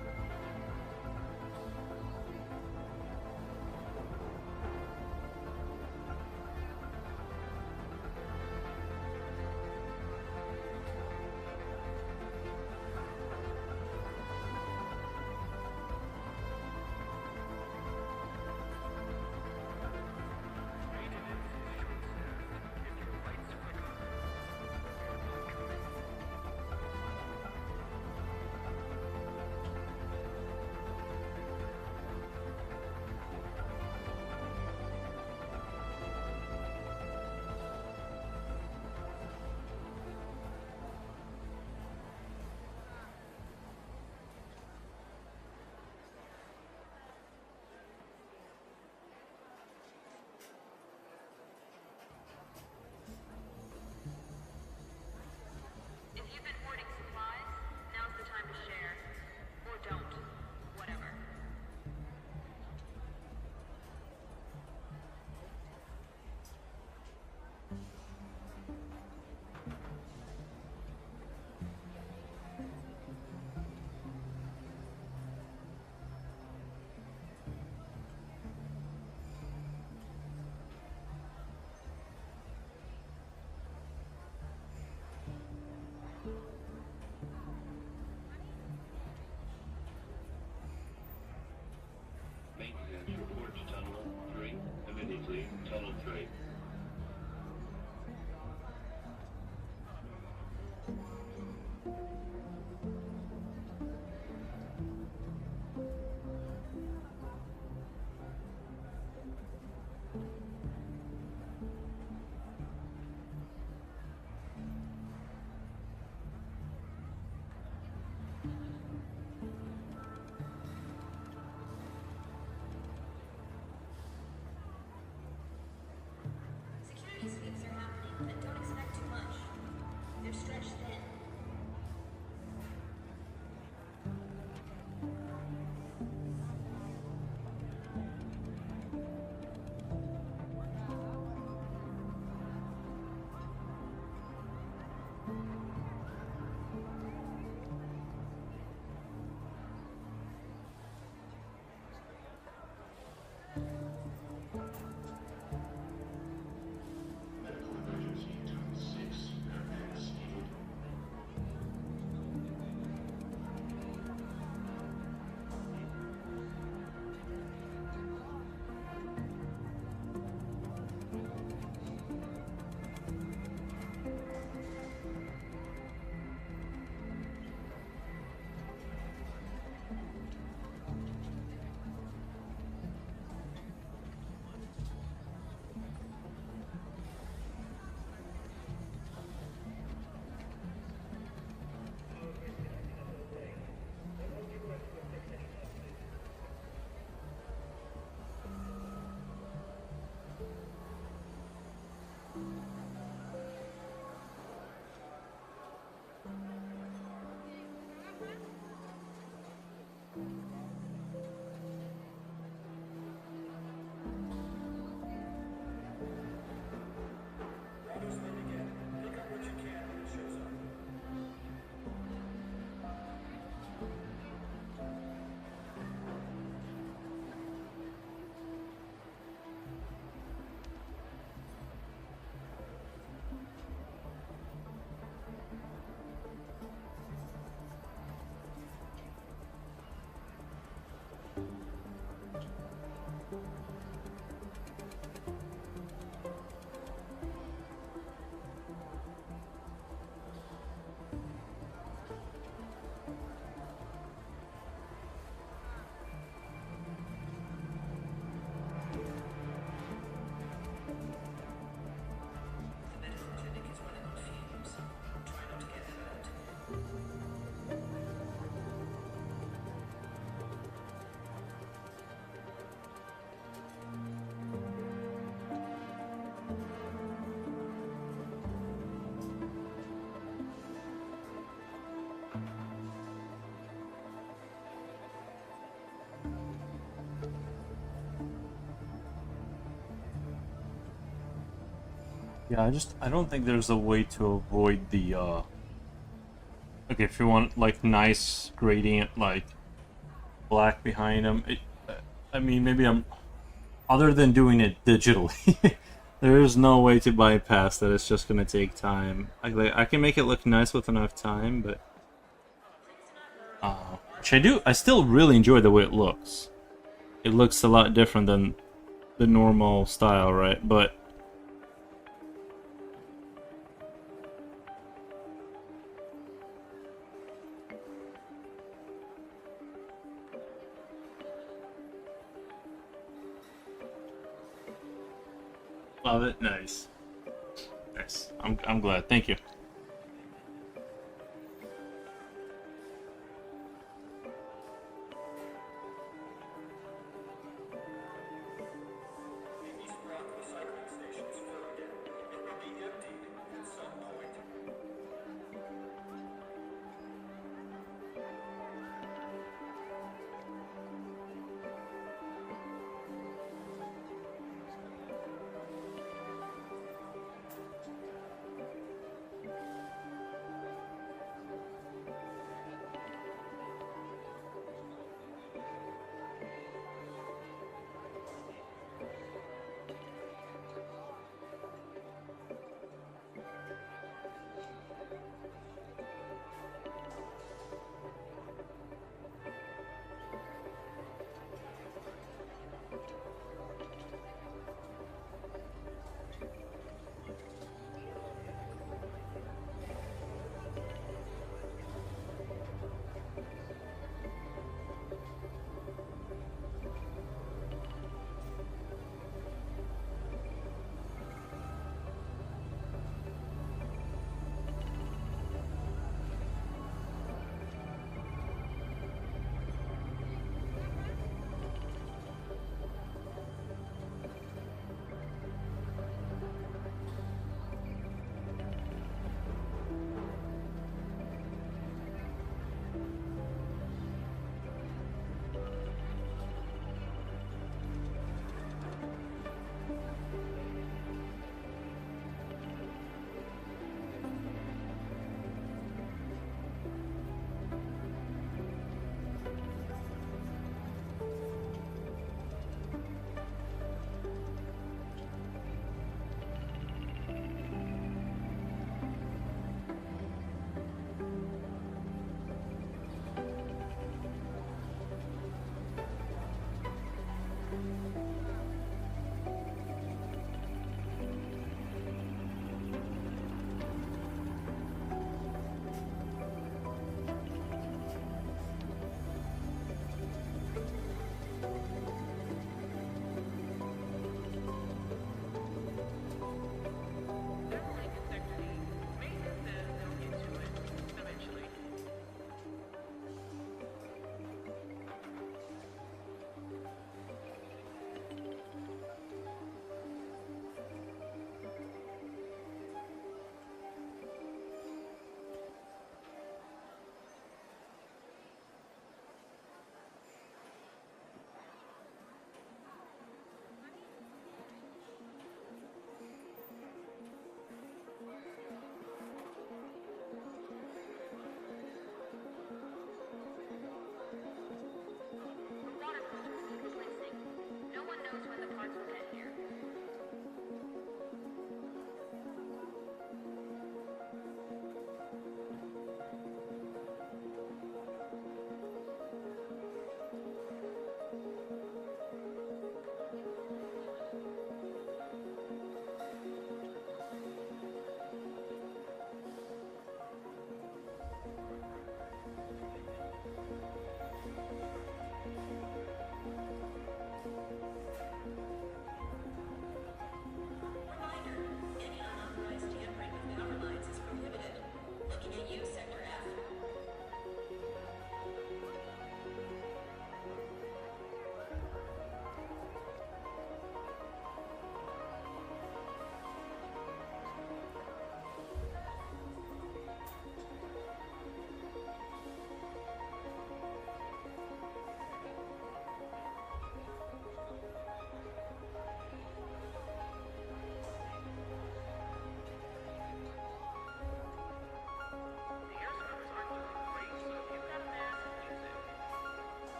Yeah, I don't think there's a way to avoid the like if you want like nice gradient like black behind them. I mean, maybe I'm other than doing it digitally. There is no way to bypass that. It's just gonna take time. I can make it look nice with enough time, but which I do. I still really enjoy the way it looks. It looks a lot different than the normal style, right? But love it. Nice. Nice. I'm glad. Thank you.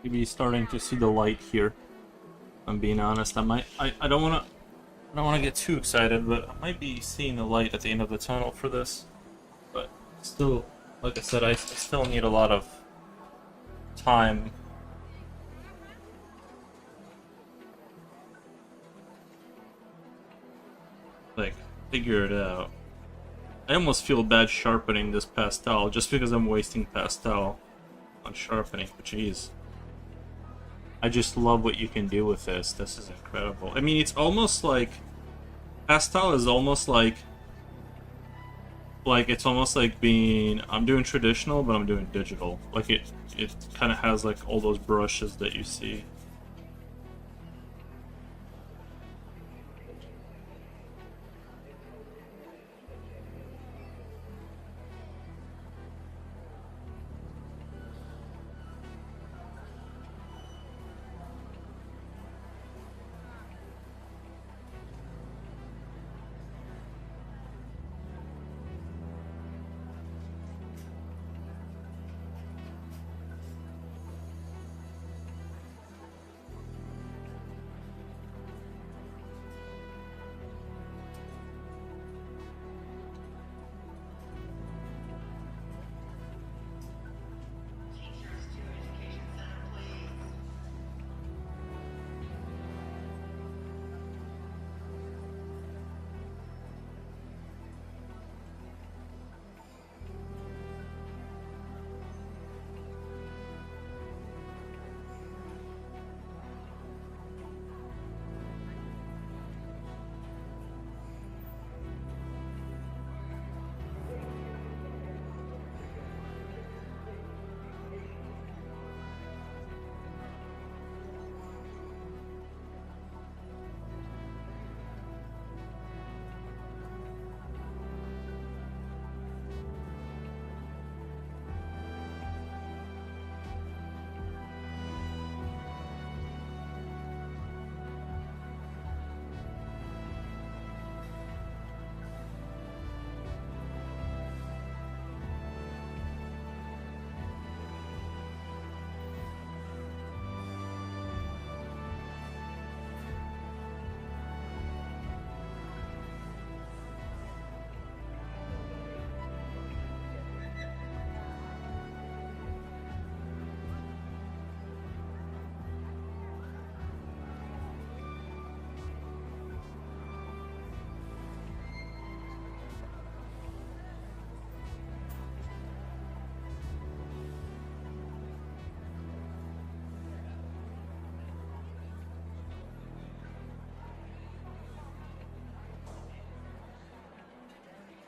Maybe starting to see the light here. I'm being honest. I don't wanna get too excited, but I might be seeing the light at the end of the tunnel for this. But still, like I said, I still need a lot of time. Like, figure it out. I almost feel bad sharpening this pastel just because I'm wasting pastel on sharpening, but jeez. I just love what you can do with this. This is incredible. I mean, it's almost like pastel is almost like it's almost like being I'm doing traditional, but I'm doing digital. Like it kind of has like all those brushes that you see.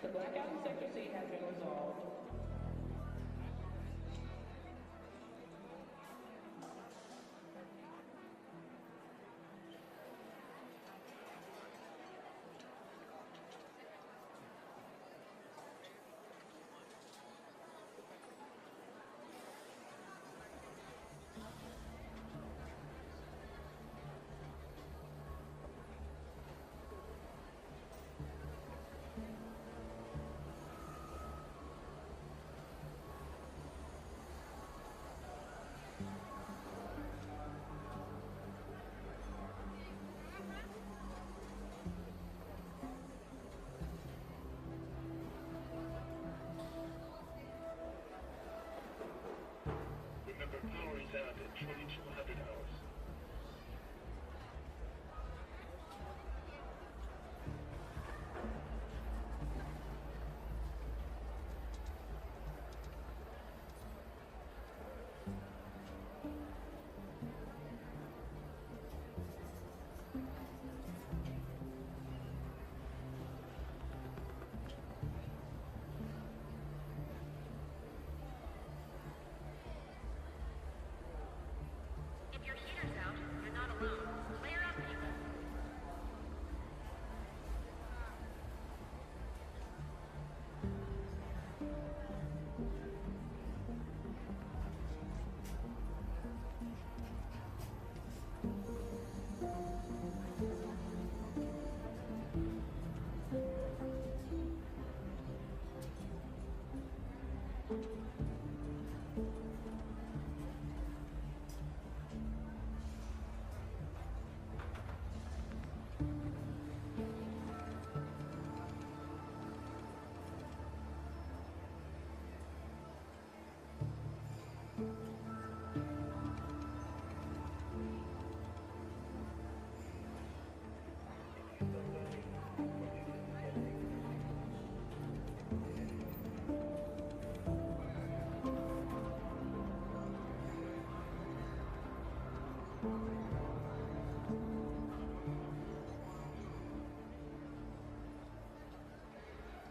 The blackout in Sector C has been resolved.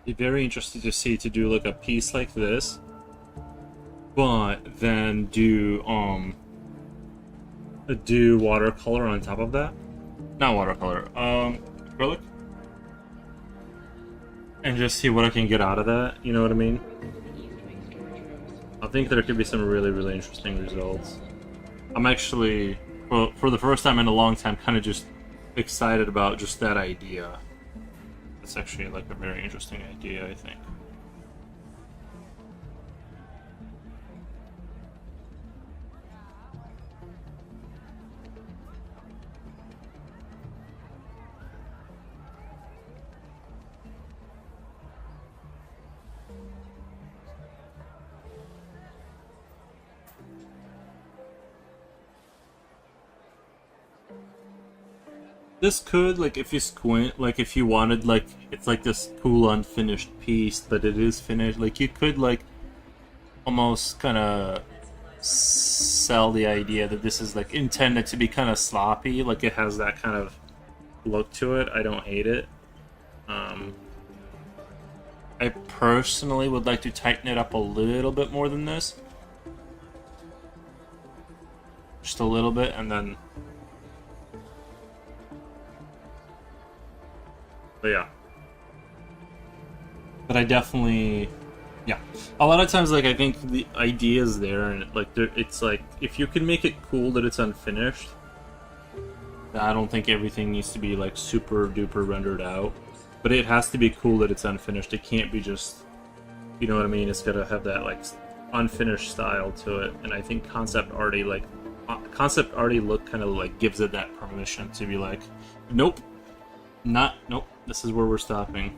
Be very interesting to see to do like a piece like this, but then do watercolor on top of that. Not watercolor, acrylic, and just see what I can get out of that. You know what I mean? I think there could be some really, really interesting results. I'm actually, well, for the first time in a long time, kind of just excited about just that idea. It's actually like a very interesting idea, I think. This could, like, if you squint, like, if you wanted, like, it's like this cool unfinished piece, but it is finished, like, you could, like, almost kind of sell the idea that this is, like, intended to be kind of sloppy, like, it has that kind of look to it. I don't hate it. I personally would like to tighten it up a little bit more than this. Just a little bit, and then... But yeah. But I definitely, yeah. A lot of times, like, I think the idea is there, and it's like, if you can make it cool that it's unfinished, I don't think everything needs to be like super duper rendered out. But it has to be cool that it's unfinished. It can't be just, you know what I mean? It's gotta have that like unfinished style to it. And I think concept already look kind of like gives it that permission to be like, nope. Nope, this is where we're stopping.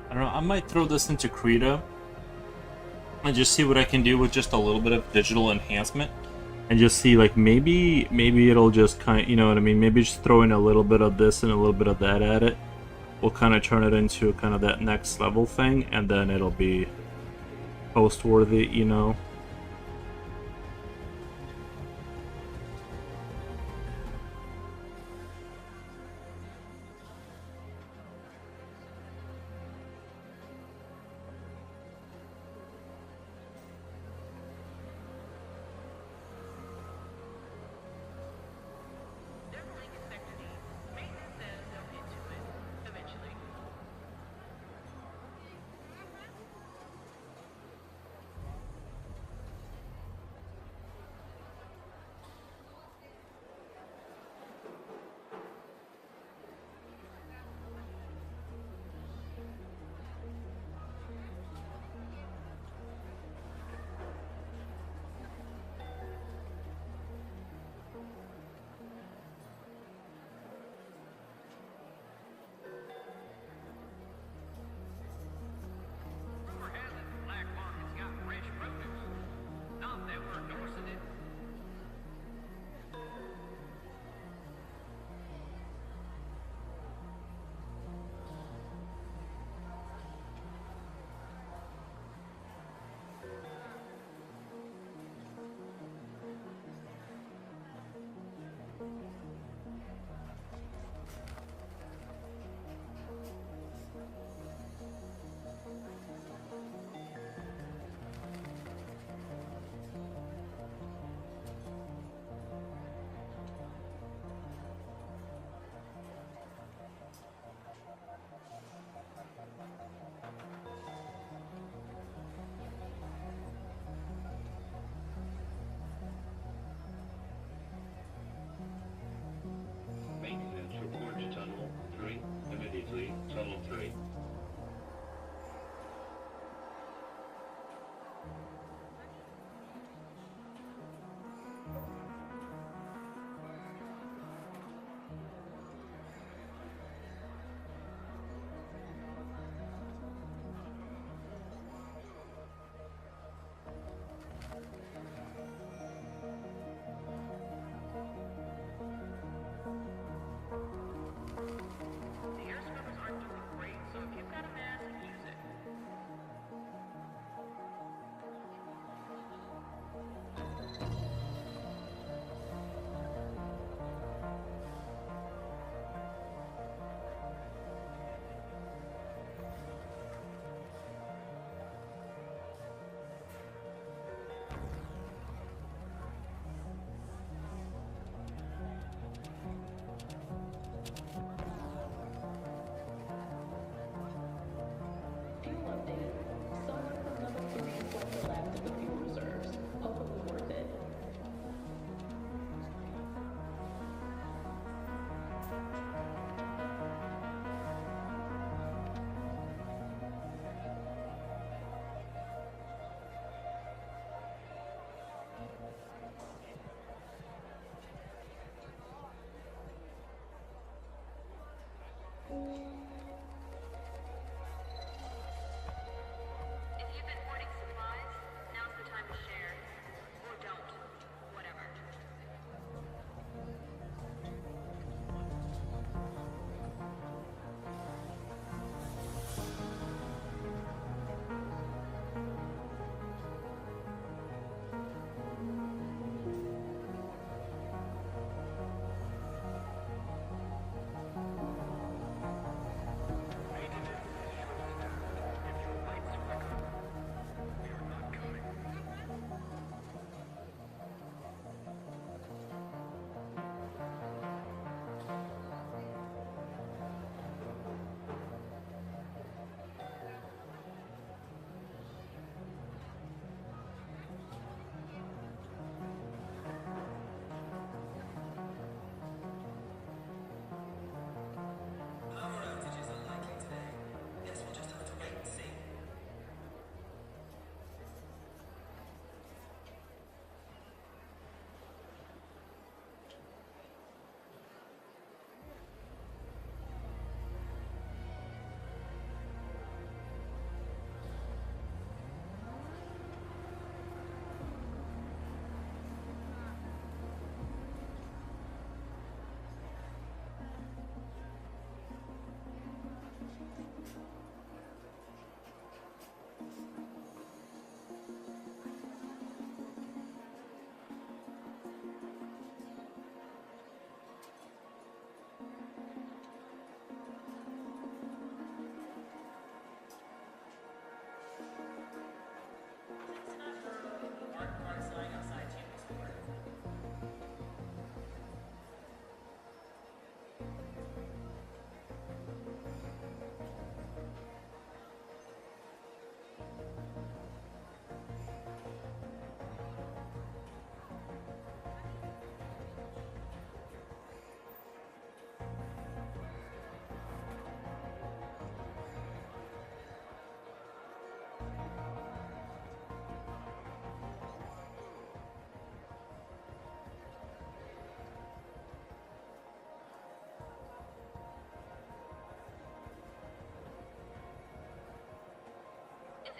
I don't know, I might throw this into Krita and just see what I can do with just a little bit of digital enhancement. and just see like maybe it'll just kind, you know what I mean? Maybe just throw in a little bit of this and a little bit of that at it. We'll kind of turn it into kind of that next level thing, and then it'll be post worthy, you know. Definitely expect to need maintenance and they'll get to it eventually.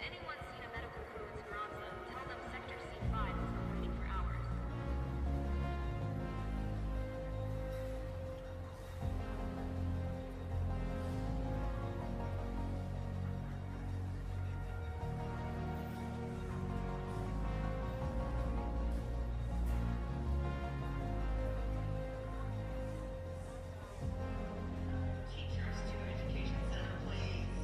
anyone's seen a medical crew in Speranza, tell them Sector C5 has been waiting for hours. Teachers to Education Center, please.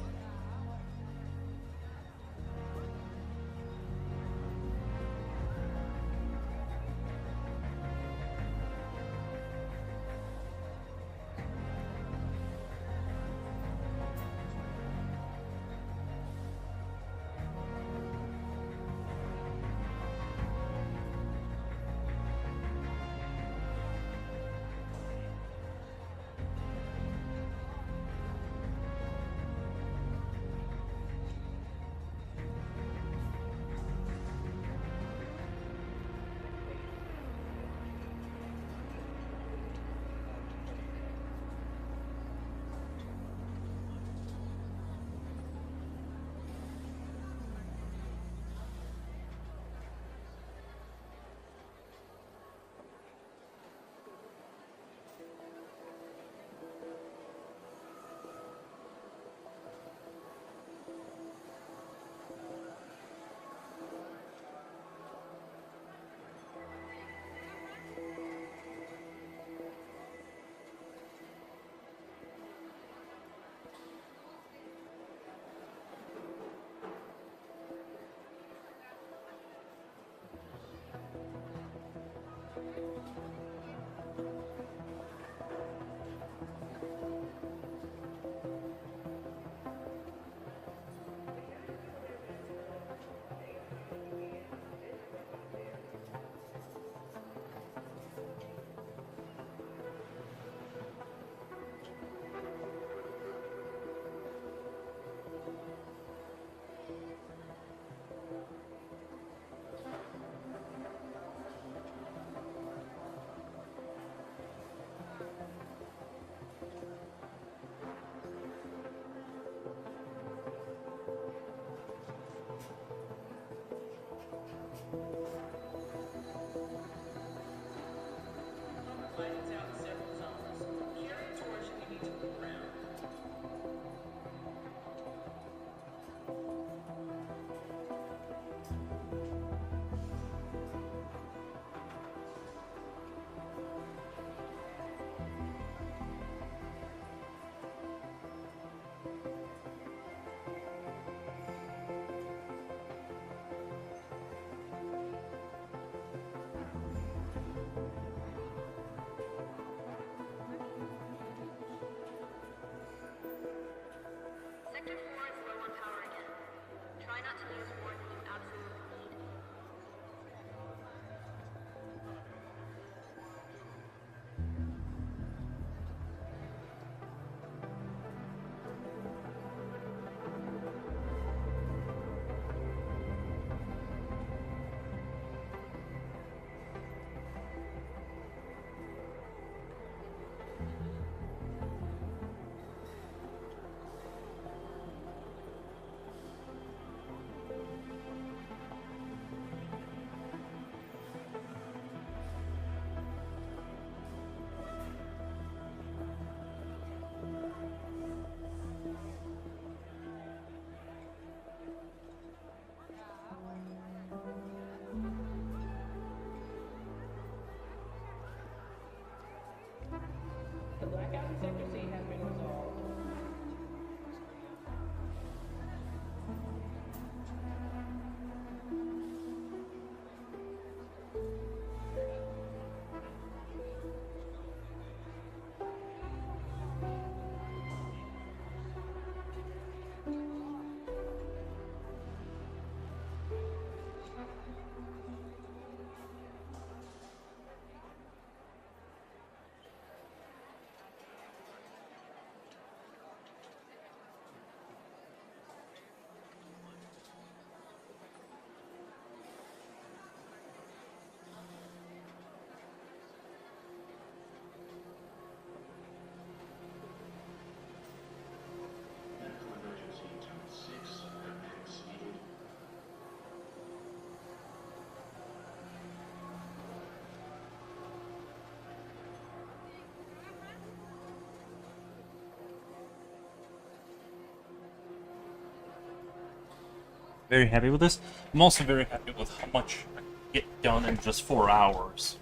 very happy with this. I'm also very happy with how much I can get done in just 4 hours.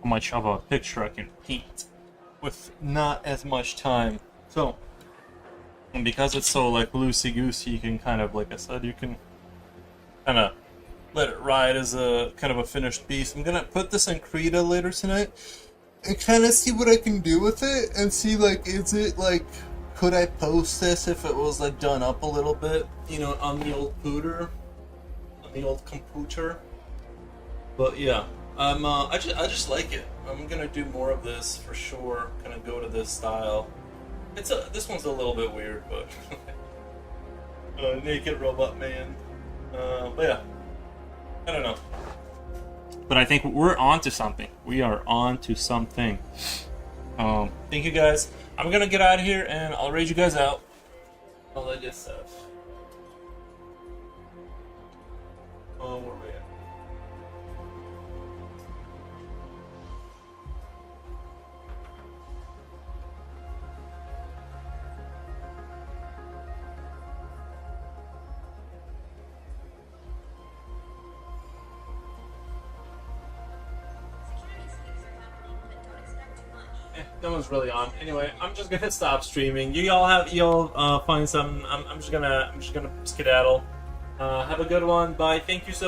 How much of a picture I can paint with not as much time. So, and because it's so like loosey-goosey, you can kind of, like I said, you can kind of let it ride as a kind of a finished piece. I'm gonna put this in Krita later tonight and kind of see what I can do with it and see, like, is it like, could I post this if it was like done up a little bit, you know, on the old computer, But yeah, I just like it. I'm gonna do more of this for sure. Gonna go to this style. This one's a little bit weird, but naked robot man. But yeah, I don't know. But I think we're on to something. We are on to something. Thank you guys. I'm gonna get out of here and I'll raid you guys out. All that good stuff. Oh, where are we at? No one's really on. Anyway, I'm just gonna stop streaming. Y'all find some. I'm just gonna skedaddle. Have a good one. Bye. Thank you so much.